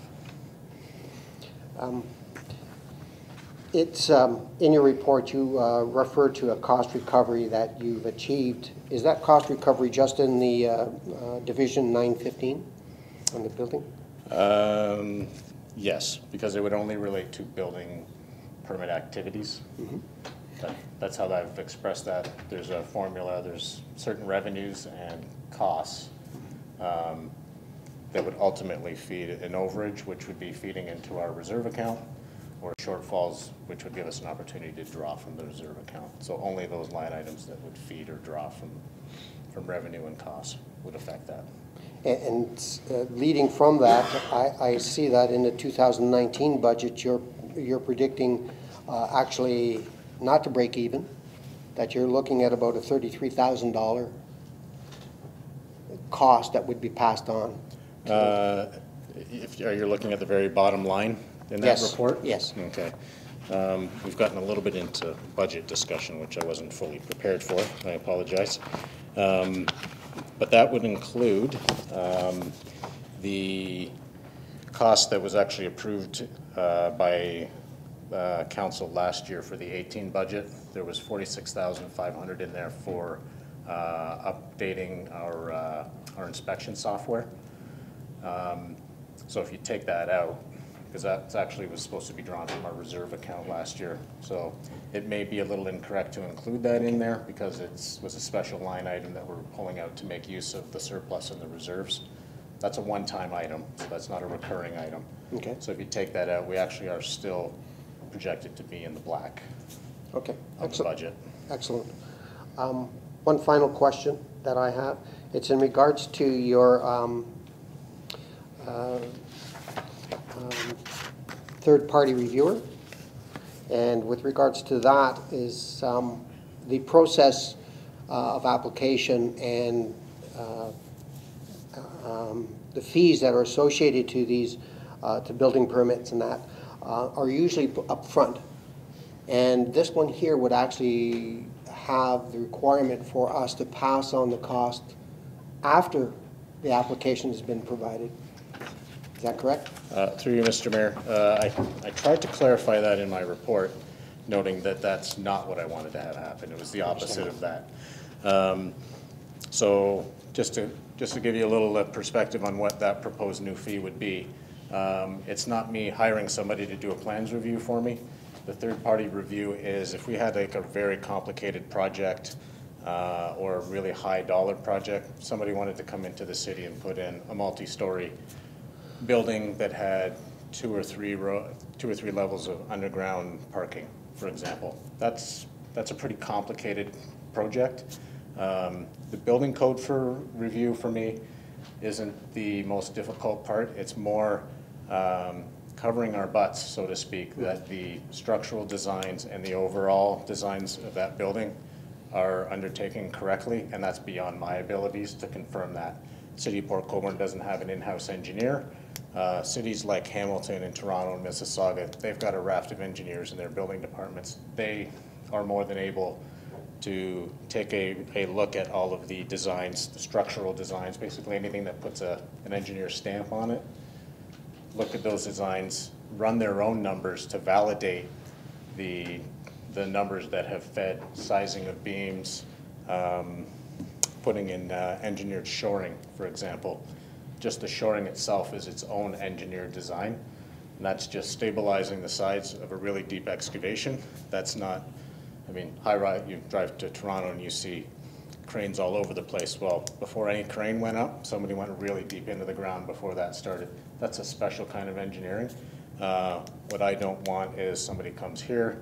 It's in your report you refer to a cost recovery that you've achieved. Is that cost recovery just in the Division 915 on the building? Yes, because it would only relate to building permit activities. That's how I've expressed that. There's a formula, there's certain revenues and costs that would ultimately feed an overage, which would be feeding into our reserve account, or shortfalls, which would give us an opportunity to draw from the reserve account. So only those line items that would feed or draw from revenue and costs would affect that. And leading from that, I see that in the 2019 budget, you're predicting actually not to break even, that you're looking at about a $33,000 cost that would be passed on. If you're looking at the very bottom line in that report? Yes. Okay. We've gotten a little bit into budget discussion, which I wasn't fully prepared for. I apologize. But that would include the cost that was actually approved by council last year for the 18 budget. There was $46,500 in there for updating our inspection software. So if you take that out, because that actually was supposed to be drawn from our reserve account last year. So it may be a little incorrect to include that in there because it was a special line item that we're pulling out to make use of the surplus and the reserves. That's a one-time item, so that's not a recurring item. Okay. So if you take that out, we actually are still projected to be in the black. Okay. On the budget. Excellent. One final question that I have. It's in regards to your third-party reviewer, and with regards to that is the process of application and the fees that are associated to these to building permits and that are usually upfront, and this one here would actually have the requirement for us to pass on the cost after the application has been provided. Is that correct? Through you, Mr. Mayor, I tried to clarify that in my report, noting that that's not what I wanted to have happen. It was the opposite of that. So just to give you a little perspective on what that proposed new fee would be, it's not me hiring somebody to do a plans review for me. The third-party review is if we had like a very complicated project or a really high dollar project. Somebody wanted to come into the city and put in a multi-story building that had two or three levels of underground parking, for example. That's a pretty complicated project. The building code for review for me isn't the most difficult part. It's more covering our butts, so to speak, that the structural designs and the overall designs of that building are undertaken correctly, and that's beyond my abilities to confirm that. City of Port Colborne doesn't have an in-house engineer. Cities like Hamilton and Toronto and Mississauga, they've got a raft of engineers in their building departments. They are more than able to take a look at all of the designs, the structural designs, basically anything that puts an engineer's stamp on it. Look at those designs, run their own numbers to validate the numbers that have fed sizing of beams, putting in engineered shoring, for example. Just the shoring itself is its own engineered design, and that's just stabilizing the sides of a really deep excavation. That's not, I mean, you drive to Toronto and you see cranes all over the place. Well, before any crane went up, somebody went really deep into the ground before that started. That's a special kind of engineering. What I don't want is somebody comes here,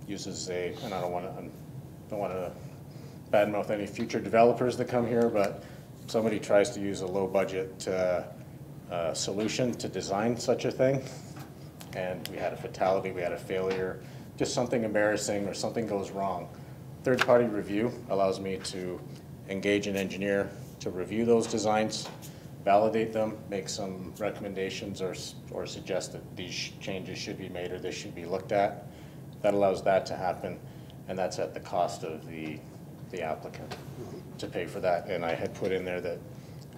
uses and I don't want to badmouth any future developers that come here, but somebody tries to use a low budget solution to design such a thing, and we had a fatality, we had a failure, just something embarrassing or something goes wrong. Third-party review allows me to engage an engineer to review those designs, validate them, make some recommendations or suggest that these changes should be made or this should be looked at. That allows that to happen, and that's at the cost of the applicant to pay for that. And I had put in there that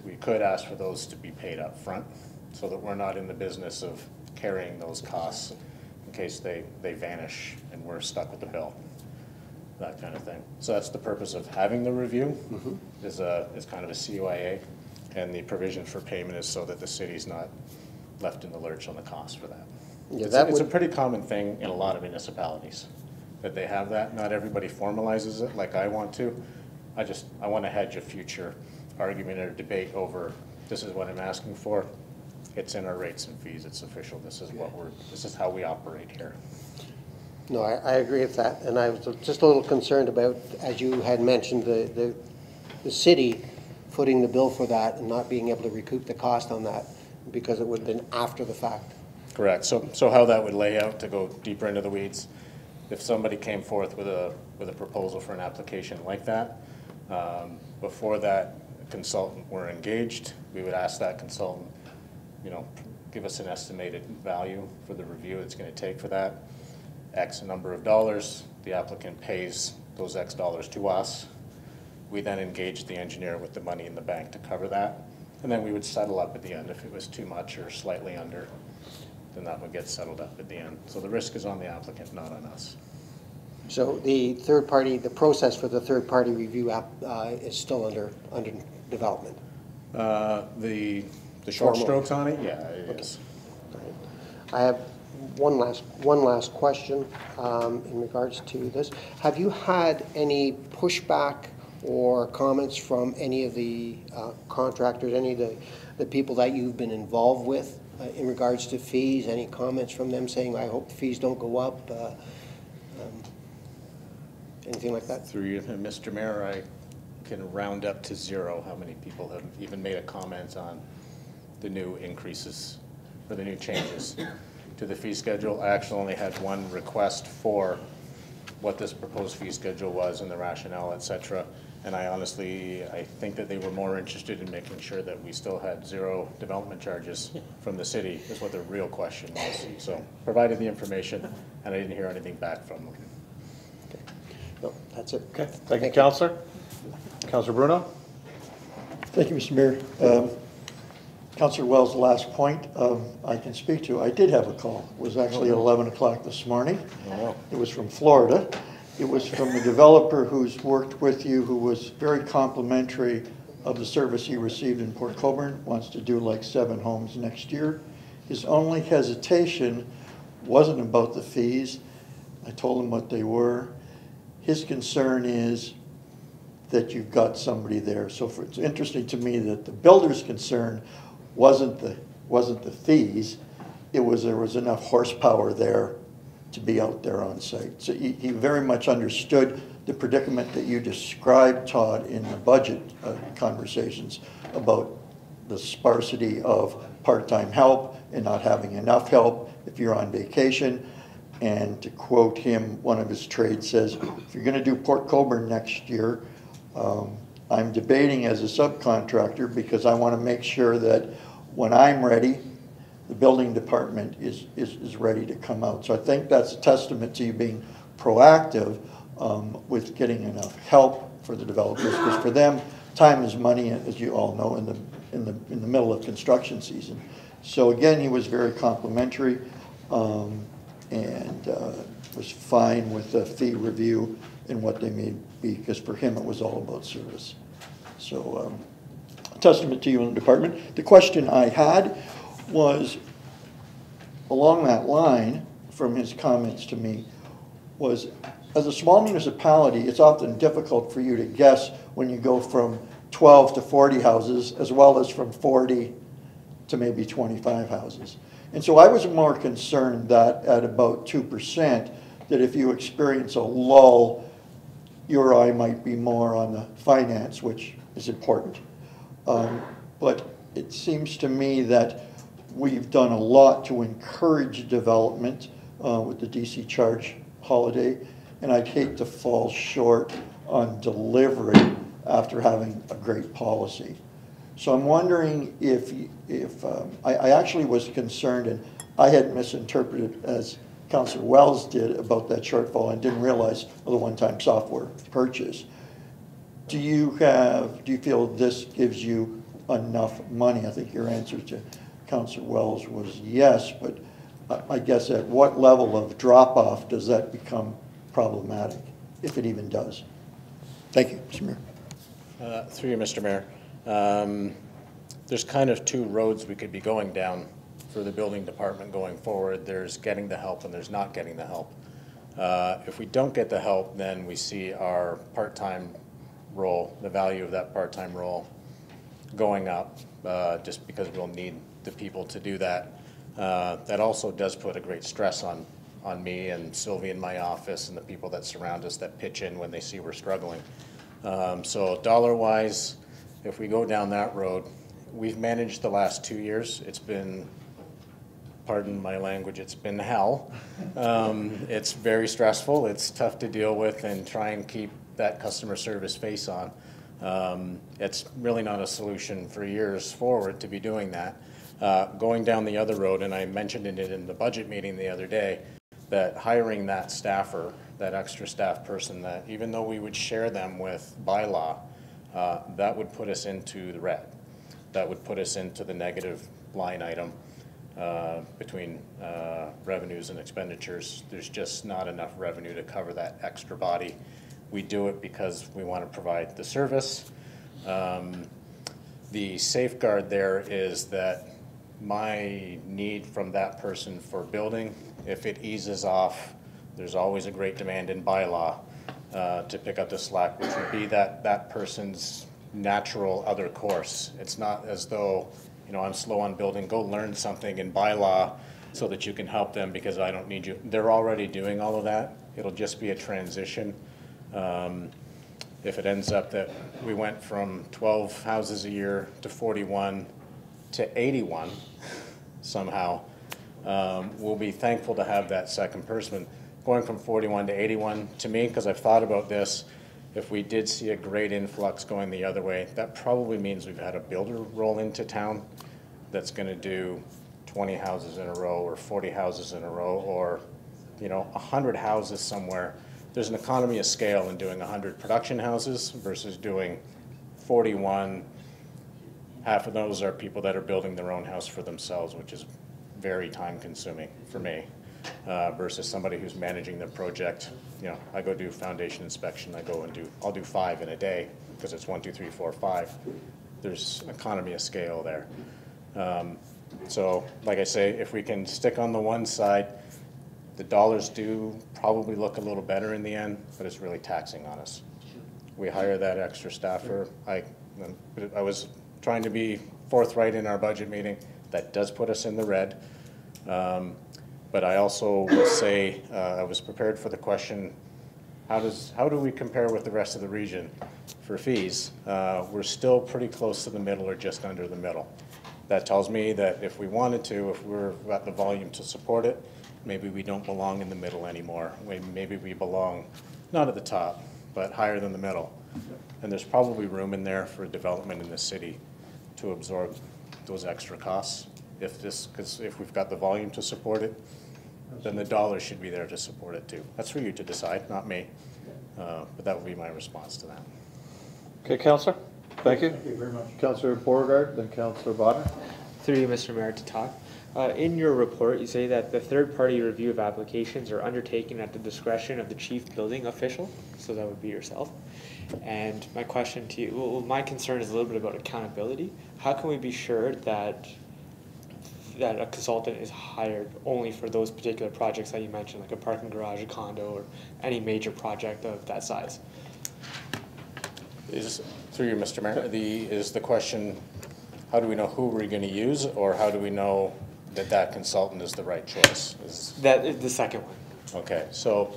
we could ask for those to be paid up front so that we're not in the business of carrying those costs in case they vanish and we're stuck with the bill, that kind of thing. So that's the purpose of having the review, is kind of a CYA, and the provision for payment is so that the city's not left in the lurch on the cost for that. Yeah, it's a pretty common thing in a lot of municipalities that they have that. Not everybody formalizes it like I want to. I want to hedge a future argument or debate over, this is what I'm asking for. It's in our rates and fees. It's official. This is how we operate here. No, I agree with that, and I was just a little concerned about, as you had mentioned, the city footing the bill for that and not being able to recoup the cost on that because it would have been after the fact. Correct. So how that would lay out, to go deeper into the weeds, if somebody came forth with a proposal for an application like that, before that consultant were engaged, we would ask that consultant, give us an estimated value for the review it's going to take for that, X number of dollars. The applicant pays those X dollars to us. We then engage the engineer with the money in the bank to cover that, and then we would settle up at the end. If it was too much or slightly under, then that would get settled up at the end. So the risk is on the applicant, not on us. So the process for the third-party review is still under development? The short strokes on it? Yeah, it is. Right. I have one last question in regards to this. Have you had any pushback or comments from any of the contractors, any of the people that you've been involved with in regards to fees? Any comments from them saying, I hope the fees don't go up? Anything like that? Through you, Mr. Mayor, I can round up to zero how many people have even made a comment on the new increases or the new changes to the fee schedule. I actually only had one request for what this proposed fee schedule was and the rationale, etc. And I think that they were more interested in making sure that we still had zero development charges from the city is what the real question was. So provided the information, and I didn't hear anything back from them. Okay. No, that's it. Okay, thank you, Councillor. Councillor Bruno. Thank you, Mr. Mayor. Councillor Wells' last point I can speak to. I did have a call. It was actually at 11 o'clock this morning. It was from Florida. It was from a developer who's worked with you, who was very complimentary of the service he received in Port Colborne, wants to do like 7 homes next year. His only hesitation wasn't about the fees. I told him what they were. His concern is that you've got somebody there. So it's interesting to me that the builder's concern wasn't the fees, there was enough horsepower there to be out there on site. So he very much understood the predicament that you described, Todd, in the budget conversations about the sparsity of part-time help and not having enough help if you're on vacation. And to quote him, one of his trades says, if you're going to do Port Colborne next year, I'm debating as a subcontractor because I want to make sure that when I'm ready, the building department is ready to come out. So I think that's a testament to you being proactive with getting enough help for the developers, because for them, time is money, as you all know, in the middle of construction season. So again, he was very complimentary and was fine with the fee review and what they may be, because for him it was all about service. So a testament to you in the department. The question I had was along that line from his comments to me was, as a small municipality, it's often difficult for you to guess when you go from 12 to 40 houses, as well as from 40 to maybe 25 houses. And so I was more concerned that at about 2%, that if you experience a lull, your eye might be more on the finance, which is important. But it seems to me that we've done a lot to encourage development with the DC charge holiday, and I'd hate to fall short on delivery after having a great policy. So I'm wondering if I actually was concerned, and I had misinterpreted as Councillor Wells did about that shortfall and didn't realize the one-time software purchase. Do you feel this gives you enough money? I think your answer to Councillor Wells was yes, but I guess at what level of drop-off does that become problematic, if it even does? Thank you, Mr. Mayor. Through you, Mr. Mayor. There's kind of two roads we could be going down for the building department going forward. There's getting the help and there's not getting the help. If we don't get the help, then we see our part-time role, the value of that part-time role going up, just because we'll need the people to do that. That also does put a great stress on me and Sylvie in my office and the people that surround us that pitch in when they see we're struggling. So dollar-wise, if we go down that road, we've managed the last 2 years. It's been, pardon my language, it's been hell. It's very stressful. It's tough to deal with and try and keep that customer service face on. It's really not a solution for years forward to be doing that. Going down the other road, and I mentioned it in the budget meeting the other day, that hiring that staffer, that extra staff person, that even though we would share them with bylaw, that would put us into the red. That would put us into the negative line item between revenues and expenditures. There's just not enough revenue to cover that extra body. We do it because we want to provide the service. The safeguard there is that my need from that person for building, if it eases off, there's always a great demand in bylaw to pick up the slack, which would be that person's natural other course. It's not as though, you know, I'm slow on building, go learn something in bylaw so that you can help them because I don't need you. They're already doing all of that. It'll just be a transition. If it ends up that we went from 12 houses a year to 41 to 81 somehow, we'll be thankful to have that second person. Going from 41 to 81, to me, because I've thought about this, if we did see a great influx going the other way, that probably means we've had a builder roll into town that's going to do 20 houses in a row or 40 houses in a row, or 100 houses somewhere. There's an economy of scale in doing 100 production houses versus doing 41. Half of those are people that are building their own house for themselves, which is very time consuming for me, versus somebody who's managing the project. I go do foundation inspection, I'll do 5 in a day because it's 1, 2, 3, 4, 5. There's an economy of scale there. So like I say, if we can stick on the one side, the dollars do probably look a little better in the end, but it's really taxing on us. we hire that extra staffer. I was trying to be forthright in our budget meeting. That does put us in the red. But I also will say, I was prepared for the question, how do we compare with the rest of the region for fees? We're still pretty close to the middle or just under the middle. That tells me that if we wanted to, if we've got the volume to support it, maybe we don't belong in the middle anymore. Maybe we belong not at the top, but higher than the middle. And there's probably room in there for development in this city to absorb those extra costs. Because if we've got the volume to support it, then the dollars should be there to support it too. That's for you to decide, not me. But that would be my response to that. Okay, Councillor, thank you. Thank you very much. Councillor Beauregard, then Councillor Bodnar. Through you, Mr. Mayor, to talk. In your report, you say that the third-party review of applications are undertaken at the discretion of the chief building official, so that would be yourself. And my question to you, well, my concern is a little bit about accountability. How can we be sure that a consultant is hired only for those particular projects that you mentioned, like a parking garage, a condo, or any major project of that size? Through you, Mr. Mayor, is the question, how do we know who we're going to use, or how do we know that consultant is the right choice? That is the second one. Okay, so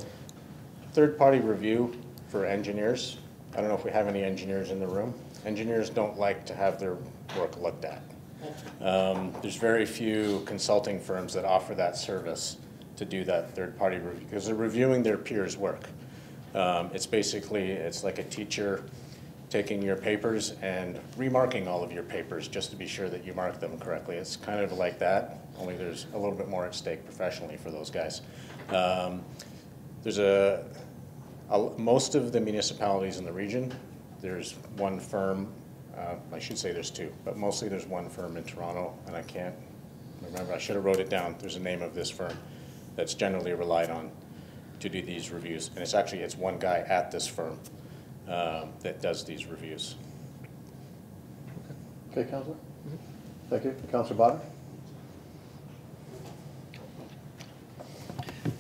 third-party review for engineers. I don't know if we have any engineers in the room. Engineers don't like to have their work looked at. There's very few consulting firms that offer that service to do that third-party review because they're reviewing their peers' work. It's like a teacher taking your papers and remarking all of your papers just to be sure that you mark them correctly. It's kind of like that, only there's a little bit more at stake professionally for those guys. There's most of the municipalities in the region, there's one firm, I should say there's two, but mostly there's one firm in Toronto, and I can't remember, I should have wrote it down. There's a name of this firm that's generally relied on to do these reviews. And it's one guy at this firm that does these reviews. Okay, Councillor. Thank you. Councillor Bodnar.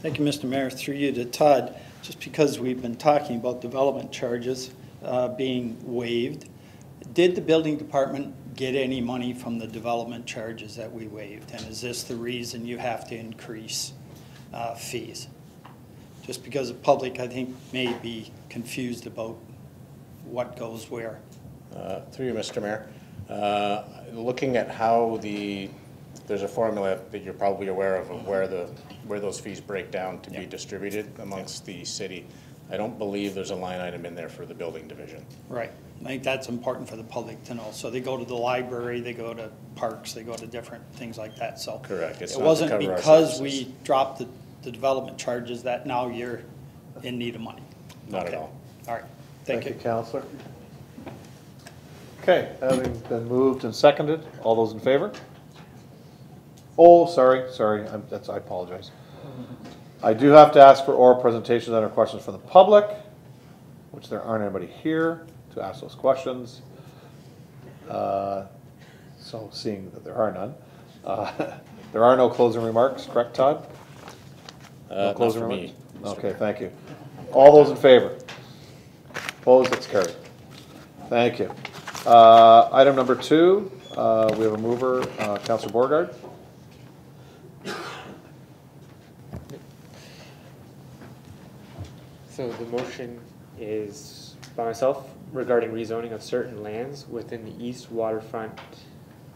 Thank you, Mr. Mayor. Through you to Todd, just because we've been talking about development charges being waived, did the building department get any money from the development charges that we waived? And is this the reason you have to increase fees? Just because the public, I think, may be confused about what goes where. Through you, Mr. Mayor. Looking at how there's a formula that you're probably aware of where those fees break down to be distributed amongst the city. I don't believe there's a line item in there for the building division. Right. I think that's important for the public to know. So they go to the library, they go to parks, they go to different things like that. So correct. It wasn't because we dropped the development charges that now you're in need of money. Not at all. All right. Thank you. Councillor. Okay, having been moved and seconded, all those in favor? Oh, sorry, I apologize. I do have to ask for oral presentations and or questions from the public, which there aren't anybody here to ask those questions. So seeing that there are none. There are no closing remarks, correct, Todd? No closing remarks? Okay, thank you. All those in favor? Opposed, that's carried. Thank you. Item number 2, we have a mover, Councillor Beauregard. So the motion is by myself regarding rezoning of certain lands within the east waterfront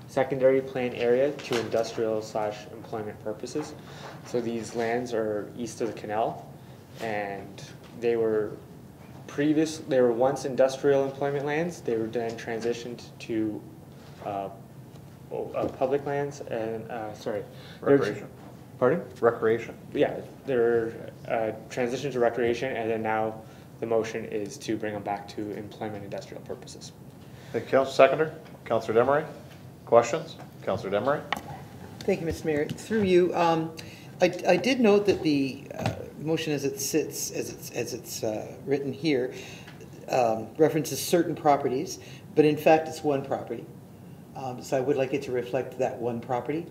secondary plan area to industrial/employment purposes. So these lands are east of the canal, and they were once industrial employment lands. They were then transitioned to public lands and Recreation. Pardon? Recreation. Yeah, they're transitioned to recreation, and then now the motion is to bring them back to employment industrial purposes. Thank you, Councillor Seconder. Councillor Desmarais. Questions? Councillor Desmarais. Thank you, Mr. Mayor. Through you, I did note that the motion as it sits, as it's written here, references certain properties, but in fact it's one property. So I would like it to reflect that one property,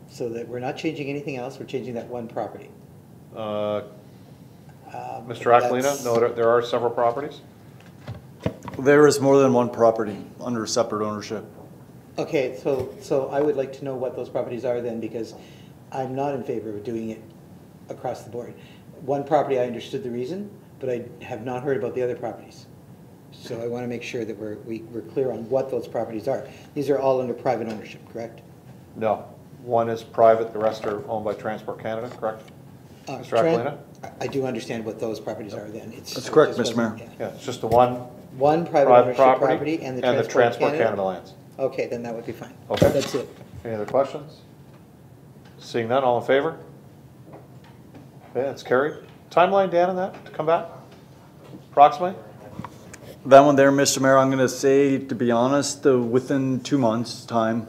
so that we're not changing anything else, we're changing that one property. Mr. Aquilina, no, there are several properties. There is more than one property under separate ownership. Okay, so I would like to know what those properties are then, because I'm not in favor of doing it across the board. One property, I understood the reason, but I have not heard about the other properties. So I want to make sure that we're clear on what those properties are. These are all under private ownership, correct? No. One is private, the rest are owned by Transport Canada, correct? Mr. Aquilina? I do understand what those properties are then. That's correct, Mr. Mayor. Yeah, it's just the one One private ownership property and the Transport Canada lands. Okay, then that would be fine. Okay. That's it. Any other questions? Seeing none, all in favor? Okay, that's carried. Timeline, Dan, on that to come back? Approximately? That one there, Mr. Mayor, I'm going to say, to be honest, within 2 months' time.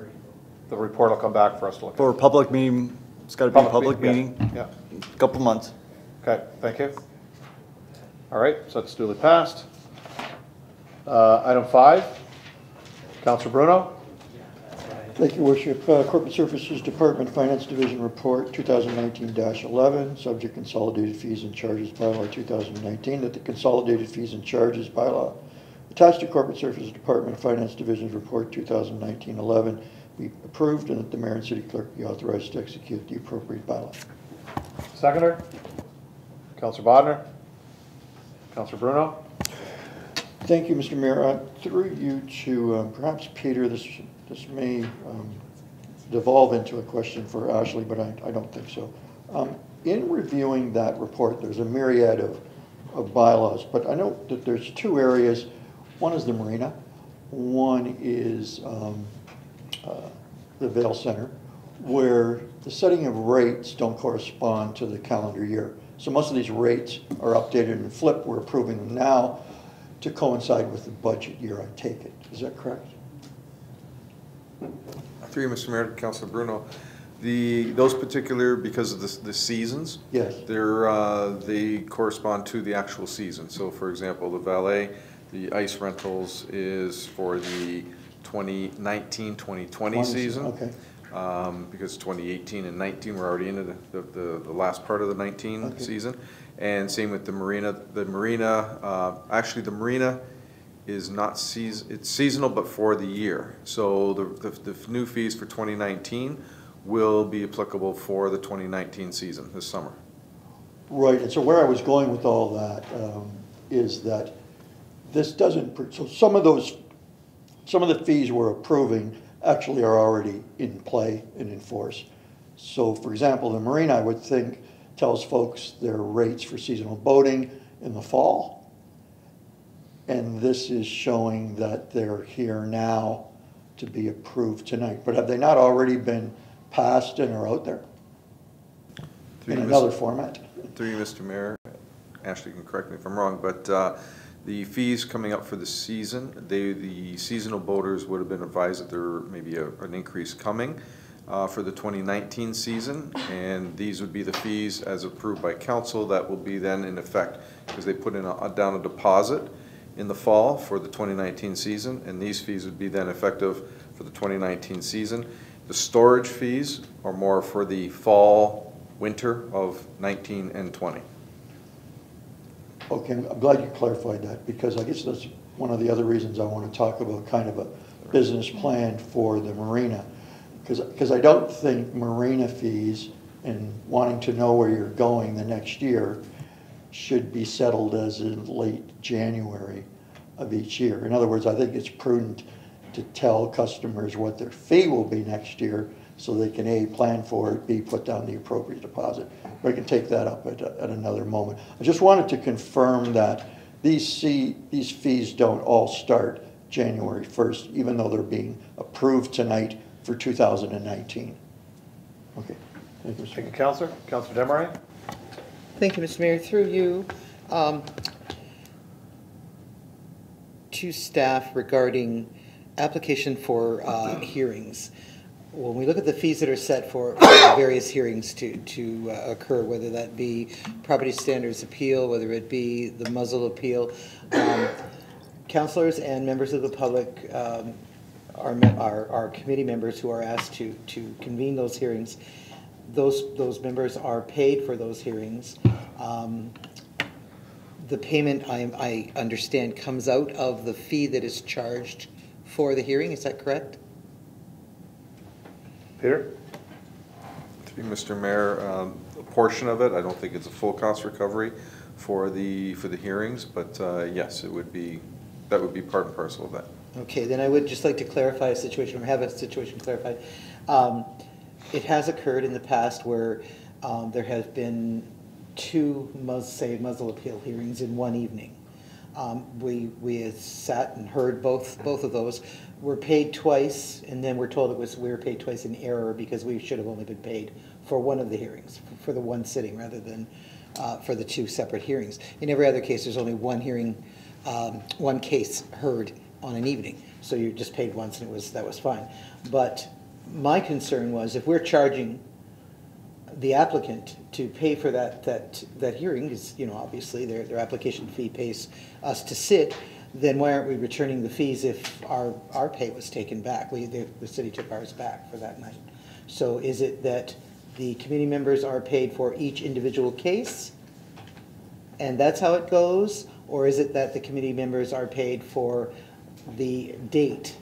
The report will come back for us to look at. For a public meeting, it's got to be a public meeting. Yeah. Couple months. Okay, thank you. All right, so that's duly passed. Item 5, Councillor Bruno. Thank you, Worship. Corporate Services Department Finance Division Report 2019-11, subject consolidated fees and charges bylaw 2019, that the consolidated fees and charges bylaw attached to Corporate Services Department Finance Division's Report 2019-11 be approved, and that the mayor and city clerk be authorized to execute the appropriate bylaw. Seconder. Councillor Bodnar. Councillor Bruno. Thank you, Mr. Mayor. Through you to perhaps Peter, this may devolve into a question for Ashley, but I don't think so. In reviewing that report, there's a myriad of bylaws, but I know that there's 2 areas. One is the marina, one is the Vail Center, where the setting of rates don't correspond to the calendar year. So most of these rates are updated and flipped. We're approving them now to coincide with the budget year, I take it. Is that correct? Through you, Mr. Mayor, Councilor Bruno, those particular, because of the seasons, yes, they correspond to the actual season. So, for example, the valet, the ice rentals is for the 2019-2020 season. Okay. Because 2018 and 19 we're already into the last part of the 19 season, and same with the marina. The marina, actually, the marina is not it's seasonal, but for the year. So the new fees for 2019 will be applicable for the 2019 season this summer. Right, and so where I was going with all that is that this doesn't, so some of the fees we're approving actually are already in play and in force. So for example, the marina, I would think, tells folks their rates for seasonal boating in the fall. And this is showing that they're here now to be approved tonight. But have they not already been passed and are out there in another format? Through you, Mr. Mayor, Ashley can correct me if I'm wrong, but the fees coming up for the season, the seasonal boaters would have been advised that there may be an increase coming for the 2019 season, and these would be the fees as approved by council that will be then in effect, because they put in down a deposit in the fall for the 2019 season, and these fees would be then effective for the 2019 season. The storage fees are more for the fall, winter of 19 and 20. Okay, I'm glad you clarified that, because I guess that's one of the other reasons I want to talk about kind of a business plan for the marina. Because I don't think marina fees and wanting to know where you're going the next year should be settled as in late January of each year. In other words, I think it's prudent to tell customers what their fee will be next year so they can A, plan for it, B, put down the appropriate deposit. But I can take that up at another moment. I just wanted to confirm that these fees don't all start January 1st, even though they're being approved tonight for 2019. Okay. Thank you, Mr. Thank you, Councillor. Councillor Desmarais. Thank you, Mr. Mayor. Through you, to staff regarding application for hearings. When we look at the fees that are set for various hearings to occur, whether that be property standards appeal, whether it be the muzzle appeal, councillors and members of the public are committee members who are asked to convene those hearings. Those members are paid for those hearings. the payment, I understand, comes out of the fee that is charged for the hearing, is that correct? Peter? Through Mr. Mayor, a portion of it, I don't think it's a full cost recovery for the hearings, but yes, it would be, that would be part and parcel of that. Okay, then I would just like to clarify a situation, or have a situation clarified. It has occurred in the past where there have been two, muzzle appeal hearings in one evening. We had sat and heard both of those. We're paid twice, and then we're told we were paid twice in error because we should have only been paid for one of the hearings, for the one sitting, rather than for the two separate hearings. In every other case, there's only one hearing, one case heard on an evening. So you're just paid once, and that was fine. But my concern was, if we're charging the applicant to pay for that hearing, is, you know, obviously their application fee pays us to sit, then why aren't we returning the fees if our pay was taken back? The city took ours back for that night. So is it that the committee members are paid for each individual case, and that's how it goes? Or is it that the committee members are paid for the date,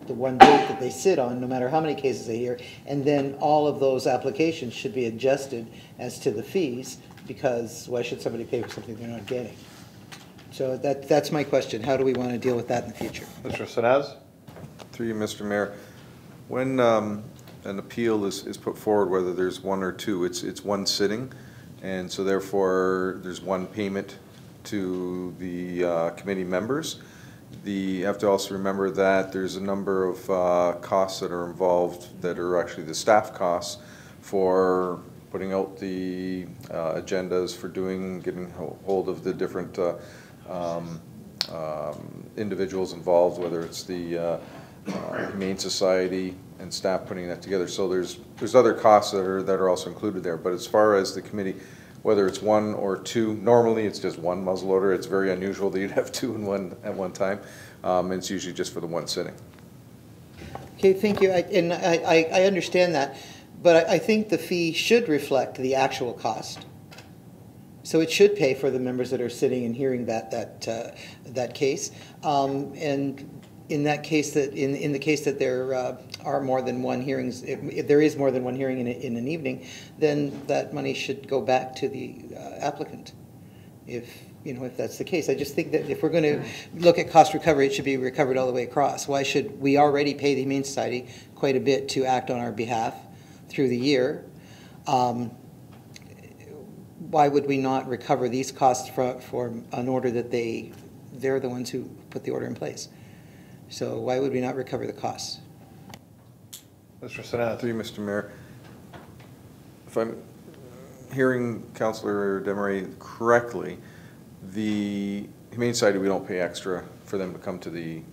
the one date that they sit on, no matter how many cases they hear, and then all of those applications should be adjusted as to the fees, because why should somebody pay for something they're not getting? So that's my question. How do we want to deal with that in the future? Mr. Sinaz? Through you, Mr. Mayor, when an appeal is put forward, whether there's one or two, it's one sitting, and so therefore there's one payment to the committee members. You have to also remember that there's a number of costs that are involved that are actually the staff costs for putting out the agendas, for getting hold of the different individuals involved, whether it's the Humane Society and staff putting that together. So there's other costs that are also included there. But as far as the committee, whether it's one or two, normally it's just one muzzleloader. It's very unusual that you'd have two at one time. It's usually just for the one sitting. Okay, thank you. I understand that, but I think the fee should reflect the actual cost. So it should pay for the members that are sitting and hearing that case. And in that case, in the case that there are more than one hearings, if there is more than one hearing in an evening, then that money should go back to the applicant, if that's the case. I just think that if we're going to look at cost recovery, it should be recovered all the way across. Why should we already pay the Humane Society quite a bit to act on our behalf through the year? Why would we not recover these costs for an order that they're the ones who put the order in place? So why would we not recover the costs? Mr. Sinaz. Through you, Mr. Mayor. If I'm hearing Councillor Desmarais correctly, the Humane Society, we don't pay extra for them to come to the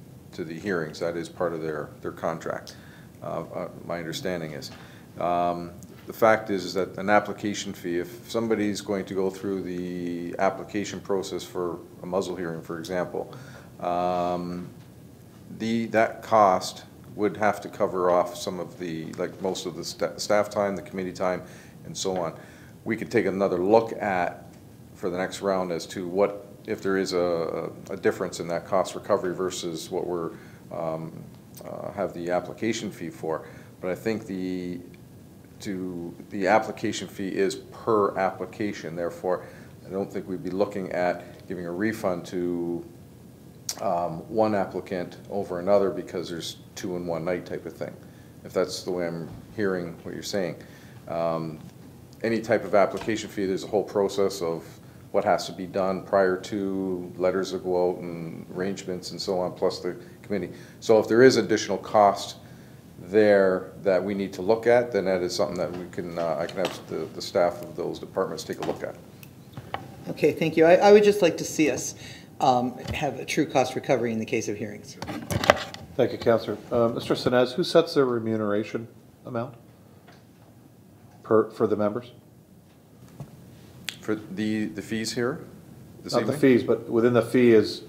hearings. That is part of their contract. My understanding is. The fact is that an application fee, if somebody's going to go through the application process for a muzzle hearing, for example, that cost would have to cover off some of most of the staff time, the committee time, and so on. We could take another look at for the next round as to if there is a difference in that cost recovery versus what we're have the application fee for. But I think the application fee is per application. Therefore, I don't think we'd be looking at giving a refund to one applicant over another because there's two in one night type of thing, if that's the way I'm hearing what you're saying. Any type of application fee, there's a whole process of what has to be done prior to letters that go out and arrangements and so on, plus the committee. So if there is additional cost there that we need to look at, then that is something that we can, I can have the staff of those departments take a look at. Okay, thank you. I would just like to see us have a true cost recovery in the case of hearings. Thank you, Councillor. Mr. Sinaz, who sets the remuneration amount for the members? For the fees here this Not evening? the fees, but within the fee is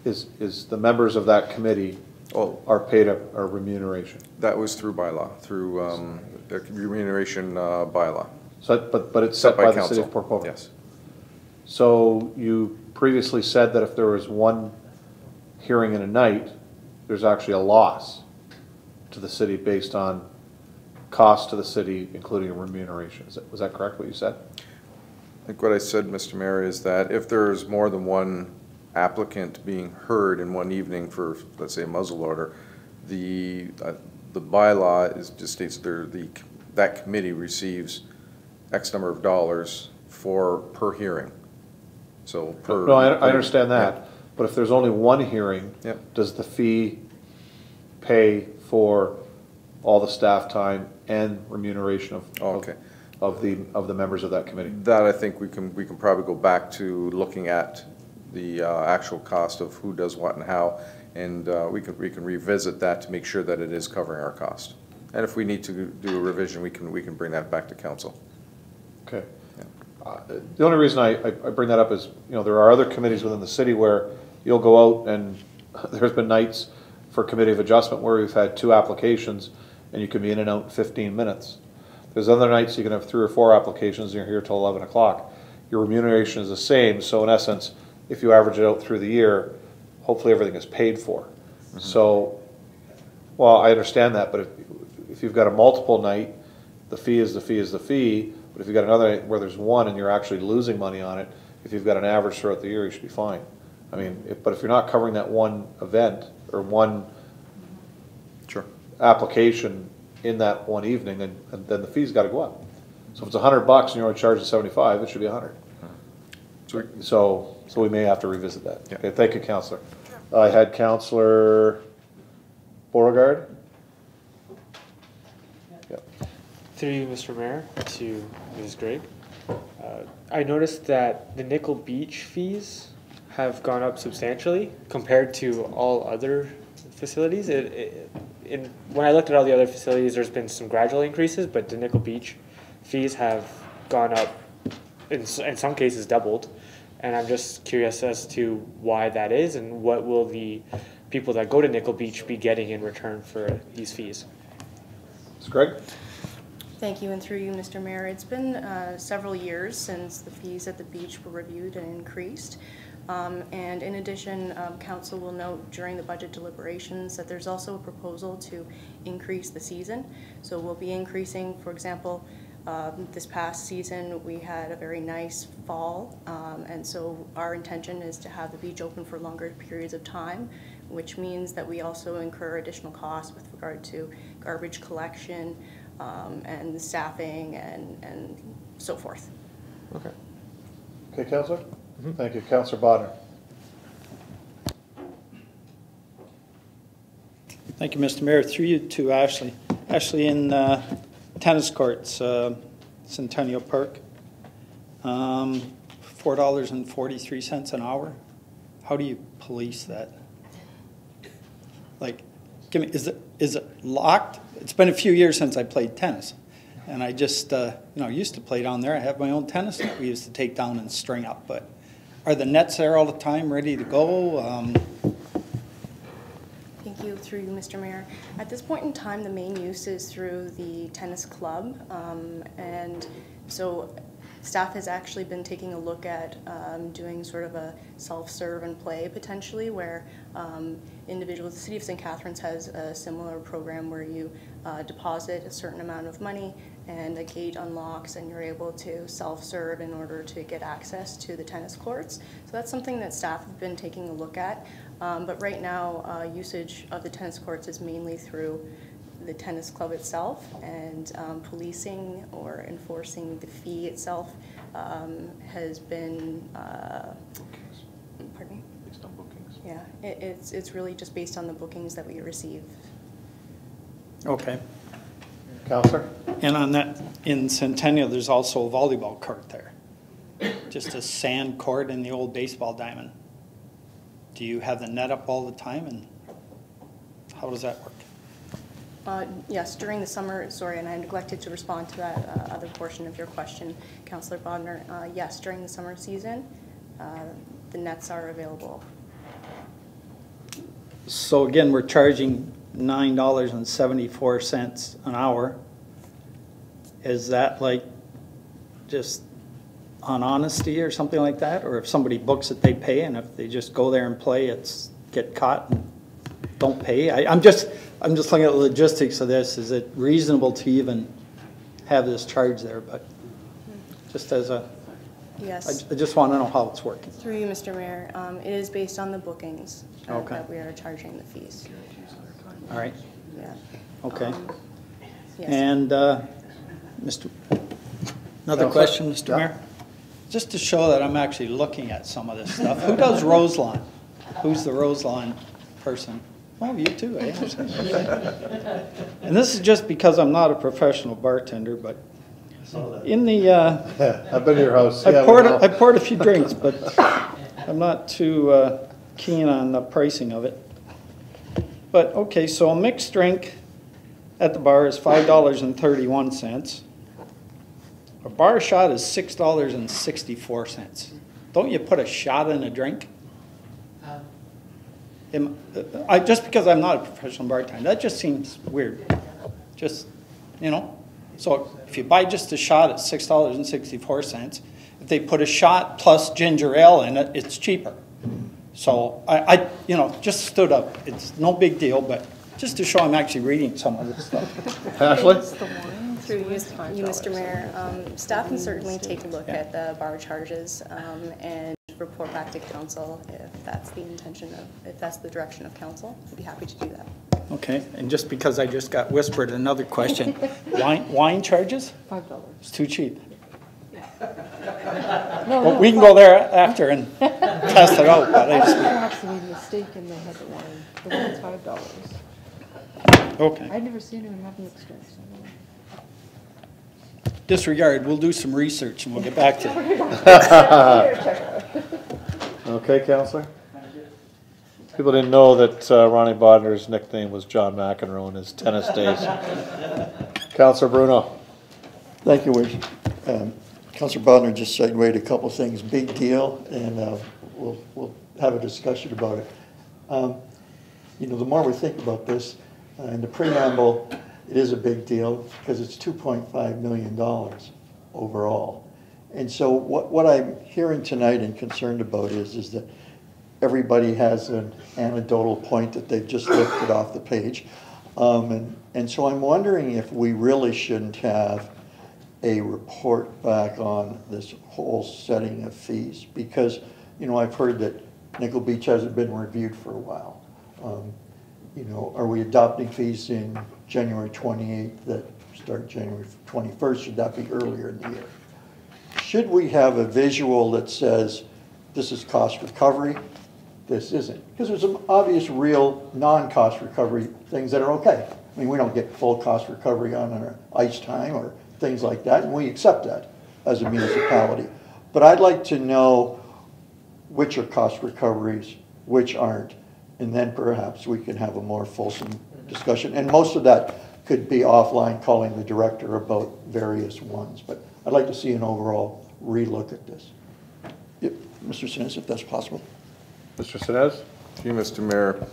the members of that committee are paid a remuneration. That was through bylaw, through the remuneration bylaw. So, but it's set by the council. city of Port Colborne. Yes. So you previously said that if there was one hearing in a night, there's actually a loss to the city based on cost to the city, including remuneration. Was that correct, what you said? I think what I said, Mr. Mayor, is that if there's more than one applicant being heard in one evening for, let's say, a muzzle order, the bylaw just states that committee receives X number of dollars per hearing. So per. No, I understand that. Yeah. But if there's only one hearing, Yep. does the fee pay for all the staff time and remuneration of the members of that committee? That I think we can probably go back to looking at the actual cost of who does what and how, and we can revisit that to make sure that it is covering our cost. And if we need to do a revision, we can bring that back to council. Okay. The only reason I bring that up is, there are other committees within the city where you'll go out, and there's been nights for committee of adjustment where we've had 2 applications and you can be in and out in 15 minutes. There's other nights you can have 3 or 4 applications and you're here till 11 o'clock. Your remuneration is the same, so in essence, if you average it out through the year, hopefully everything is paid for. Mm-hmm. So, well, I understand that, but if you've got a multiple night, the fee is the fee is the fee. But if you've got another night where there's one and you're actually losing money on it, if you've got an average throughout the year, you should be fine. I mean, but if you're not covering that one event or one application in that one evening, then the fee's got to go up. So if it's $100 and you're only charging 75, it should be 100. So we may have to revisit that. Yeah. Okay, thank you, Councillor. I had Councillor Beauregard. Through you, Mr. Mayor, to Ms. Gregg. I noticed that the Nickel Beach fees have gone up substantially compared to all other facilities. When I looked at all the other facilities, there's been some gradual increases, but the Nickel Beach fees have gone up, in some cases doubled. And I'm just curious as to why that is, and what will the people that go to Nickel Beach be getting in return for these fees? Ms. Gregg? Thank you, and through you, Mr. Mayor. It's been several years since the fees at the beach were reviewed and increased. And in addition, Council will note during the budget deliberations that there's also a proposal to increase the season. So we'll be increasing, for example, this past season we had a very nice fall, and so our intention is to have the beach open for longer periods of time, which means that we also incur additional costs with regard to garbage collection, and staffing and so forth. Okay. Okay, Councillor? Mm-hmm. Thank you. Councillor Bodnar. Thank you, Mr. Mayor. Through you to Ashley. Ashley, in tennis courts, Centennial Park, $4.43 an hour. How do you police that? Like, give me, is it locked? It's been a few years since I played tennis, and I just used to play down there. I have my own tennis net we used to take down and string up. But are the nets there all the time, ready to go? Thank you. Through you, Mr. Mayor. At this point in time, the main use is through the tennis club, and so staff has actually been taking a look at doing sort of a self-serve and play potentially, where individuals, the City of St. Catharines has a similar program where you deposit a certain amount of money and a gate unlocks and you're able to self-serve in order to get access to the tennis courts. So that's something that staff have been taking a look at. But right now, usage of the tennis courts is mainly through the tennis club itself, and policing or enforcing the fee itself has been, pardon me? Based on bookings. Yeah, it's really just based on the bookings that we receive. Okay. Councillor? And on that, in Centennial, there's also a volleyball court there. Just a sand court in the old baseball diamond. Do you have the net up all the time, and how does that work? Yes, during the summer, sorry, and I neglected to respond to that other portion of your question, Councillor Bodnar. Yes, during the summer season, the nets are available. So again, we're charging $9.74 an hour. Is that like just on honesty or something like that? Or if somebody books it, they pay, and if they just go there and play, it's get caught and don't pay? I'm just looking at the logistics of this. Is it reasonable to even have this charge there? But just as a, Yes. I just want to know how it's working. Through you, Mr. Mayor, it is based on the bookings Okay. that we are charging the fees. All right. Yeah. Okay. Yes. And another question, Mr. Mayor? Just to show that I'm actually looking at some of this stuff. Who does Roselawn? Who's the Roselawn person? Oh, you too, eh? And this is just because I'm not a professional bartender, but in the... I've been to your house. I poured a few drinks, but I'm not too keen on the pricing of it. But, okay, so a mixed drink at the bar is $5.31. A bar shot is $6.64. Don't you put a shot in a drink? Just because I'm not a professional bartender, that just seems weird. Just, you know. So if you buy just a shot at $6.64, if they put a shot plus ginger ale in it, it's cheaper. So I just stood up. It's no big deal, but just to show I'm actually reading some of this stuff. Ashley? Through you, Mr. Mayor, staff can certainly take a look at the bar charges and report back to council if that's the intention of, if that's the direction of council. I'd be happy to do that. Okay, and just because I just got whispered another question, wine charges? $5. It's too cheap. No, We can go there after and test it out. But Perhaps they made a mistake and they had the wine. The wine's $5. Okay. I've never seen anyone have mixed drinks. Disregard, we'll do some research and we'll get back to it. Okay, Counselor? People didn't know that Ronnie Bodner's nickname was John McEnroe in his tennis days. Counselor Bruno. Thank you, Wish. Councillor Bodner just segued a couple of things. Big deal, and we'll have a discussion about it. The more we think about this, in the preamble, it is a big deal because it's $2.5 million overall. And so what I'm hearing tonight and concerned about is that everybody has an anecdotal point that they've just lifted off the page. And so I'm wondering if we really shouldn't have a report back on this whole setting of fees, because I've heard that Nickel Beach hasn't been reviewed for a while. Are we adopting fees in January 28th that start January 21st? Should that be earlier in the year? Should we have a visual that says this is cost recovery, this isn't? Because there's some obvious real non-cost recovery things that are okay. I mean, we don't get full cost recovery on our ice time or things like that, and we accept that as a municipality. But I'd like to know which are cost recoveries, which aren't, and then perhaps we can have a more fulsome discussion. And most of that could be offline, calling the director about various ones. But I'd like to see an overall relook at this. Yep. Mr. Sinas, if that's possible. Mr. Sinez? To you, Mr. Mayor.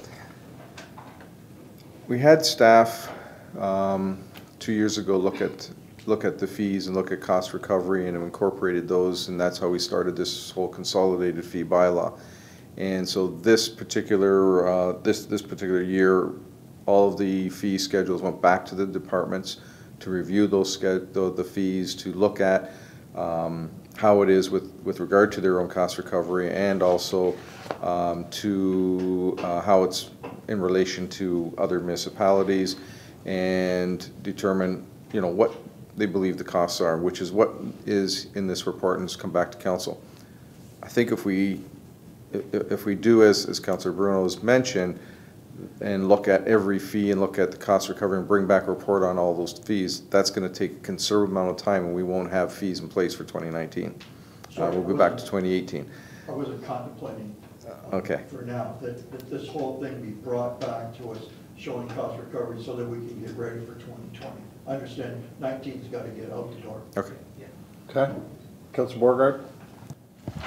We had staff 2 years ago look at the fees and look at cost recovery and have incorporated those, and that's how we started this whole consolidated fee bylaw. And so this particular this particular year, all of the fee schedules went back to the departments to review those the fees, to look at how it is with regard to their own cost recovery, and also to how it's in relation to other municipalities, and determine what they believe the costs are, which is what is in this report, and has come back to council. I think if we do as Councillor Bruno has mentioned, and look at every fee and look at the cost recovery and bring back a report on all those fees, that's going to take a considerable amount of time, and we won't have fees in place for 2019. We'll be back to 2018. I wasn't contemplating okay. for now that this whole thing be brought back to us showing cost recovery so that we can get ready for 2020. I understand 19's got to get out the door. Okay. Okay. Councillor Borgard?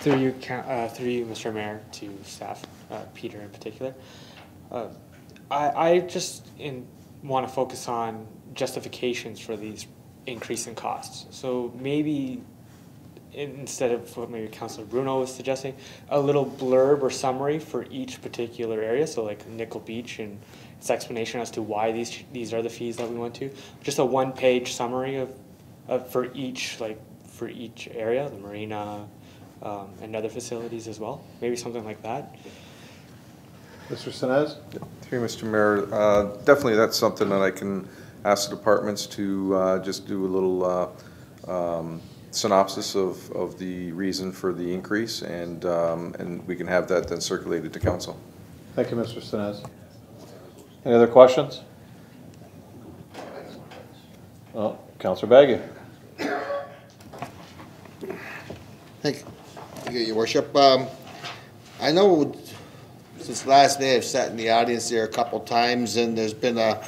Through you, Mr. Mayor, to staff, Peter in particular. I just want to focus on justifications for these increasing costs. So maybe instead of what maybe Councillor Bruno was suggesting, a little blurb or summary for each particular area. So like Nickel Beach and its explanation as to why these are the fees that we want to. Just a one-page summary of for each area, the marina and other facilities as well. Maybe something like that. Mr. Sinez? Through you, Mr. Mayor, definitely that's something that I can ask the departments to just do a little synopsis of the reason for the increase, and we can have that then circulated to council. Thank you, Mr. Sinez. Any other questions? Oh, Councillor Baggio. Thank you, Your Worship. I know since last day I've sat in the audience there a couple times, and there's been a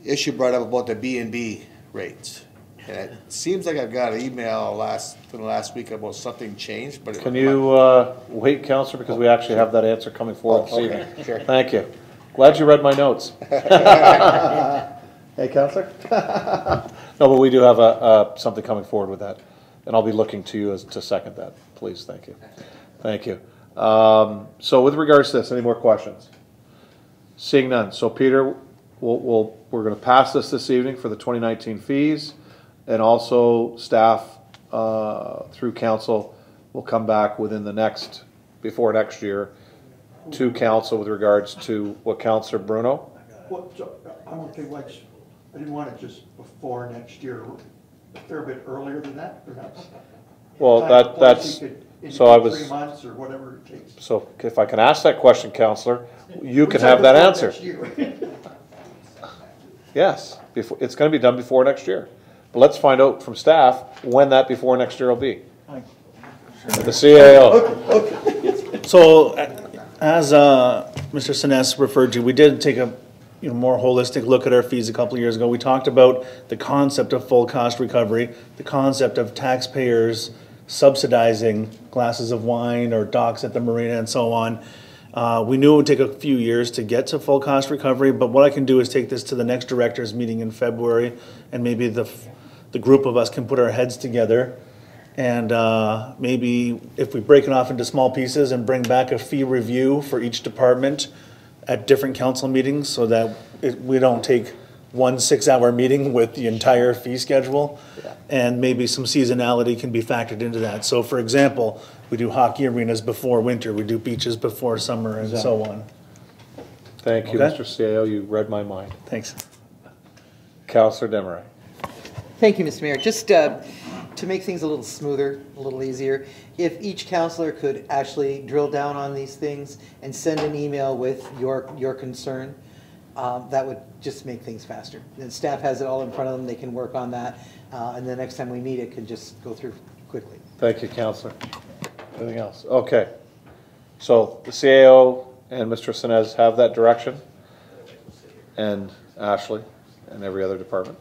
issue brought up about the B&B rates. And it seems like I've got an email from last week about something changed, but Can you wait, Councillor, because we actually have that answer coming forward this evening. Sure. Thank you. Glad you read my notes. Hey, Councillor? No, but we do have something coming forward with that, and I'll be looking to you to second that. Please, thank you. Thank you. So with regards to this, any more questions? Seeing none. So Peter, we're going to pass this evening for the 2019 fees, and also staff through council will come back within the before next year to council with regards to what Councillor Bruno. Well, so I don't think I didn't want it just before next year, a fair bit earlier than that, perhaps. Well, that's so I was 3 months or whatever it takes. So if I can ask that question, Councillor, you can have that answer. Yes, it's going to be done before next year. But let's find out from staff when that before next year will be. The CAO. So, as Mr. Sinez referred to, we did take a more holistic look at our fees a couple of years ago. We talked about the concept of full cost recovery, the concept of taxpayers subsidizing glasses of wine or docks at the marina and so on. We knew it would take a few years to get to full cost recovery, but what I can do is take this to the next directors meeting in February, and maybe the group of us can put our heads together, and maybe if we break it off into small pieces and bring back a fee review for each department at different council meetings, so that we don't take one 6-hour meeting with the entire fee schedule, and maybe some seasonality can be factored into that. So for example, we do hockey arenas before winter, we do beaches before summer, and so on. Thank you, Okay. Mr. CAO. You read my mind. Thanks. Councillor Desmarais. Thank you, Mr. Mayor. Just to make things a little smoother, a little easier, if each councillor could actually drill down on these things and send an email with your concern, that would just make things faster. And staff has it all in front of them, they can work on that, and the next time we meet it can just go through quickly. Thank you, Councillor. Anything else? Okay. So the CAO and Mr. Sinez have that direction, and Ashley and every other department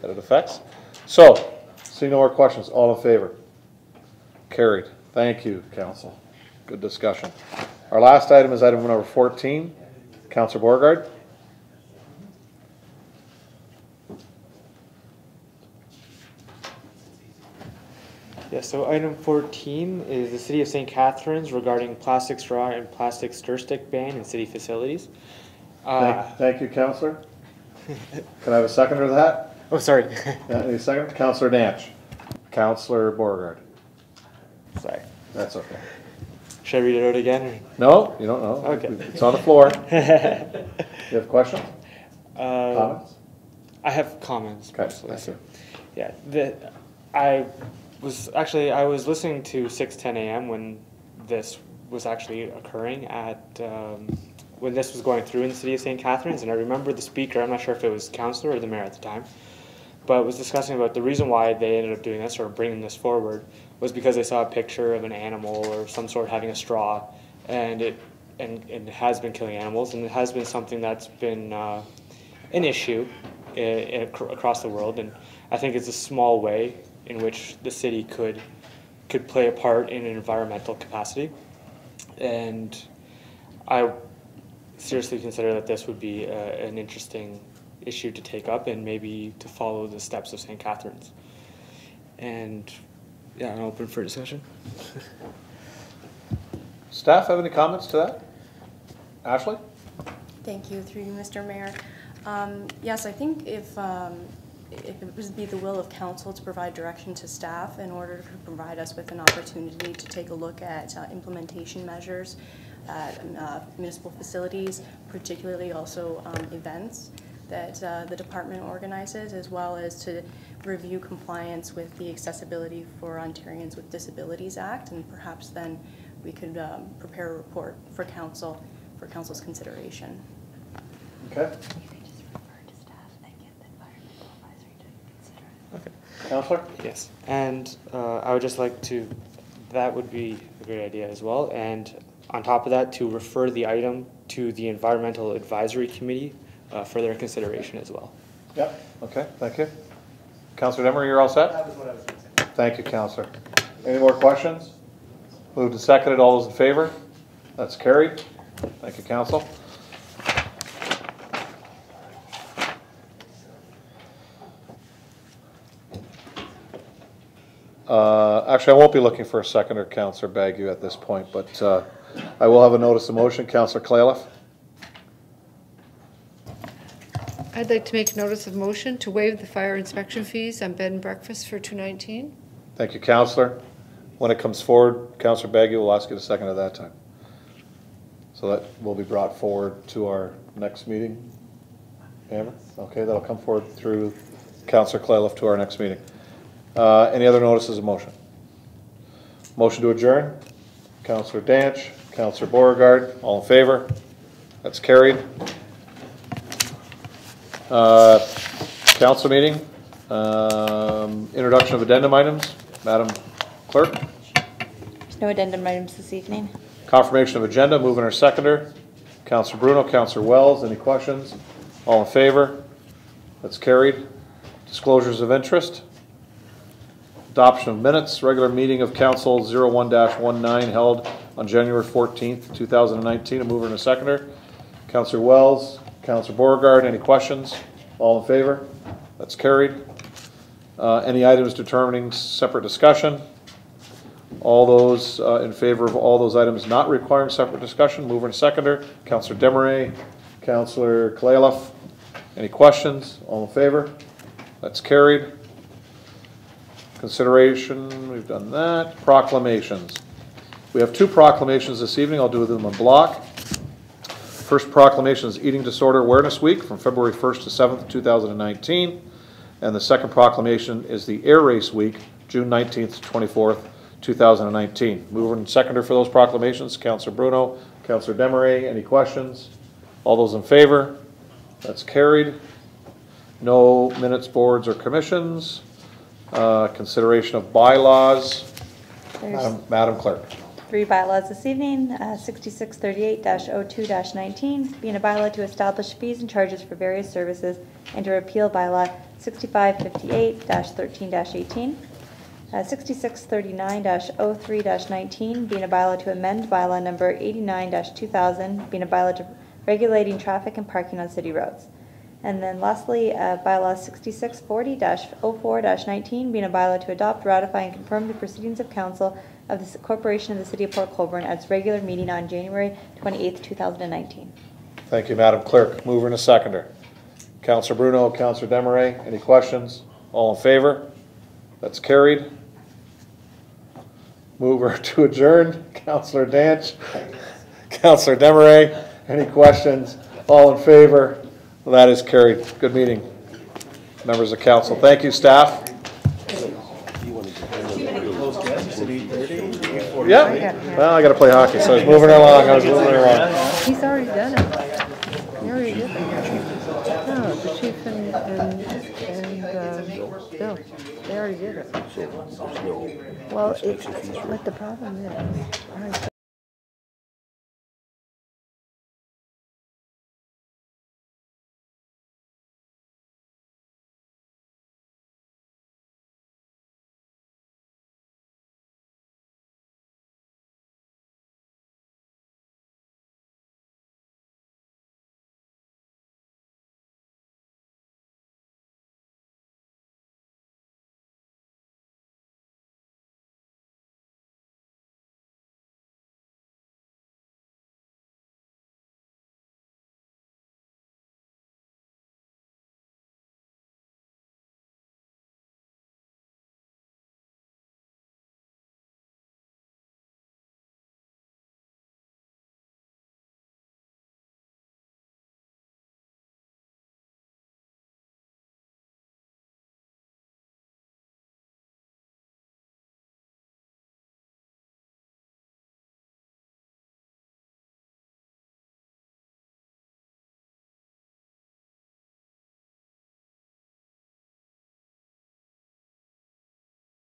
that it affects. So, seeing no more questions, all in favor? Carried. Thank you, Council. Good discussion. Our last item is item number 14. Councillor Beauregard. Yeah, so item 14 is the City of St. Catharines regarding plastic straw and plastic stir stick ban in city facilities. Thank you, Councillor. Can I have a seconder to that? Oh, sorry. Any second? Councillor Natch. Councillor Beauregard. Sorry. That's okay. Should I read it out again? Or? No, you don't know. Okay. It's on the floor. You have questions? Comments? I have comments. Okay, Mostly, thank you. Yeah, I was listening to 6:10 a.m. when this was actually occurring when this was going through in the city of St. Catharines, and I remember the speaker, I'm not sure if it was councillor or the mayor at the time, but was discussing about the reason why they ended up doing this or bringing this forward was because they saw a picture of an animal or some sort having a straw, and it has been killing animals, and it has been something that's been an issue across the world, and I think it's a small way in which the city could play a part in an environmental capacity, and I seriously consider that this would be an interesting issue to take up and maybe to follow the steps of St. Catharines. And Yeah, I'm open for discussion. Staff have any comments to that? Ashley? Thank you, through you, Mr. Mayor. Yes, I think if it would be the will of council to provide direction to staff in order to provide us with an opportunity to take a look at implementation measures at municipal facilities, particularly also events that the department organizes, as well as to review compliance with the Accessibility for Ontarians with Disabilities Act, and perhaps then we could prepare a report for council's consideration. Okay. Okay. Councillor? Yes, and I would just like to, that would be a great idea as well, and on top of that, to refer the item to the Environmental Advisory Committee for their consideration as well. Yep. Okay, thank you. Councillor Demery, you're all set? That was what I was going to say. Thank you, Councillor. Any more questions? Moved and seconded. All those in favor? That's carried. Thank you, Council. Actually, I won't be looking for a seconder, Councillor Bagu, at this point, but I will have a notice of motion. Councillor Clayliff. I'd like to make a notice of motion to waive the fire inspection fees on bed and breakfast for 219. Thank you, Councillor. When it comes forward, Councillor Bagu will ask you to second at that time. So that will be brought forward to our next meeting. Amber? Okay, that'll come forward through Councillor Clayliff to our next meeting. Any other notices of motion? Motion to adjourn. Councillor Danch, Councillor Beauregard, all in favor? That's carried. Council meeting. Introduction of addendum items. Madam Clerk. There's no addendum items this evening. Confirmation of agenda. Mover and seconder. Councillor Bruno, Councillor Wells. Any questions? All in favor? That's carried. Disclosures of interest. Adoption of minutes. Regular meeting of Council 01-19 held on January 14th, 2019. A mover and a seconder. Councillor Wells, Councillor Beauregard. Any questions? All in favor? That's carried. Any items determining separate discussion? All those in favor of all those items not requiring separate discussion, mover and seconder. Councillor Desmarais, Councillor Clayliff. Any questions? All in favor? That's carried. Consideration, we've done that. Proclamations. We have two proclamations this evening. I'll do them in block. First proclamation is Eating Disorder Awareness Week from February 1st to 7th, 2019. And the second proclamation is the Air Race Week, June 19th to 24th, 2019. Mover and seconder for those proclamations, Councillor Bruno, Councillor Desmarais. Any questions? All those in favor? That's carried. No minutes, boards, or commissions. Consideration of bylaws. Madam Clerk. 3 bylaws this evening. 6638-02-19, being a bylaw to establish fees and charges for various services, and to repeal bylaw 6558-13-18. 6639-03-19, being a bylaw to amend bylaw number 89-2000, being a bylaw to regulating traffic and parking on city roads. And then lastly, bylaw 6640-04-19, being a bylaw to adopt, ratify, and confirm the proceedings of council of the Corporation of the City of Port Colborne at its regular meeting on January 28th, 2019. Thank you, Madam Clerk. Mover and a seconder. Councillor Bruno, Councillor Desmarais. Any questions? All in favor? That's carried. Mover to adjourn. Councillor Danch. Councillor Desmarais. Any questions? All in favor? Well, that is carried. Good meeting, members of council. Thank you, staff. Yeah. Well, I got to play hockey, so I was moving along. He's already done it. He already did it. No, the chief and Bill, they already did it. Well, what the problem is,